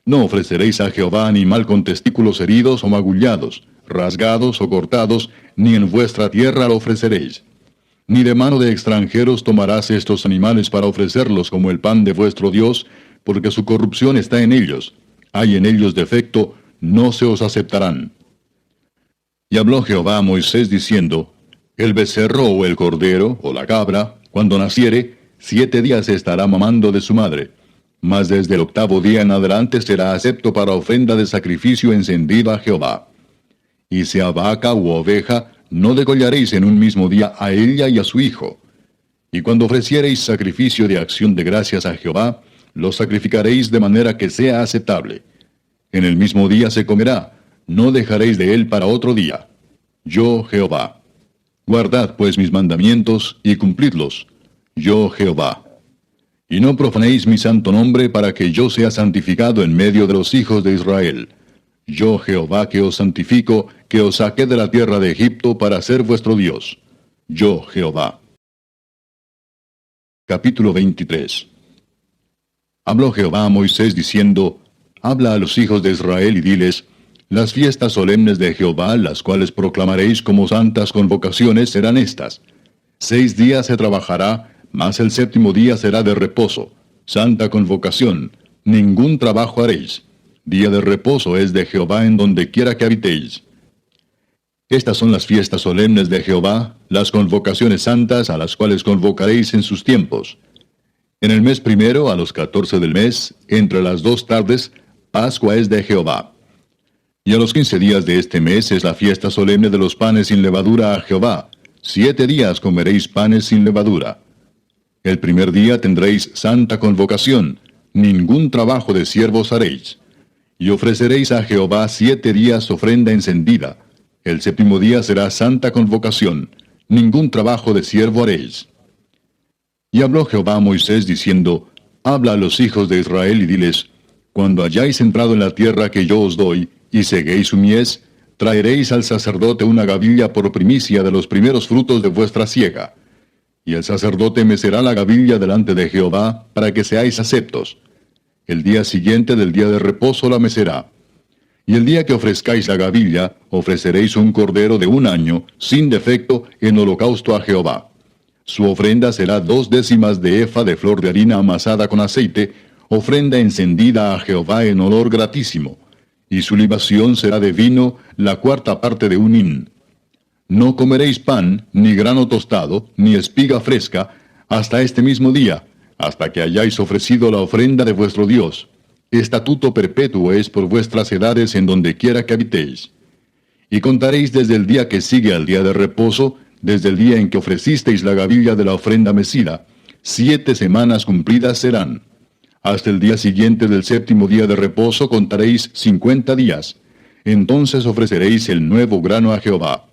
No ofreceréis a Jehová animal con testículos heridos o magullados, rasgados o cortados, ni en vuestra tierra lo ofreceréis. Ni de mano de extranjeros tomarás estos animales para ofrecerlos como el pan de vuestro Dios, porque su corrupción está en ellos. Hay en ellos defecto, no se os aceptarán. Y habló Jehová a Moisés diciendo: El becerro o el cordero o la cabra, cuando naciere, 7 días estará mamando de su madre. Mas desde el 8º día en adelante será acepto para ofrenda de sacrificio encendido a Jehová. Y sea vaca u oveja, no degollaréis en un mismo día a ella y a su hijo. Y cuando ofreciereis sacrificio de acción de gracias a Jehová, lo sacrificaréis de manera que sea aceptable. En el mismo día se comerá, no dejaréis de él para otro día. Yo Jehová. Guardad pues mis mandamientos y cumplidlos. Yo Jehová. Y no profanéis mi santo nombre para que yo sea santificado en medio de los hijos de Israel. Yo Jehová que os santifico, que os saqué de la tierra de Egipto para ser vuestro Dios. Yo Jehová. Capítulo 23. Habló Jehová a Moisés diciendo, Habla a los hijos de Israel y diles, Las fiestas solemnes de Jehová, las cuales proclamaréis como santas convocaciones, serán estas. 6 días se trabajará, mas el 7º día será de reposo. Santa convocación, ningún trabajo haréis. Día de reposo es de Jehová en donde quiera que habitéis. Estas son las fiestas solemnes de Jehová, las convocaciones santas a las cuales convocaréis en sus tiempos. En el mes primero, a los 14 del mes, entre las 2 tardes, Pascua es de Jehová. Y a los 15 días de este mes es la fiesta solemne de los panes sin levadura a Jehová. 7 días comeréis panes sin levadura. El primer día tendréis santa convocación, ningún trabajo de siervos haréis. Y ofreceréis a Jehová 7 días ofrenda encendida. El 7º día será santa convocación, ningún trabajo de siervo haréis. Y habló Jehová a Moisés diciendo, Habla a los hijos de Israel y diles, Cuando hayáis entrado en la tierra que yo os doy, y seguéis su mies, traeréis al sacerdote una gavilla por primicia de los primeros frutos de vuestra siega. Y el sacerdote mecerá la gavilla delante de Jehová, para que seáis aceptos. El día siguiente del día de reposo la mecerá. Y el día que ofrezcáis la gavilla, ofreceréis un cordero de 1 año, sin defecto, en holocausto a Jehová. Su ofrenda será 2/10 de efa de flor de harina amasada con aceite, ofrenda encendida a Jehová en olor gratísimo. Y su libación será de vino, la 4ª parte de 1 hin. No comeréis pan, ni grano tostado, ni espiga fresca, hasta este mismo día, hasta que hayáis ofrecido la ofrenda de vuestro Dios. Estatuto perpetuo es por vuestras edades en donde quiera que habitéis. Y contaréis desde el día que sigue al día de reposo, desde el día en que ofrecisteis la gavilla de la ofrenda mecida, 7 semanas cumplidas serán. Hasta el día siguiente del 7º día de reposo contaréis 50 días. Entonces ofreceréis el nuevo grano a Jehová.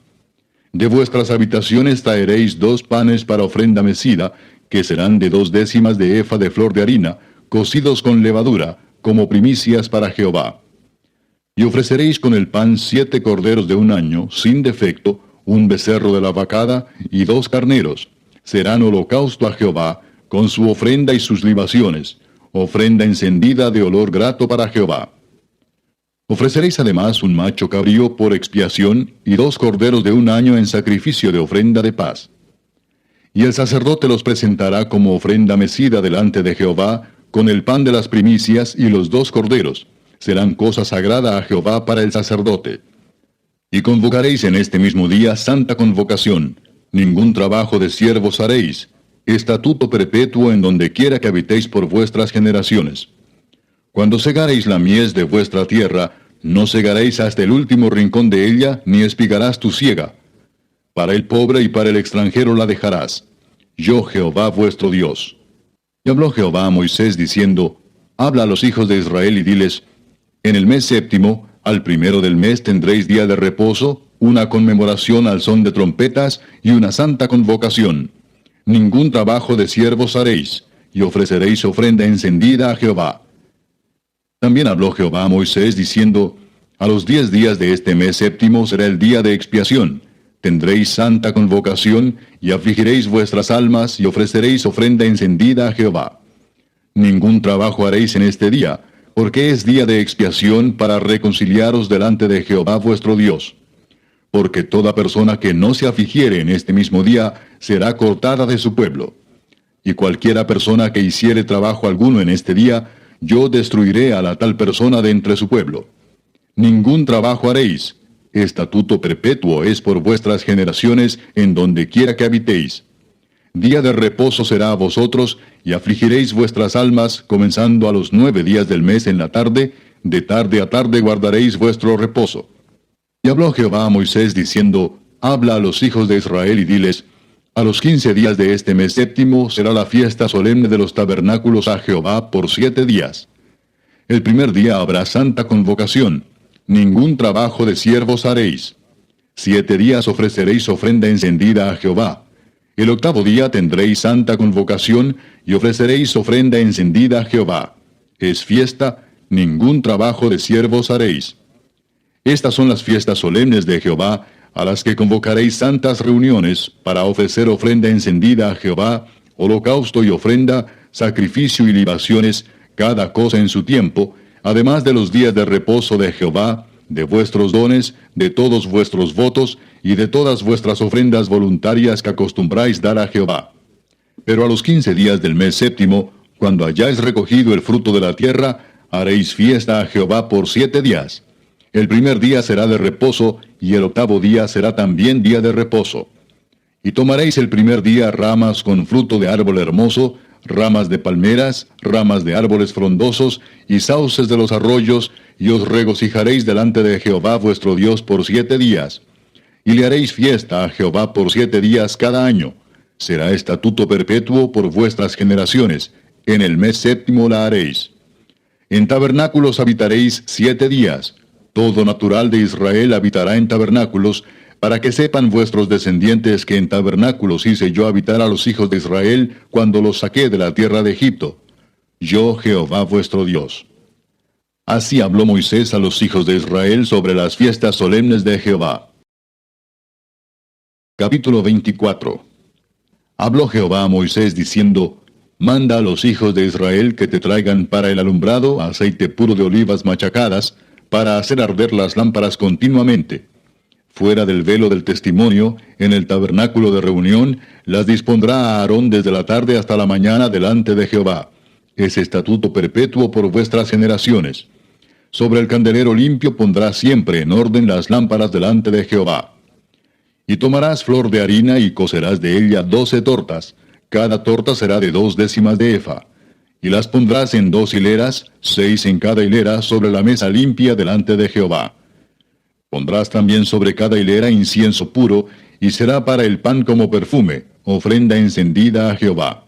De vuestras habitaciones traeréis 2 panes para ofrenda mecida, que serán de 2/10 de efa de flor de harina, cocidos con levadura, como primicias para Jehová. Y ofreceréis con el pan 7 corderos de 1 año, sin defecto, 1 becerro de la vacada y 2 carneros. Serán holocausto a Jehová, con su ofrenda y sus libaciones, ofrenda encendida de olor grato para Jehová. Ofreceréis además un macho cabrío por expiación y 2 corderos de 1 año en sacrificio de ofrenda de paz. Y el sacerdote los presentará como ofrenda mecida delante de Jehová, con el pan de las primicias y los 2 corderos. Serán cosa sagrada a Jehová para el sacerdote. Y convocaréis en este mismo día santa convocación. Ningún trabajo de siervos haréis. Estatuto perpetuo en donde quiera que habitéis por vuestras generaciones. Cuando segaréis la mies de vuestra tierra, no segaréis hasta el último rincón de ella, ni espigarás tu siega. Para el pobre y para el extranjero la dejarás. Yo Jehová vuestro Dios. Y habló Jehová a Moisés diciendo, Habla a los hijos de Israel y diles, En el mes 7º, al 1 del mes tendréis día de reposo, una conmemoración al son de trompetas y una santa convocación. Ningún trabajo de siervos haréis, y ofreceréis ofrenda encendida a Jehová. También habló Jehová a Moisés diciendo, A los 10 días de este mes 7º será el día de expiación. Tendréis santa convocación, y afligiréis vuestras almas, y ofreceréis ofrenda encendida a Jehová. Ningún trabajo haréis en este día, porque es día de expiación para reconciliaros delante de Jehová vuestro Dios. Porque toda persona que no se afligiere en este mismo día será cortada de su pueblo. Y cualquiera persona que hiciere trabajo alguno en este día, yo destruiré a la tal persona de entre su pueblo. Ningún trabajo haréis. Estatuto perpetuo es por vuestras generaciones en donde quiera que habitéis. Día de reposo será a vosotros, y afligiréis vuestras almas, comenzando a los 9 días del mes en la tarde, de tarde a tarde guardaréis vuestro reposo. Y habló Jehová a Moisés diciendo, Habla a los hijos de Israel y diles, A los 15 días de este mes 7º será la fiesta solemne de los tabernáculos a Jehová por 7 días. El primer día habrá santa convocación. Ningún trabajo de siervos haréis. 7 días ofreceréis ofrenda encendida a Jehová. El 8º día tendréis santa convocación y ofreceréis ofrenda encendida a Jehová. Es fiesta, ningún trabajo de siervos haréis. Estas son las fiestas solemnes de Jehová, a las que convocaréis santas reuniones, para ofrecer ofrenda encendida a Jehová, holocausto y ofrenda, sacrificio y libaciones, cada cosa en su tiempo, además de los días de reposo de Jehová, de vuestros dones, de todos vuestros votos, y de todas vuestras ofrendas voluntarias que acostumbráis dar a Jehová. Pero a los 15 días del mes séptimo, cuando hayáis recogido el fruto de la tierra, haréis fiesta a Jehová por 7 días. El primer día será de reposo, y el octavo día será también día de reposo. Y tomaréis el primer día ramas con fruto de árbol hermoso, ramas de palmeras, ramas de árboles frondosos, y sauces de los arroyos, y os regocijaréis delante de Jehová vuestro Dios por 7 días. Y le haréis fiesta a Jehová por 7 días cada año. Será estatuto perpetuo por vuestras generaciones. En el mes séptimo la haréis. En tabernáculos habitaréis 7 días. Todo natural de Israel habitará en tabernáculos, para que sepan vuestros descendientes que en tabernáculos hice yo habitar a los hijos de Israel cuando los saqué de la tierra de Egipto. Yo Jehová vuestro Dios. Así habló Moisés a los hijos de Israel sobre las fiestas solemnes de Jehová. Capítulo 24. Habló Jehová a Moisés diciendo, Manda a los hijos de Israel que te traigan para el alumbrado aceite puro de olivas machacadas, para hacer arder las lámparas continuamente. Fuera del velo del testimonio, en el tabernáculo de reunión, las dispondrá a Aarón desde la tarde hasta la mañana delante de Jehová. Es estatuto perpetuo por vuestras generaciones. Sobre el candelero limpio pondrás siempre en orden las lámparas delante de Jehová. Y tomarás flor de harina y cocerás de ella 12 tortas. Cada torta será de 2 décimas de efa. Y las pondrás en 2 hileras, 6 en cada hilera, sobre la mesa limpia delante de Jehová. Pondrás también sobre cada hilera incienso puro, y será para el pan como perfume, ofrenda encendida a Jehová.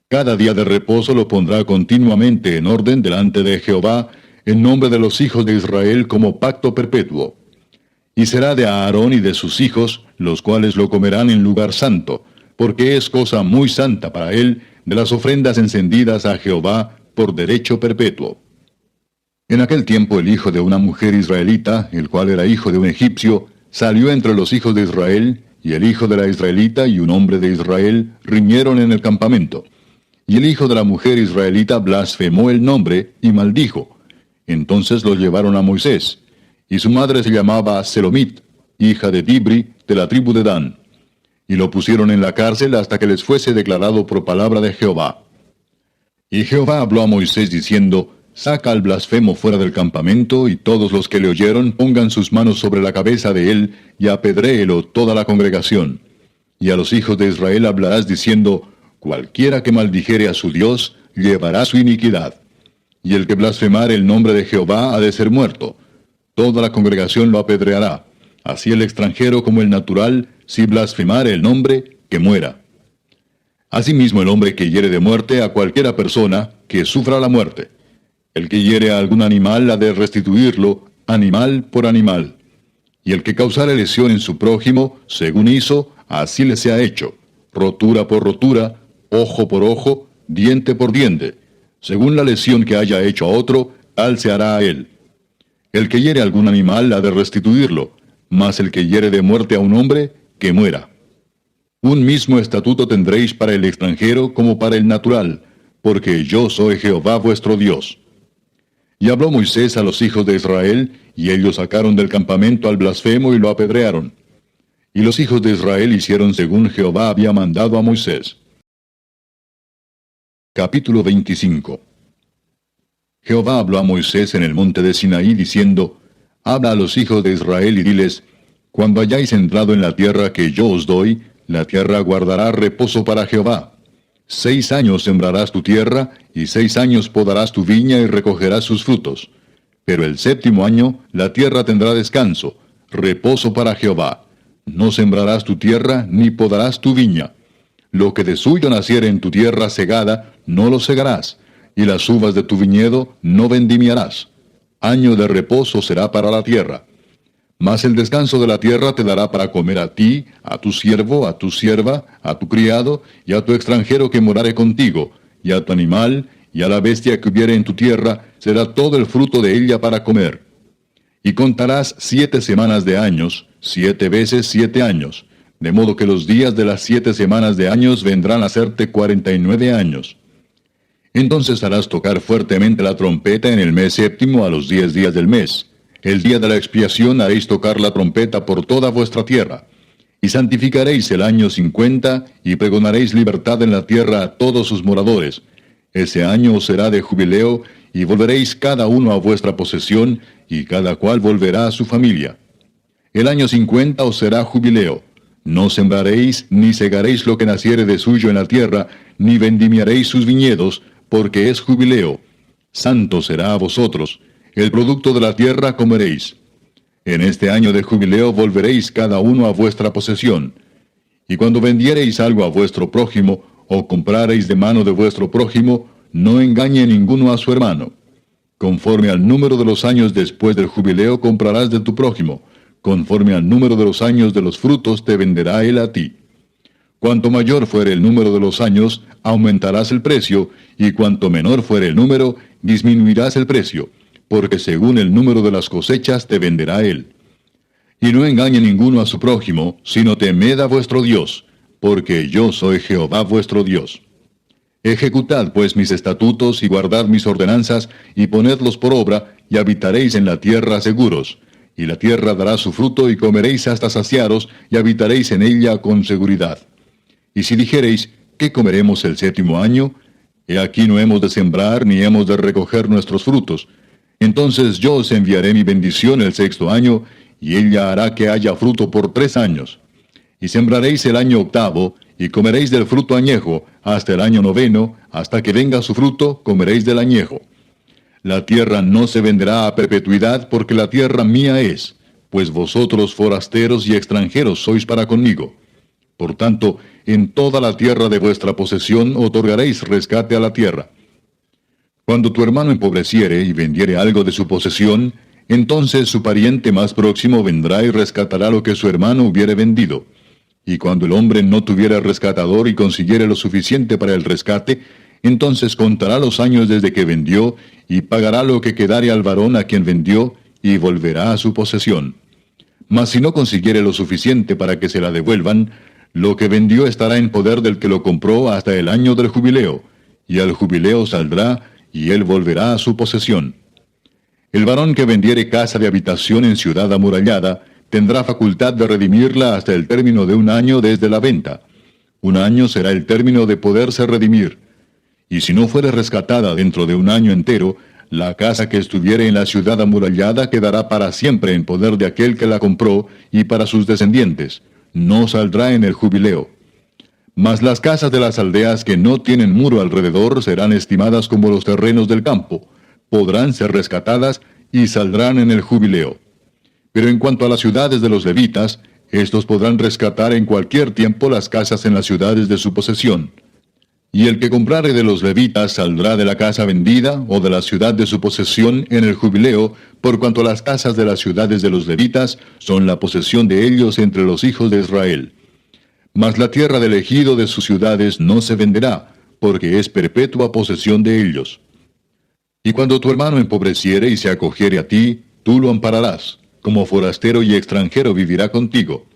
Cada día de reposo lo pondrá continuamente en orden delante de Jehová, en nombre de los hijos de Israel como pacto perpetuo. Y será de Aarón y de sus hijos, los cuales lo comerán en lugar santo, porque es cosa muy santa para él, de las ofrendas encendidas a Jehová por derecho perpetuo. En aquel tiempo el hijo de una mujer israelita, el cual era hijo de un egipcio, salió entre los hijos de Israel, y el hijo de la israelita y un hombre de Israel riñeron en el campamento. Y el hijo de la mujer israelita blasfemó el nombre y maldijo. Entonces lo llevaron a Moisés, y su madre se llamaba Selomit, hija de Dibri, de la tribu de Dan. Y lo pusieron en la cárcel hasta que les fuese declarado por palabra de Jehová. Y Jehová habló a Moisés diciendo, Saca al blasfemo fuera del campamento, y todos los que le oyeron pongan sus manos sobre la cabeza de él, y apedréelo toda la congregación. Y a los hijos de Israel hablarás diciendo, Cualquiera que maldijere a su Dios, llevará su iniquidad. Y el que blasfemare el nombre de Jehová ha de ser muerto. Toda la congregación lo apedreará. Así el extranjero como el natural, si blasfemare el nombre, que muera. Asimismo el hombre que hiere de muerte a cualquiera persona, que sufra la muerte. El que hiere a algún animal ha de restituirlo, animal por animal. Y el que causare lesión en su prójimo, según hizo, así le sea hecho. Rotura por rotura, ojo por ojo, diente por diente. Según la lesión que haya hecho a otro, tal se hará a él. El que hiere a algún animal ha de restituirlo, mas el que hiere de muerte a un hombre, que muera. Un mismo estatuto tendréis para el extranjero como para el natural, porque yo soy Jehová vuestro Dios. Y habló Moisés a los hijos de Israel, y ellos sacaron del campamento al blasfemo y lo apedrearon. Y los hijos de Israel hicieron según Jehová había mandado a Moisés. Capítulo 25. Jehová habló a Moisés en el monte de Sinaí, diciendo, Habla a los hijos de Israel y diles, Cuando hayáis entrado en la tierra que yo os doy, la tierra guardará reposo para Jehová. 6 años sembrarás tu tierra, y 6 años podarás tu viña y recogerás sus frutos. Pero el 7º año la tierra tendrá descanso, reposo para Jehová. No sembrarás tu tierra, ni podarás tu viña. Lo que de suyo naciere en tu tierra segada, no lo segarás, y las uvas de tu viñedo no vendimiarás. Año de reposo será para la tierra. Mas el descanso de la tierra te dará para comer a ti, a tu siervo, a tu sierva, a tu criado, y a tu extranjero que morare contigo, y a tu animal, y a la bestia que hubiere en tu tierra, será todo el fruto de ella para comer. Y contarás 7 semanas de años, 7 veces 7 años, de modo que los días de las 7 semanas de años vendrán a serte 49 años. Entonces harás tocar fuertemente la trompeta en el mes séptimo a los 10 días del mes. El día de la expiación haréis tocar la trompeta por toda vuestra tierra. Y santificaréis el año 50, y pregonaréis libertad en la tierra a todos sus moradores. Ese año os será de jubileo, y volveréis cada uno a vuestra posesión, y cada cual volverá a su familia. El año 50 os será jubileo. No sembraréis, ni segaréis lo que naciere de suyo en la tierra, ni vendimiaréis sus viñedos, porque es jubileo. Santo será a vosotros. El producto de la tierra comeréis. En este año de jubileo volveréis cada uno a vuestra posesión. Y cuando vendiereis algo a vuestro prójimo, o comprareis de mano de vuestro prójimo, no engañe ninguno a su hermano. Conforme al número de los años después del jubileo comprarás de tu prójimo. Conforme al número de los años de los frutos te venderá él a ti. Cuanto mayor fuere el número de los años, aumentarás el precio, y cuanto menor fuere el número, disminuirás el precio, porque según el número de las cosechas te venderá él. Y no engañe ninguno a su prójimo, sino temed a vuestro Dios, porque yo soy Jehová vuestro Dios. Ejecutad pues mis estatutos y guardad mis ordenanzas, y ponedlos por obra, y habitaréis en la tierra seguros. Y la tierra dará su fruto, y comeréis hasta saciaros, y habitaréis en ella con seguridad. Y si dijereis, ¿qué comeremos el séptimo año? He aquí no hemos de sembrar, ni hemos de recoger nuestros frutos. Entonces yo os enviaré mi bendición el sexto año, y ella hará que haya fruto por 3 años. Y sembraréis el año octavo, y comeréis del fruto añejo, hasta el año 9, hasta que venga su fruto, comeréis del añejo. La tierra no se venderá a perpetuidad, porque la tierra mía es, pues vosotros forasteros y extranjeros sois para conmigo. Por tanto, en toda la tierra de vuestra posesión otorgaréis rescate a la tierra. Cuando tu hermano empobreciere y vendiere algo de su posesión, entonces su pariente más próximo vendrá y rescatará lo que su hermano hubiere vendido. Y cuando el hombre no tuviera rescatador y consiguiere lo suficiente para el rescate, entonces contará los años desde que vendió, y pagará lo que quedare al varón a quien vendió, y volverá a su posesión. Mas si no consiguiere lo suficiente para que se la devuelvan, lo que vendió estará en poder del que lo compró hasta el año del jubileo, y al jubileo saldrá, y él volverá a su posesión. El varón que vendiere casa de habitación en ciudad amurallada, tendrá facultad de redimirla hasta el término de 1 año desde la venta. 1 año será el término de poderse redimir. Y si no fuere rescatada dentro de 1 año entero, la casa que estuviere en la ciudad amurallada quedará para siempre en poder de aquel que la compró y para sus descendientes. No saldrá en el jubileo. Mas las casas de las aldeas que no tienen muro alrededor serán estimadas como los terrenos del campo. Podrán ser rescatadas y saldrán en el jubileo. Pero en cuanto a las ciudades de los levitas, estos podrán rescatar en cualquier tiempo las casas en las ciudades de su posesión. Y el que comprare de los levitas saldrá de la casa vendida o de la ciudad de su posesión en el jubileo, por cuanto las casas de las ciudades de los levitas son la posesión de ellos entre los hijos de Israel. Mas la tierra del ejido de sus ciudades no se venderá, porque es perpetua posesión de ellos. Y cuando tu hermano empobreciere y se acogiere a ti, tú lo ampararás. Como forastero y extranjero vivirá contigo.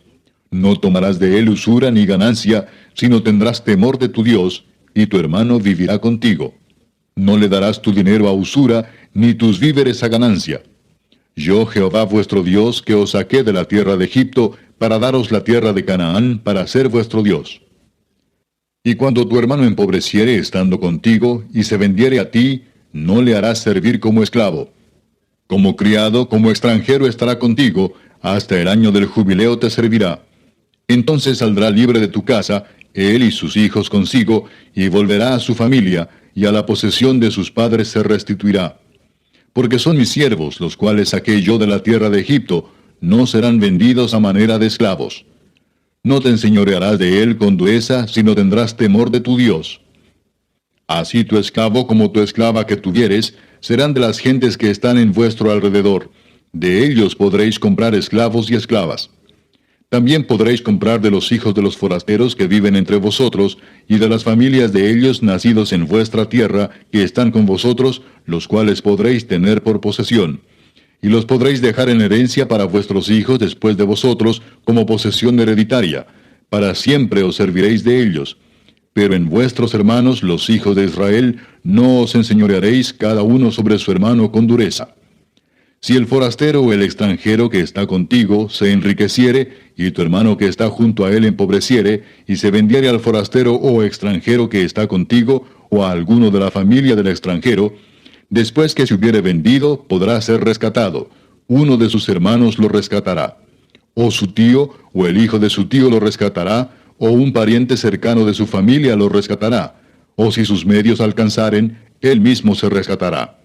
No tomarás de él usura ni ganancia, sino tendrás temor de tu Dios, y tu hermano vivirá contigo. No le darás tu dinero a usura, ni tus víveres a ganancia. Yo, Jehová vuestro Dios, que os saqué de la tierra de Egipto, para daros la tierra de Canaán, para ser vuestro Dios. Y cuando tu hermano empobreciere estando contigo, y se vendiere a ti, no le harás servir como esclavo. Como criado, como extranjero estará contigo, hasta el año del jubileo te servirá. Entonces saldrá libre de tu casa, él y sus hijos consigo, y volverá a su familia, y a la posesión de sus padres se restituirá. Porque son mis siervos, los cuales saqué yo de la tierra de Egipto, no serán vendidos a manera de esclavos. No te enseñorearás de él con dureza, sino tendrás temor de tu Dios. Así tu esclavo como tu esclava que tuvieres, serán de las gentes que están en vuestro alrededor. De ellos podréis comprar esclavos y esclavas. También podréis comprar de los hijos de los forasteros que viven entre vosotros, y de las familias de ellos nacidos en vuestra tierra, que están con vosotros, los cuales podréis tener por posesión. y los podréis dejar en herencia para vuestros hijos después de vosotros como posesión hereditaria. Para siempre os serviréis de ellos. Pero en vuestros hermanos, los hijos de Israel, no os enseñorearéis cada uno sobre su hermano con dureza. Si el forastero o el extranjero que está contigo se enriqueciere, y tu hermano que está junto a él empobreciere, y se vendiere al forastero o extranjero que está contigo, o a alguno de la familia del extranjero, después que se hubiere vendido, podrá ser rescatado. Uno de sus hermanos lo rescatará. O su tío, o el hijo de su tío lo rescatará, o un pariente cercano de su familia lo rescatará. O si sus medios alcanzaren, él mismo se rescatará.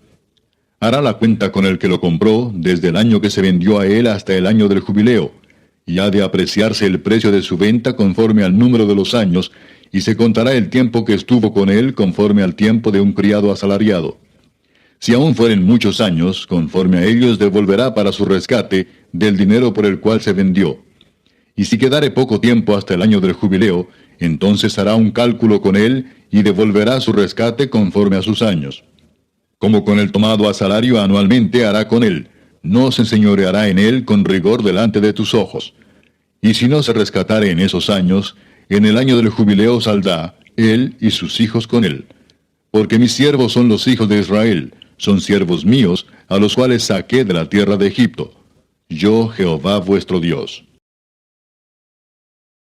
Hará la cuenta con el que lo compró, desde el año que se vendió a él hasta el año del jubileo, y ha de apreciarse el precio de su venta conforme al número de los años, y se contará el tiempo que estuvo con él conforme al tiempo de un criado asalariado. Si aún fueren muchos años, conforme a ellos devolverá para su rescate del dinero por el cual se vendió. Y si quedare poco tiempo hasta el año del jubileo, entonces hará un cálculo con él y devolverá su rescate conforme a sus años. Como con el tomado a salario anualmente hará con él, no se enseñoreará en él con rigor delante de tus ojos. Y si no se rescatare en esos años, en el año del jubileo saldrá, él y sus hijos con él. Porque mis siervos son los hijos de Israel, son siervos míos, a los cuales saqué de la tierra de Egipto. Yo, Jehová vuestro Dios.